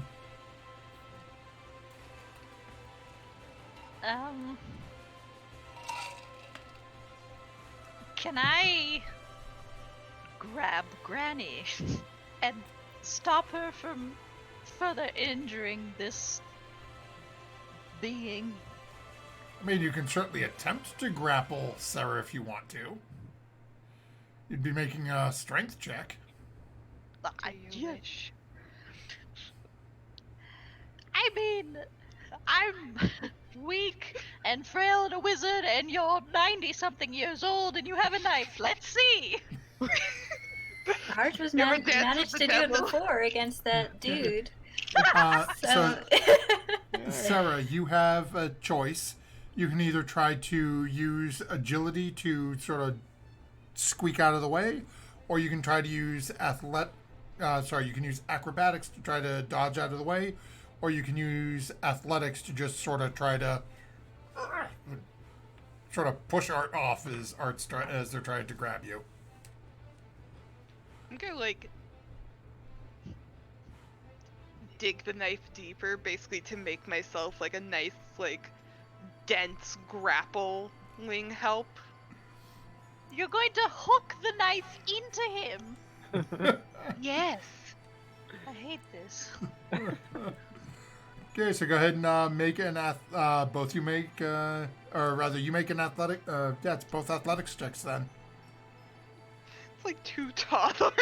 Can I grab Granny and stop her from further injuring this being? I mean, you can certainly attempt to grapple Sarah if you want to. You'd be making a strength check. You wish. I mean, I'm weak and frail and a wizard, and you're 90-something years old, and you have a knife. Let's see. Art was You ever danced managed with to the do it devil? before against that dude. So, So Sarah, you have a choice. You can either try to use agility to sort of squeak out of the way, or you can try to use you can use acrobatics to try to dodge out of the way, or you can use athletics to just sort of try to sort of push Art off as they're trying to grab you. I'm gonna dig the knife deeper, basically to make myself like a nice, dense grappling help. You're going to hook the knife into him. Yes. I hate this. Okay, so go ahead and make both you make or rather, you make an athletic. Yeah, it's both athletics checks then. It's like 2 toddlers.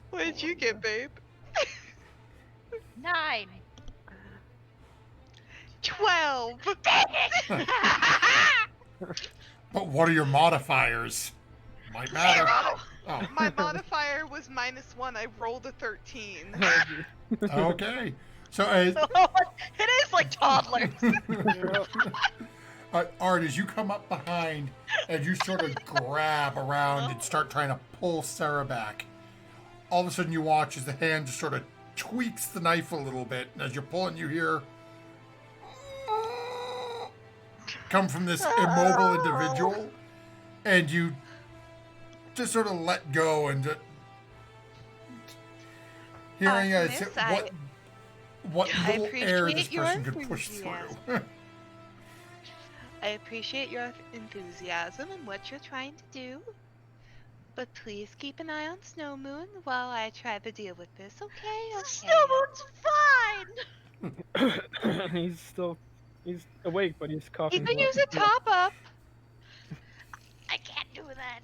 What did you get, babe? 9. 12. But what are your modifiers? Might matter. 0. Oh, My modifier was -1. I rolled a 13. okay. So as It is like toddlers. Art, as you come up behind and you sort of grab around and start trying to pull Sarah back, all of a sudden you watch as the hand just sort of tweaks the knife a little bit, and as you're pulling, you hear come from this immobile individual, and you just sort of let go and just hearing Miss, what I little air this appreciate your person could push through. I appreciate your enthusiasm and what you're trying to do. But please keep an eye on Snow Moon while I try to deal with this, okay? Snowmoon's fine. he's awake, but he's He coughing. could blood. use a top up. I can't do that.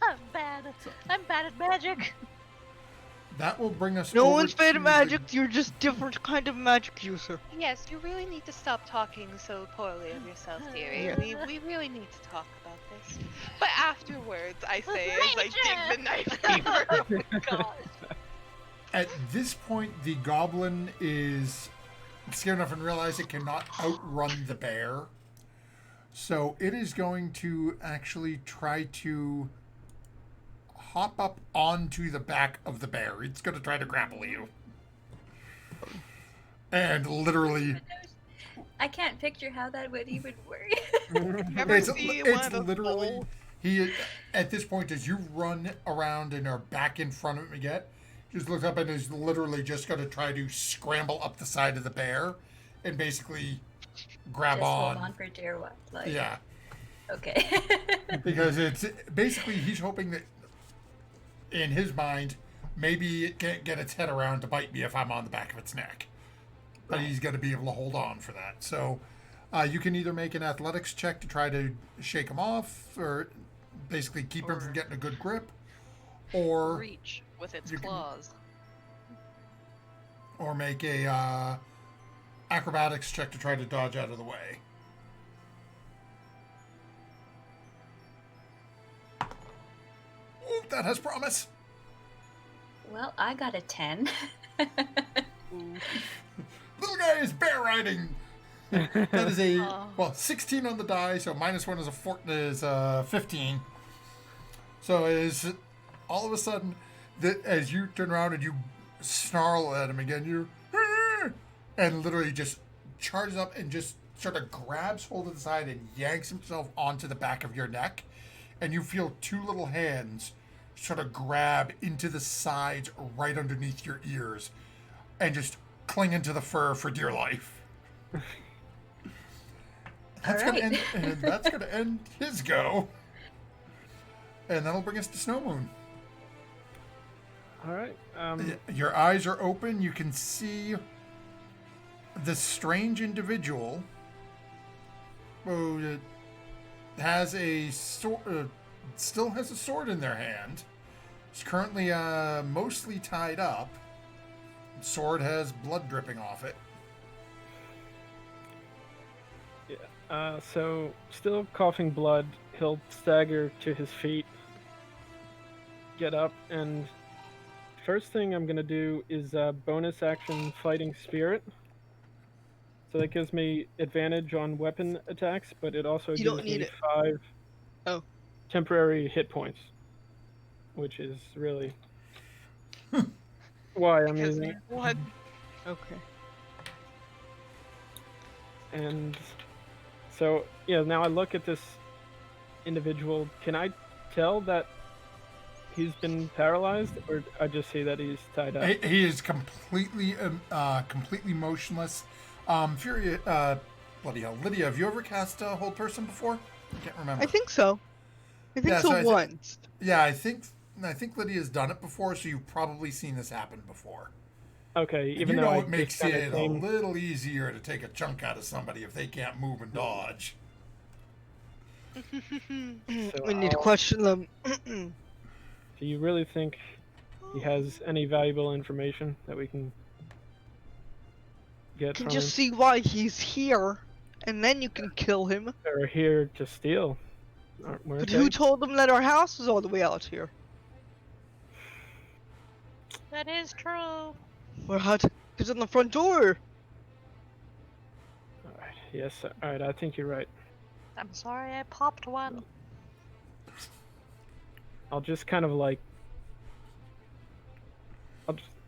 I'm bad. I'm bad at magic. That will bring us. No over one's bad to at magic. You're just different kind of magic user. Yes, you really need to stop talking so poorly of yourself, dearie. Yeah. We really need to talk about this. But afterwards, I say as I dig the knife deeper. Oh god. At this point, the goblin is scared enough and realize it cannot outrun the bear. So it is going to actually try to hop up onto the back of the bear. It's going to try to grapple you. And literally, I can't picture how that would even work. Ever it's see one of those literally, bowls? he, at this point, as you run around and are back in front of him again, just looks up and is literally just going to try to scramble up the side of the bear and basically grab Just on. hold on for dear life. Like, Yeah, Okay. because it's basically he's hoping that in his mind maybe it can't get its head around to bite me if I'm on the back of its neck, but he's going to be able to hold on for that. So you can either make an athletics check to try to shake him off, or basically keep him from getting a good grip, or Reach with its you can- claws. or make a acrobatics check to try to dodge out of the way. Ooh, that has promise. Well, I got a 10. Little guy is bear riding. That is a Oh. 16 on the die, so -1 is 15. So is all of a sudden that as you turn around and you snarl at him again, you and literally just charges up and just sort of grabs hold of the side and yanks himself onto the back of your neck, and you feel two little hands sort of grab into the sides right underneath your ears and just cling into the fur for dear life. That's All gonna right. end, and that's gonna end his go. And that'll bring us to Snow Moon. All right. Your eyes are open. You can see this strange individual who has a sword, still has a sword in their hand. He's currently mostly tied up. The sword has blood dripping off it. So still coughing blood, he'll stagger to his feet, get up, and first thing I'm gonna do is bonus action fighting spirit. So that gives me advantage on weapon attacks, but it also You gives don't need me it. 5 Oh. temporary hit points, which is really why I'm Because using it. one Okay. And so, yeah, now I look at this individual. Can I tell that he's been paralyzed, or I just see that he's tied up? He is completely motionless. Fury, bloody hell, Lydia, have you ever cast Hold Person before? I can't remember. I think so. I think Yeah, so so I thi- once. Yeah, I think I think Lydia's done it before, so you've probably seen this happen before. Okay, And even you though know I it makes just kinda it a little easier to take a chunk out of somebody if they can't move and dodge. So We need to question them. do you really think he has any valuable information that we can get Can from just him? see why he's here, and then you can kill him. They're here to steal, weren't But they? who told them that our house was all the way out here? That is true. We're out because on the front door. Alright, yes, alright, I think you're right. I'm sorry I popped one. I'll just kind of like...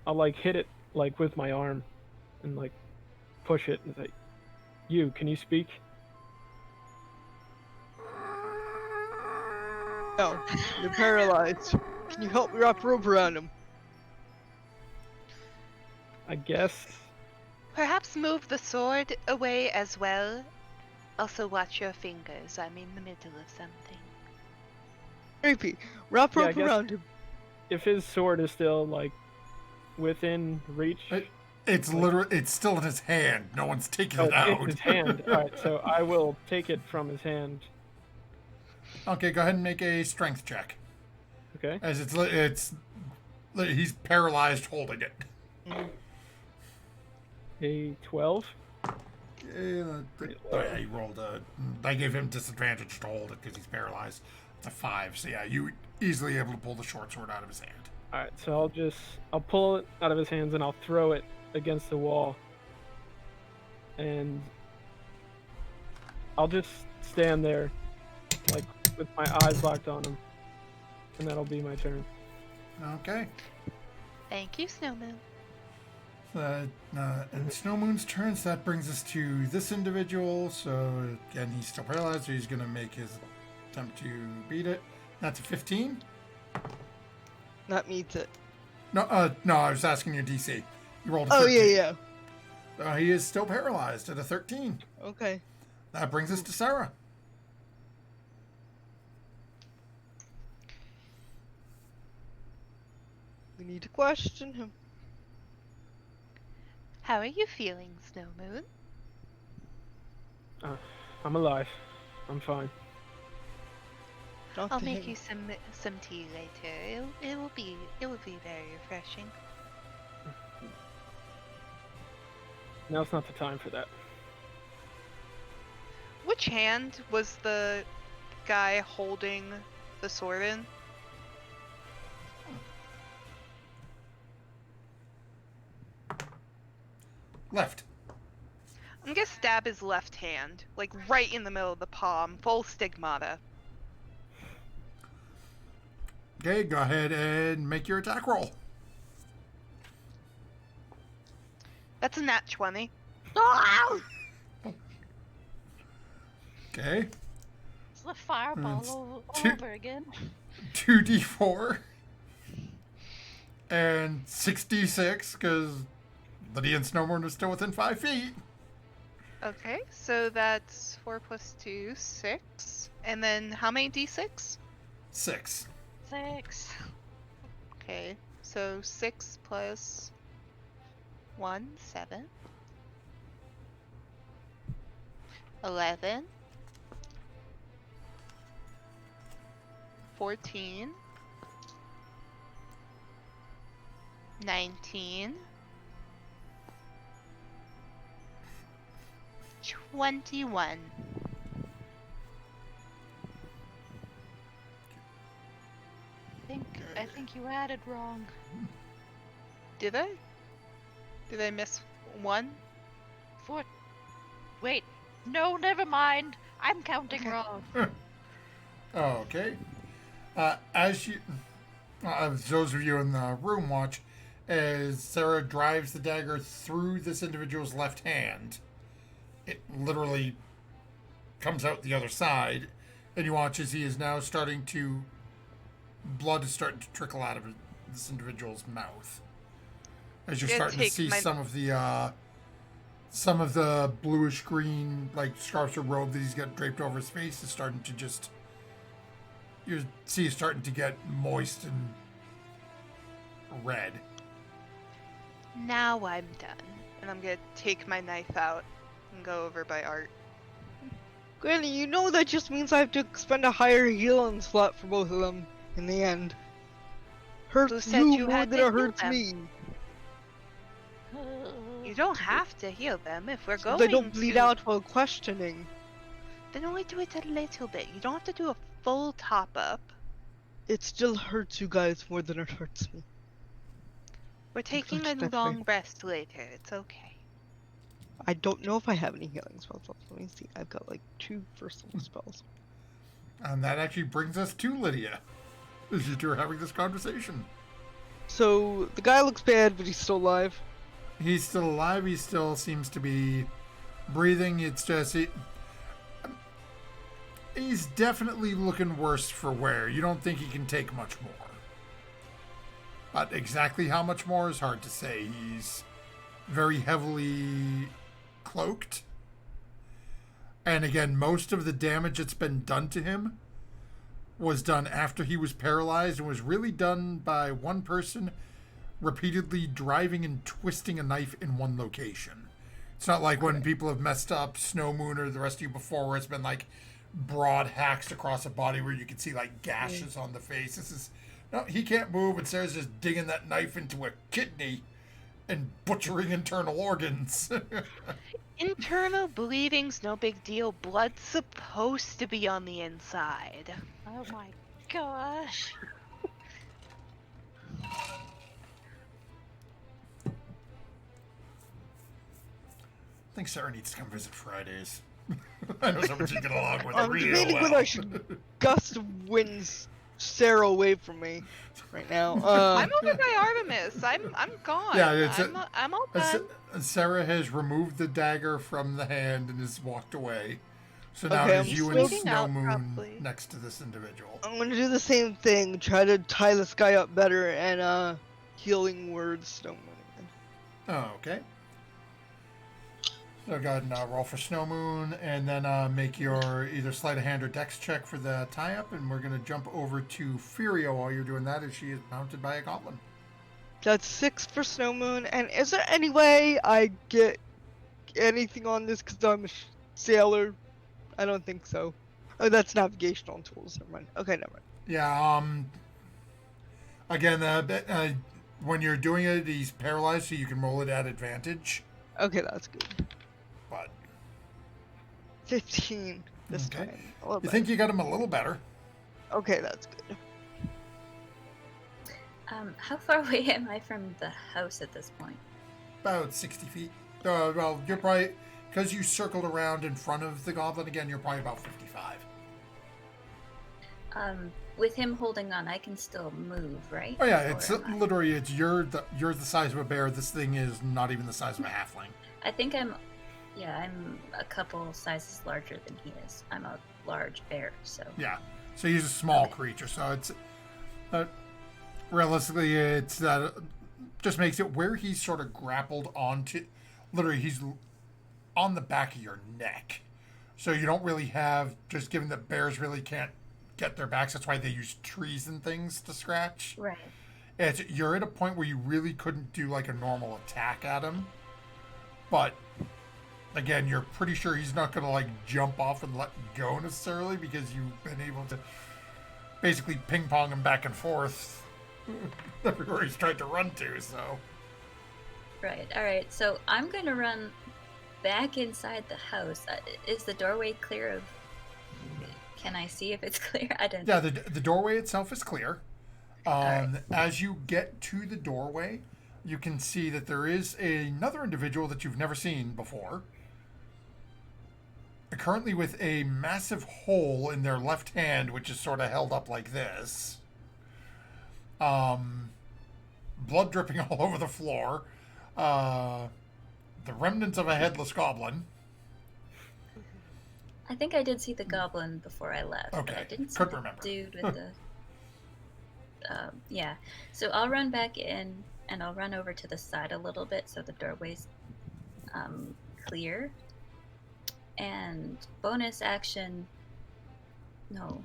I'll like hit it like with my arm and like push it and say, "You, can you speak?" No, you're paralyzed. Can you help me wrap a rope around him? I guess. Perhaps move the sword away as well. Also watch your fingers. I'm in the middle of something. Creepy. Wrap Yeah, I rope guess- around him. If his sword is still like within reach. It's literally, it's still in his hand. No one's taking Oh, it out. in his hand. Alright, so I will take it from his hand. Okay, go ahead and make a strength check. Okay. As he's paralyzed holding it. A 12. Oh yeah, he rolled a. I gave him disadvantage to hold it because he's paralyzed. It's a 5. So yeah, you easily able to pull the short sword out of his hand. Alright, so I'll pull it out of his hands and I'll throw it against the wall. And I'll just stand there, like, with my eyes locked on him. And that'll be my turn. Okay. Thank you, Snowman. And Snow Moon's turn, so that brings us to this individual. So again, he's still paralyzed, so he's gonna make his attempt to beat it. That's a 15. That meets it. No, I was asking your DC. You rolled a Oh 13. yeah. He is still paralyzed at a 13. Okay. That brings us to Sarah. We need to question him. How are you feeling, Snow Moon? I'm alive. I'm fine. Not I'll to make him. you some tea later. It will be very refreshing. Now's not the time for that. Which hand was the guy holding the sword in? Left. I'm gonna stab his left hand, like right in the middle of the palm, full stigmata. Okay, go ahead and make your attack roll. That's a nat 20. Okay. It's the fireball It's all two- over again. 2d4 and 6d6 because Lydia and Snowborn are still within 5 feet. Okay, so that's 4 plus 2, 6. And then how many d6? 6. 6. Okay, so 6 plus 1, 7. 11. 14. 19. 21. I think you added wrong. Did I? Did I miss 1? 4. Wait. No, never mind. I'm counting Okay. wrong. Okay. As you, as those of you in the room watch, as Sarah drives the dagger through this individual's left hand, it literally comes out the other side, and you watch as he is now starting to, blood is starting to trickle out of this individual's mouth. As you're Yeah, starting to take see my- some of the bluish green, like, scarves or robe that he's got draped over his face is starting to just, you see it's starting to get moist and red. Now I'm done. And I'm gonna take my knife out and go over by Art. Granny, you know that just means I have to spend a higher healing slot for both of them in the end. Who Hurts said you you more had than to it heal hurts them? me. You don't have to heal them if we're So going they don't bleed to. out while questioning. Then only do it a little bit. You don't have to do a full top up. It still hurts you guys more than it hurts me. We're taking a Unfortunately. long rest later. It's okay. I don't know if I have any healing spells left. Let me see. I've got like 2 first level spells. And that actually brings us to Lydia, as you two are having this conversation. So the guy looks bad, but he's still alive. He's still alive. He still seems to be breathing. It's just he's definitely looking worse for wear. You don't think he can take much more. But exactly how much more is hard to say. He's very heavily cloaked. And again, most of the damage that's been done to him was done after he was paralyzed and was really done by one person repeatedly driving and twisting a knife in one location. It's not like when people have messed up Snow Moon or the rest of you before, where it's been like broad hacks across a body where you can see like gashes on the face. This is no, he can't move, and Sarah's just digging that knife into a kidney and butchering internal organs. Internal bleeding's no big deal. Blood's supposed to be on the inside. Oh my gosh. I think Sarah needs to come visit Fridays. I know someone should get along with her I'm real debating well. whether I should gust of winds Sarah away from me right now. I'm over by Artemis. I'm gone. Yeah, it's I'm all done. Sarah has removed the dagger from the hand and has walked away. So now Okay, it is I'm you and sleeping Snow out, Moon probably. next to this individual. I'm gonna do the same thing. Try to tie this guy up better and healing words Snow Moon again. Oh, okay. So go ahead and roll for Snow Moon, and then make your either sleight of hand or dex check for the tie-up, and we're going to jump over to Furio while you're doing that, as she is mounted by a goblin. That's 6 for Snow Moon. And is there any way I get anything on this because I'm a sailor? I don't think so. Oh, that's navigational tools. Never mind. Okay, never mind. Yeah, again, when you're doing it, he's paralyzed, so you can roll it at advantage. Okay, that's good. But 15 this Okay. time. A little you bit. think you got him a little better. Okay, that's good. How far away am I from the house at this point? About 60 feet. Well, you're probably, because you circled around in front of the goblin again, you're probably about 55. With him holding on, I can still move, right? Oh yeah, Or it's am I- literally you're the size of a bear. This thing is not even the size of a halfling. I think I'm a couple sizes larger than he is. I'm a large bear, so. Yeah, so he's a small Okay. creature. So it's realistically, it's that just makes it where he's sort of grappled onto. Literally, he's on the back of your neck. So you don't really have, just given that bears really can't get their backs. That's why they use trees and things to scratch. Right. You're at a point where you really couldn't do like a normal attack at him. But again, you're pretty sure he's not going to like jump off and let go necessarily, because you've been able to basically ping pong him back and forth everywhere he's tried to run to. So Right. All right. So I'm going to run back inside the house. Is the doorway clear of? Can I see if it's clear? I don't. yeah, the doorway itself is clear. Alright. As you get to the doorway, you can see that there is another individual that you've never seen before. Currently with a massive hole in their left hand, which is sort of held up like this. Blood dripping all over the floor. The remnants of a headless goblin. I think I did see the goblin before I left. But Okay, I didn't see couldn't the remember. dude with the. Yeah. So I'll run back in, and I'll run over to the side a little bit so the doorway's clear. And bonus action. No.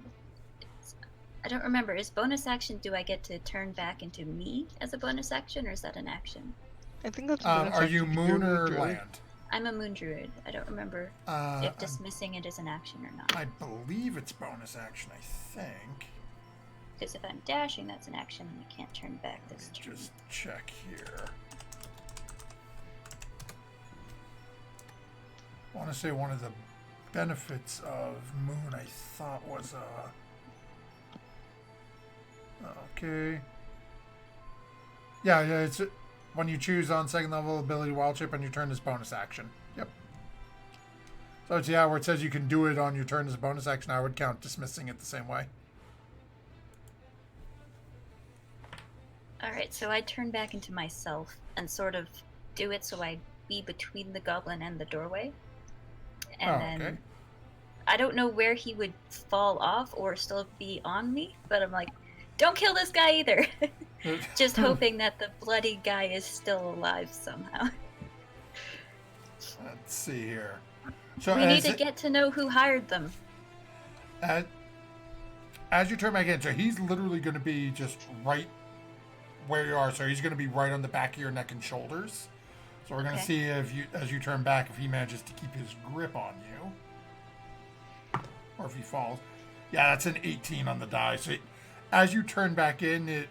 I don't remember. Is bonus action, do I get to turn back into me as a bonus action, or is that an action? I think that's. Are you moon or druid. land? I'm a moon druid. I don't remember if dismissing it is an action or not. I believe it's bonus action, I think. Because if I'm dashing, that's an action, and I can't turn back this turn. Just check here. I want to say one of the benefits of moon, I thought, was okay. Yeah, it's when you choose on second level ability wild shape on your turn as bonus action. Yep. So it's where it says you can do it on your turn as a bonus action, I would count dismissing it the same way. Alright, so I turn back into myself and sort of do it so I be between the goblin and the doorway. And then okay. I don't know where he would fall off or still be on me, but I'm like, don't kill this guy either. Just hoping that the bloody guy is still alive somehow. Let's see here. So we need to get to know who hired them. As you turn back in, so he's literally going to be just right where you are. So he's going to be right on the back of your neck and shoulders. So we're going to see if you, as you turn back, if he manages to keep his grip on you, or if he falls. Yeah, that's an 18 on the die. So as you turn back in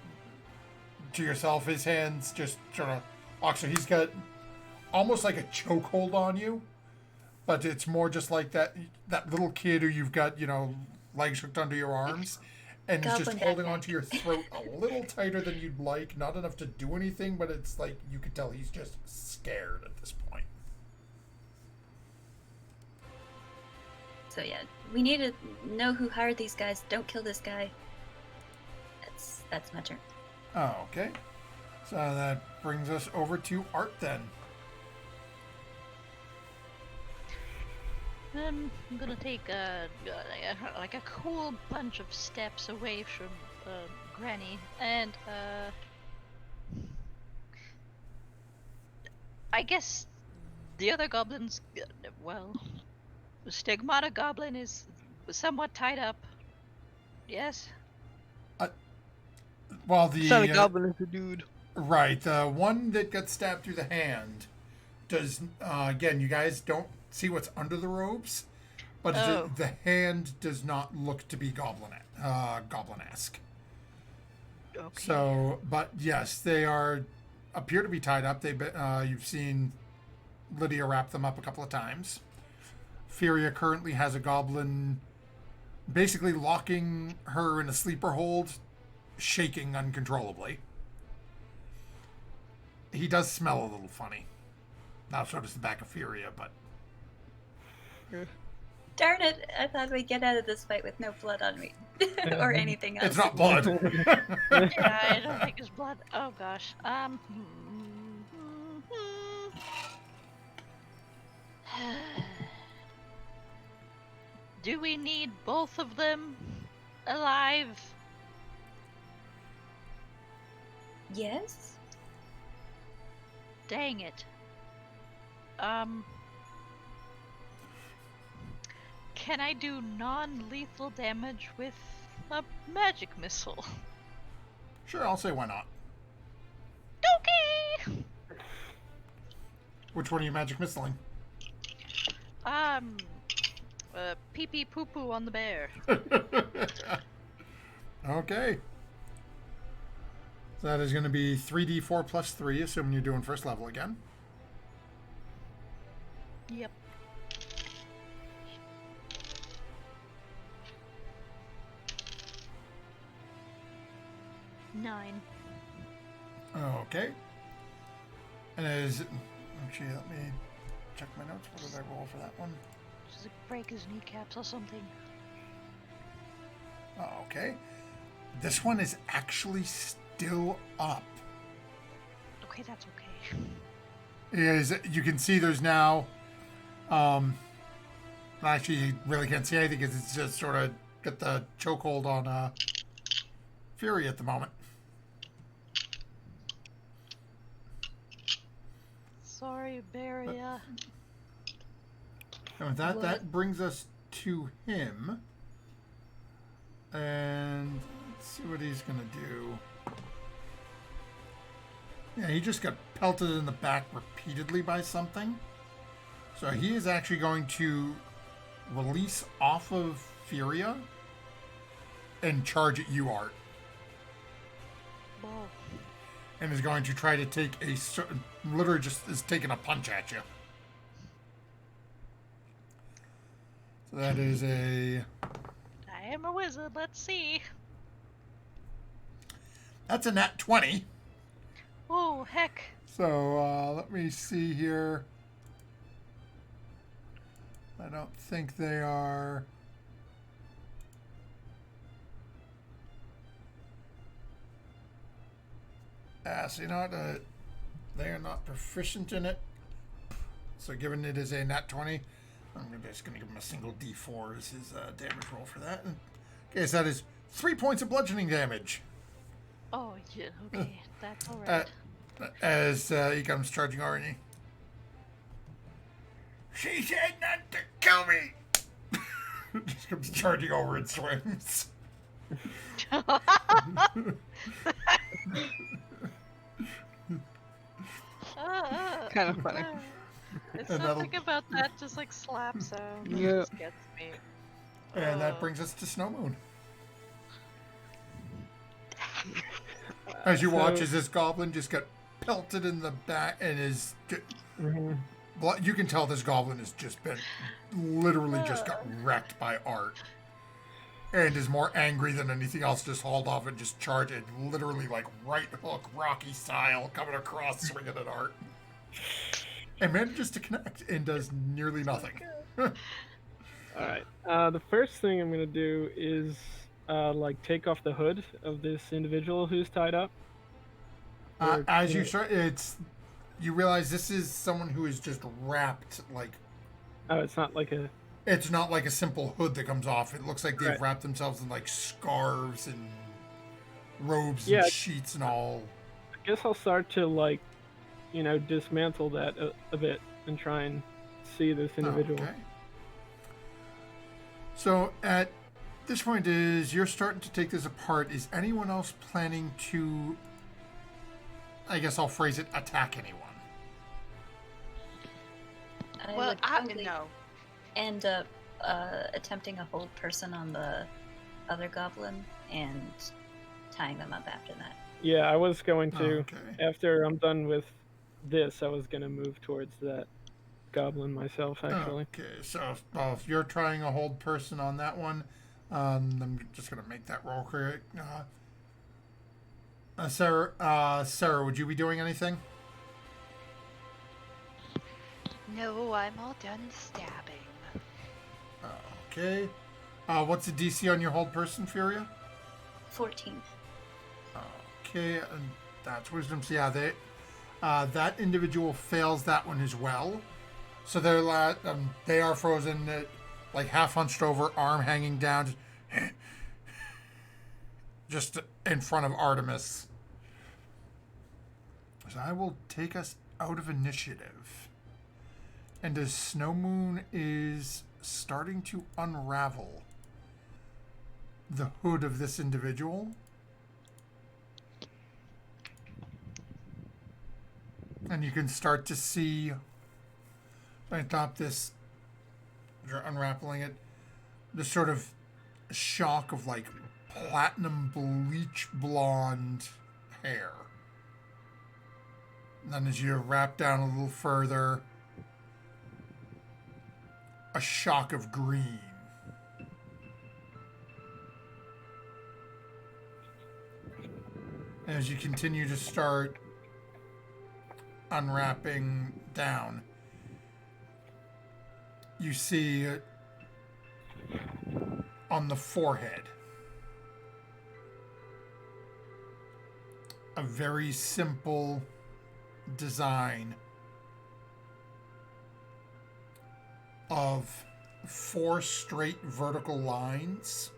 to yourself, his hands just sort of. So he's got almost like a chokehold on you, but it's more just like that little kid who you've got, legs hooked under your arms, and he's just holding onto your throat a little tighter than you'd like. Not enough to do anything, but it's like you could tell he's just scared at this point. So yeah, we need to know who hired these guys. Don't kill this guy. That's my turn. Oh, okay. So that brings us over to Art then. I'm gonna take a cool bunch of steps away from Granny, and I guess the other goblins, well, the Stigmata goblin is somewhat tied up. Yes. Well, the It's not a goblin, it's a dude. Right, the one that got stabbed through the hand does. Again, you guys don't see what's under the robes, but the hand does not look to be goblin-esque. Okay. So, but yes, they appear to be tied up. You've seen Lydia wrap them up a couple of times. Furia currently has a goblin basically locking her in a sleeper hold, shaking uncontrollably. He does smell a little funny. Now, so does the back of Furia, but... Darn it! I thought we'd get out of this fight with no blood on me. Or anything else. It's not blood. Yeah, I don't think it's blood. Oh gosh. Do we need both of them alive? Yes? Dang it. Can I do non-lethal damage with a magic missile? Sure, I'll say why not. Okay! Which one are you magic missiling? Pee-pee poo-poo on the bear. Okay. So that is going to be 3d4 plus 3, assuming you're doing first level again. Yep. Nine. Okay. And actually, let me check my notes. What did I roll for that one? Does it break his kneecaps or something? Okay. This one is actually still up. Okay, that's okay. You can see there's now... actually, you really can't see anything because it's just sort of got the chokehold on Fury at the moment. Sorry, Baria. And with that brings us to him. And Let's see what he's gonna do. Yeah, he just got pelted in the back repeatedly by something. So he is actually going to release off of Furia and charge at you, Art. Whoa. And is going to try to take literally just is taking a punch at you. So that is I am a wizard. Let's see. that's a nat 20. Oh, heck. So let me see here. I don't think they are. So you know what? They are not proficient in it. So given it is a nat 20, I'm just going to give him a single d4 as his damage roll for that. Okay, so that is 3 points of bludgeoning damage. Oh, yeah. Okay, that's all right. As he comes charging over you. She said not to kill me! Just comes charging over and swims. Kind of funny. It's And something about that just like slap sound that Yeah. just gets me. And that brings us to Snow Moon. As you watch as this goblin just got pelted in the back and is... Mhm. You can tell this goblin has just been... literally just got wrecked by Art. And is more angry than anything else, just hauled off and just charged it. Literally like right hook, Rocky style, coming across, swinging at Art. And manages to connect and does nearly nothing. Alright. The first thing I'm gonna do is like take off the hood of this individual who's tied up. As you start, you realize this is someone who is just wrapped like. Oh, it's not like a. It's not like a simple hood that comes off. It looks like they've Right. wrapped themselves in like scarves and robes Yeah. and sheets and all. I guess I'll start to like, dismantle that a bit and try and see this individual. Okay. So at this point, is you're starting to take this apart. Is anyone else planning to? I guess I'll phrase it: attack anyone. I Well, would I probably no. end up attempting a hold person on the other goblin and tying them up after that. Yeah, I was going to. Okay. After I'm done with this, I was gonna move towards that goblin myself. Actually. Okay, so if you're trying a hold person on that one, I'm just gonna make that roll quick. Sarah, would you be doing anything? No, I'm all done stabbing. Okay. What's the DC on your hold person, Furia? 14. Okay, and that's wisdom. So yeah, that individual fails that one as well. So they are frozen, like half hunched over, arm hanging down, just in front of Artemis. So I will take us out of initiative. And as Snow Moon is starting to unravel the hood of this individual, and you can start to see atop this, as you're unraveling it, this sort of shock of like platinum bleach blonde hair. And then as you wrap down a little further, a shock of green. And as you continue to start unwrapping down, you see on the forehead a very simple design of 4 straight vertical lines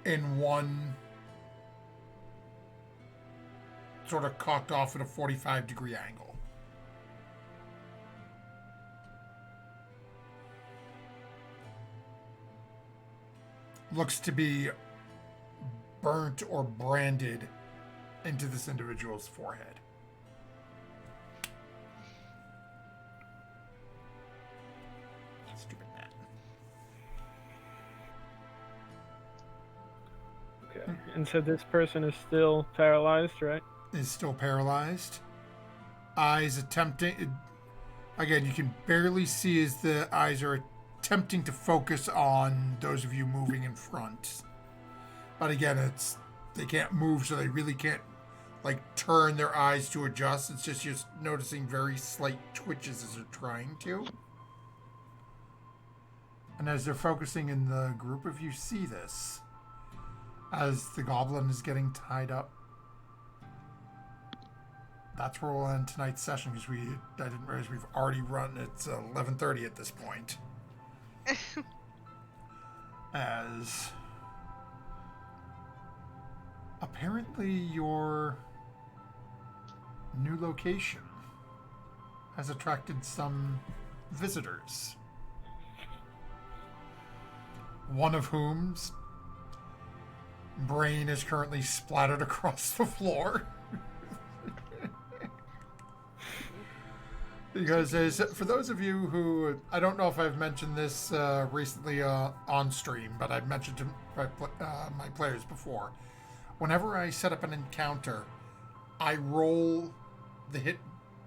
in one sort of cocked off at a 45-degree angle. looks to be burnt or branded into this individual's forehead. Stupid gnat. Okay. And so this person is still paralyzed, right? Is still paralyzed. Eyes attempting. Again, you can barely see as the eyes are attempting to focus on those of you moving in front. But again, they can't move, so they really can't like turn their eyes to adjust. It's just noticing very slight twitches as they're trying to. And as they're focusing in the group of you see this, as the goblin is getting tied up. That's where we'll end tonight's session because I didn't realize we've already run. It's 11:30 at this point. As apparently your new location has attracted some visitors. One of whom's brain is currently splattered across the floor. Because for those of you who, I don't know if I've mentioned this recently on stream, but I've mentioned to my players before. Whenever I set up an encounter, I roll the hit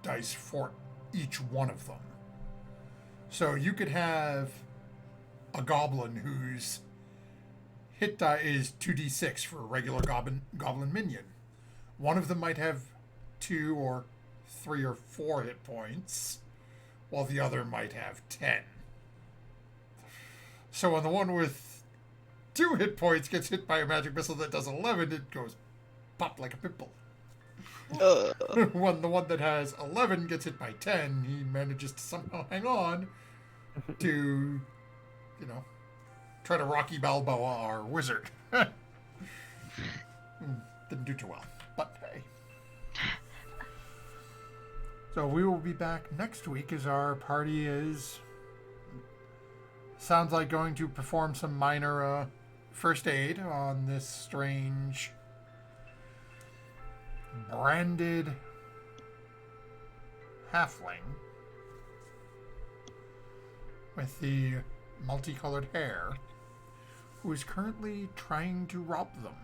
dice for each one of them. So you could have a goblin whose hit die is 2d6 for a regular goblin minion. One of them might have 2 or 3 or 4 hit points, while the other might have 10. So when the one with 2 hit points gets hit by a magic missile that does 11, it goes pop like a pimple. When the one that has 11 gets hit by 10, he manages to somehow hang on to, try to Rocky Balboa our wizard. Didn't do too well, but hey. So we will be back next week as our party sounds like going to perform some minor first aid on this strange branded halfling with the multicolored hair who is currently trying to rob them.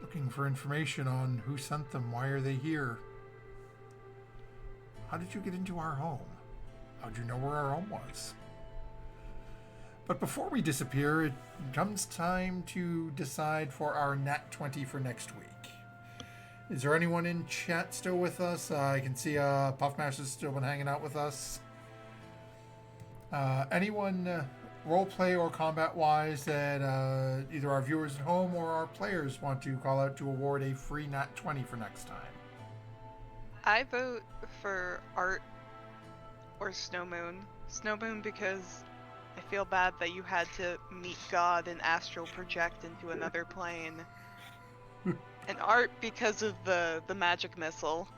Looking for information on who sent them, why are they here? How did you get into our home? How'd you know where our home was? But before we disappear, it comes time to decide for our Nat 20 for next week. Is there anyone in chat still with us? I can see Puffmaster's still been hanging out with us. Anyone roleplay or combat-wise that either our viewers at home or our players want to call out to award a free Nat 20 for next time? I vote for Art or Snowmoon. Snowmoon because I feel bad that you had to meet God and astral project into another plane. And Art because of the magic missile.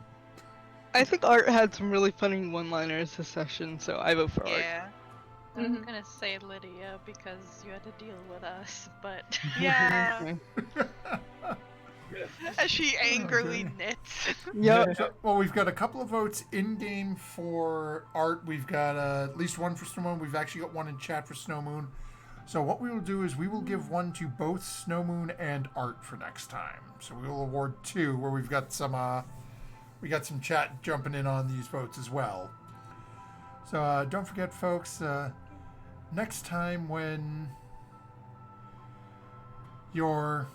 I think Art had some really funny one-liners this session, so I vote for Art. Yeah. I'm gonna say Lydia because you had to deal with us, but Yeah. As she angrily Okay. knits. Yep. So, well, we've got a couple of votes in-game for Art. We've got at least one for Snowmoon. We've actually got one in chat for Snowmoon. So what we will do is we will give one to both Snowmoon and Art for next time. So we will award 2 where we've got some chat jumping in on these votes as well. So don't forget, folks, next time when your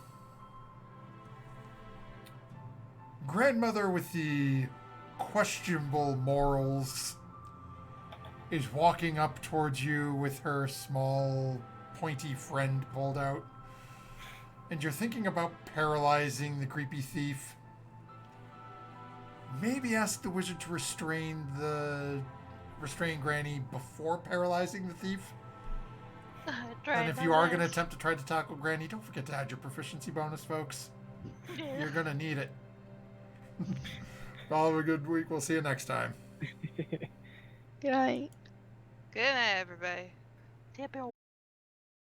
grandmother with the questionable morals is walking up towards you with her small pointy friend pulled out, and you're thinking about paralyzing the creepy thief, maybe ask the wizard to restrain Granny before paralyzing the thief. And if you are going to attempt to try to tackle Granny, don't forget to add your proficiency bonus, folks. You're going to need it. All have a good week. We'll see you next time. Good night. Good night, everybody.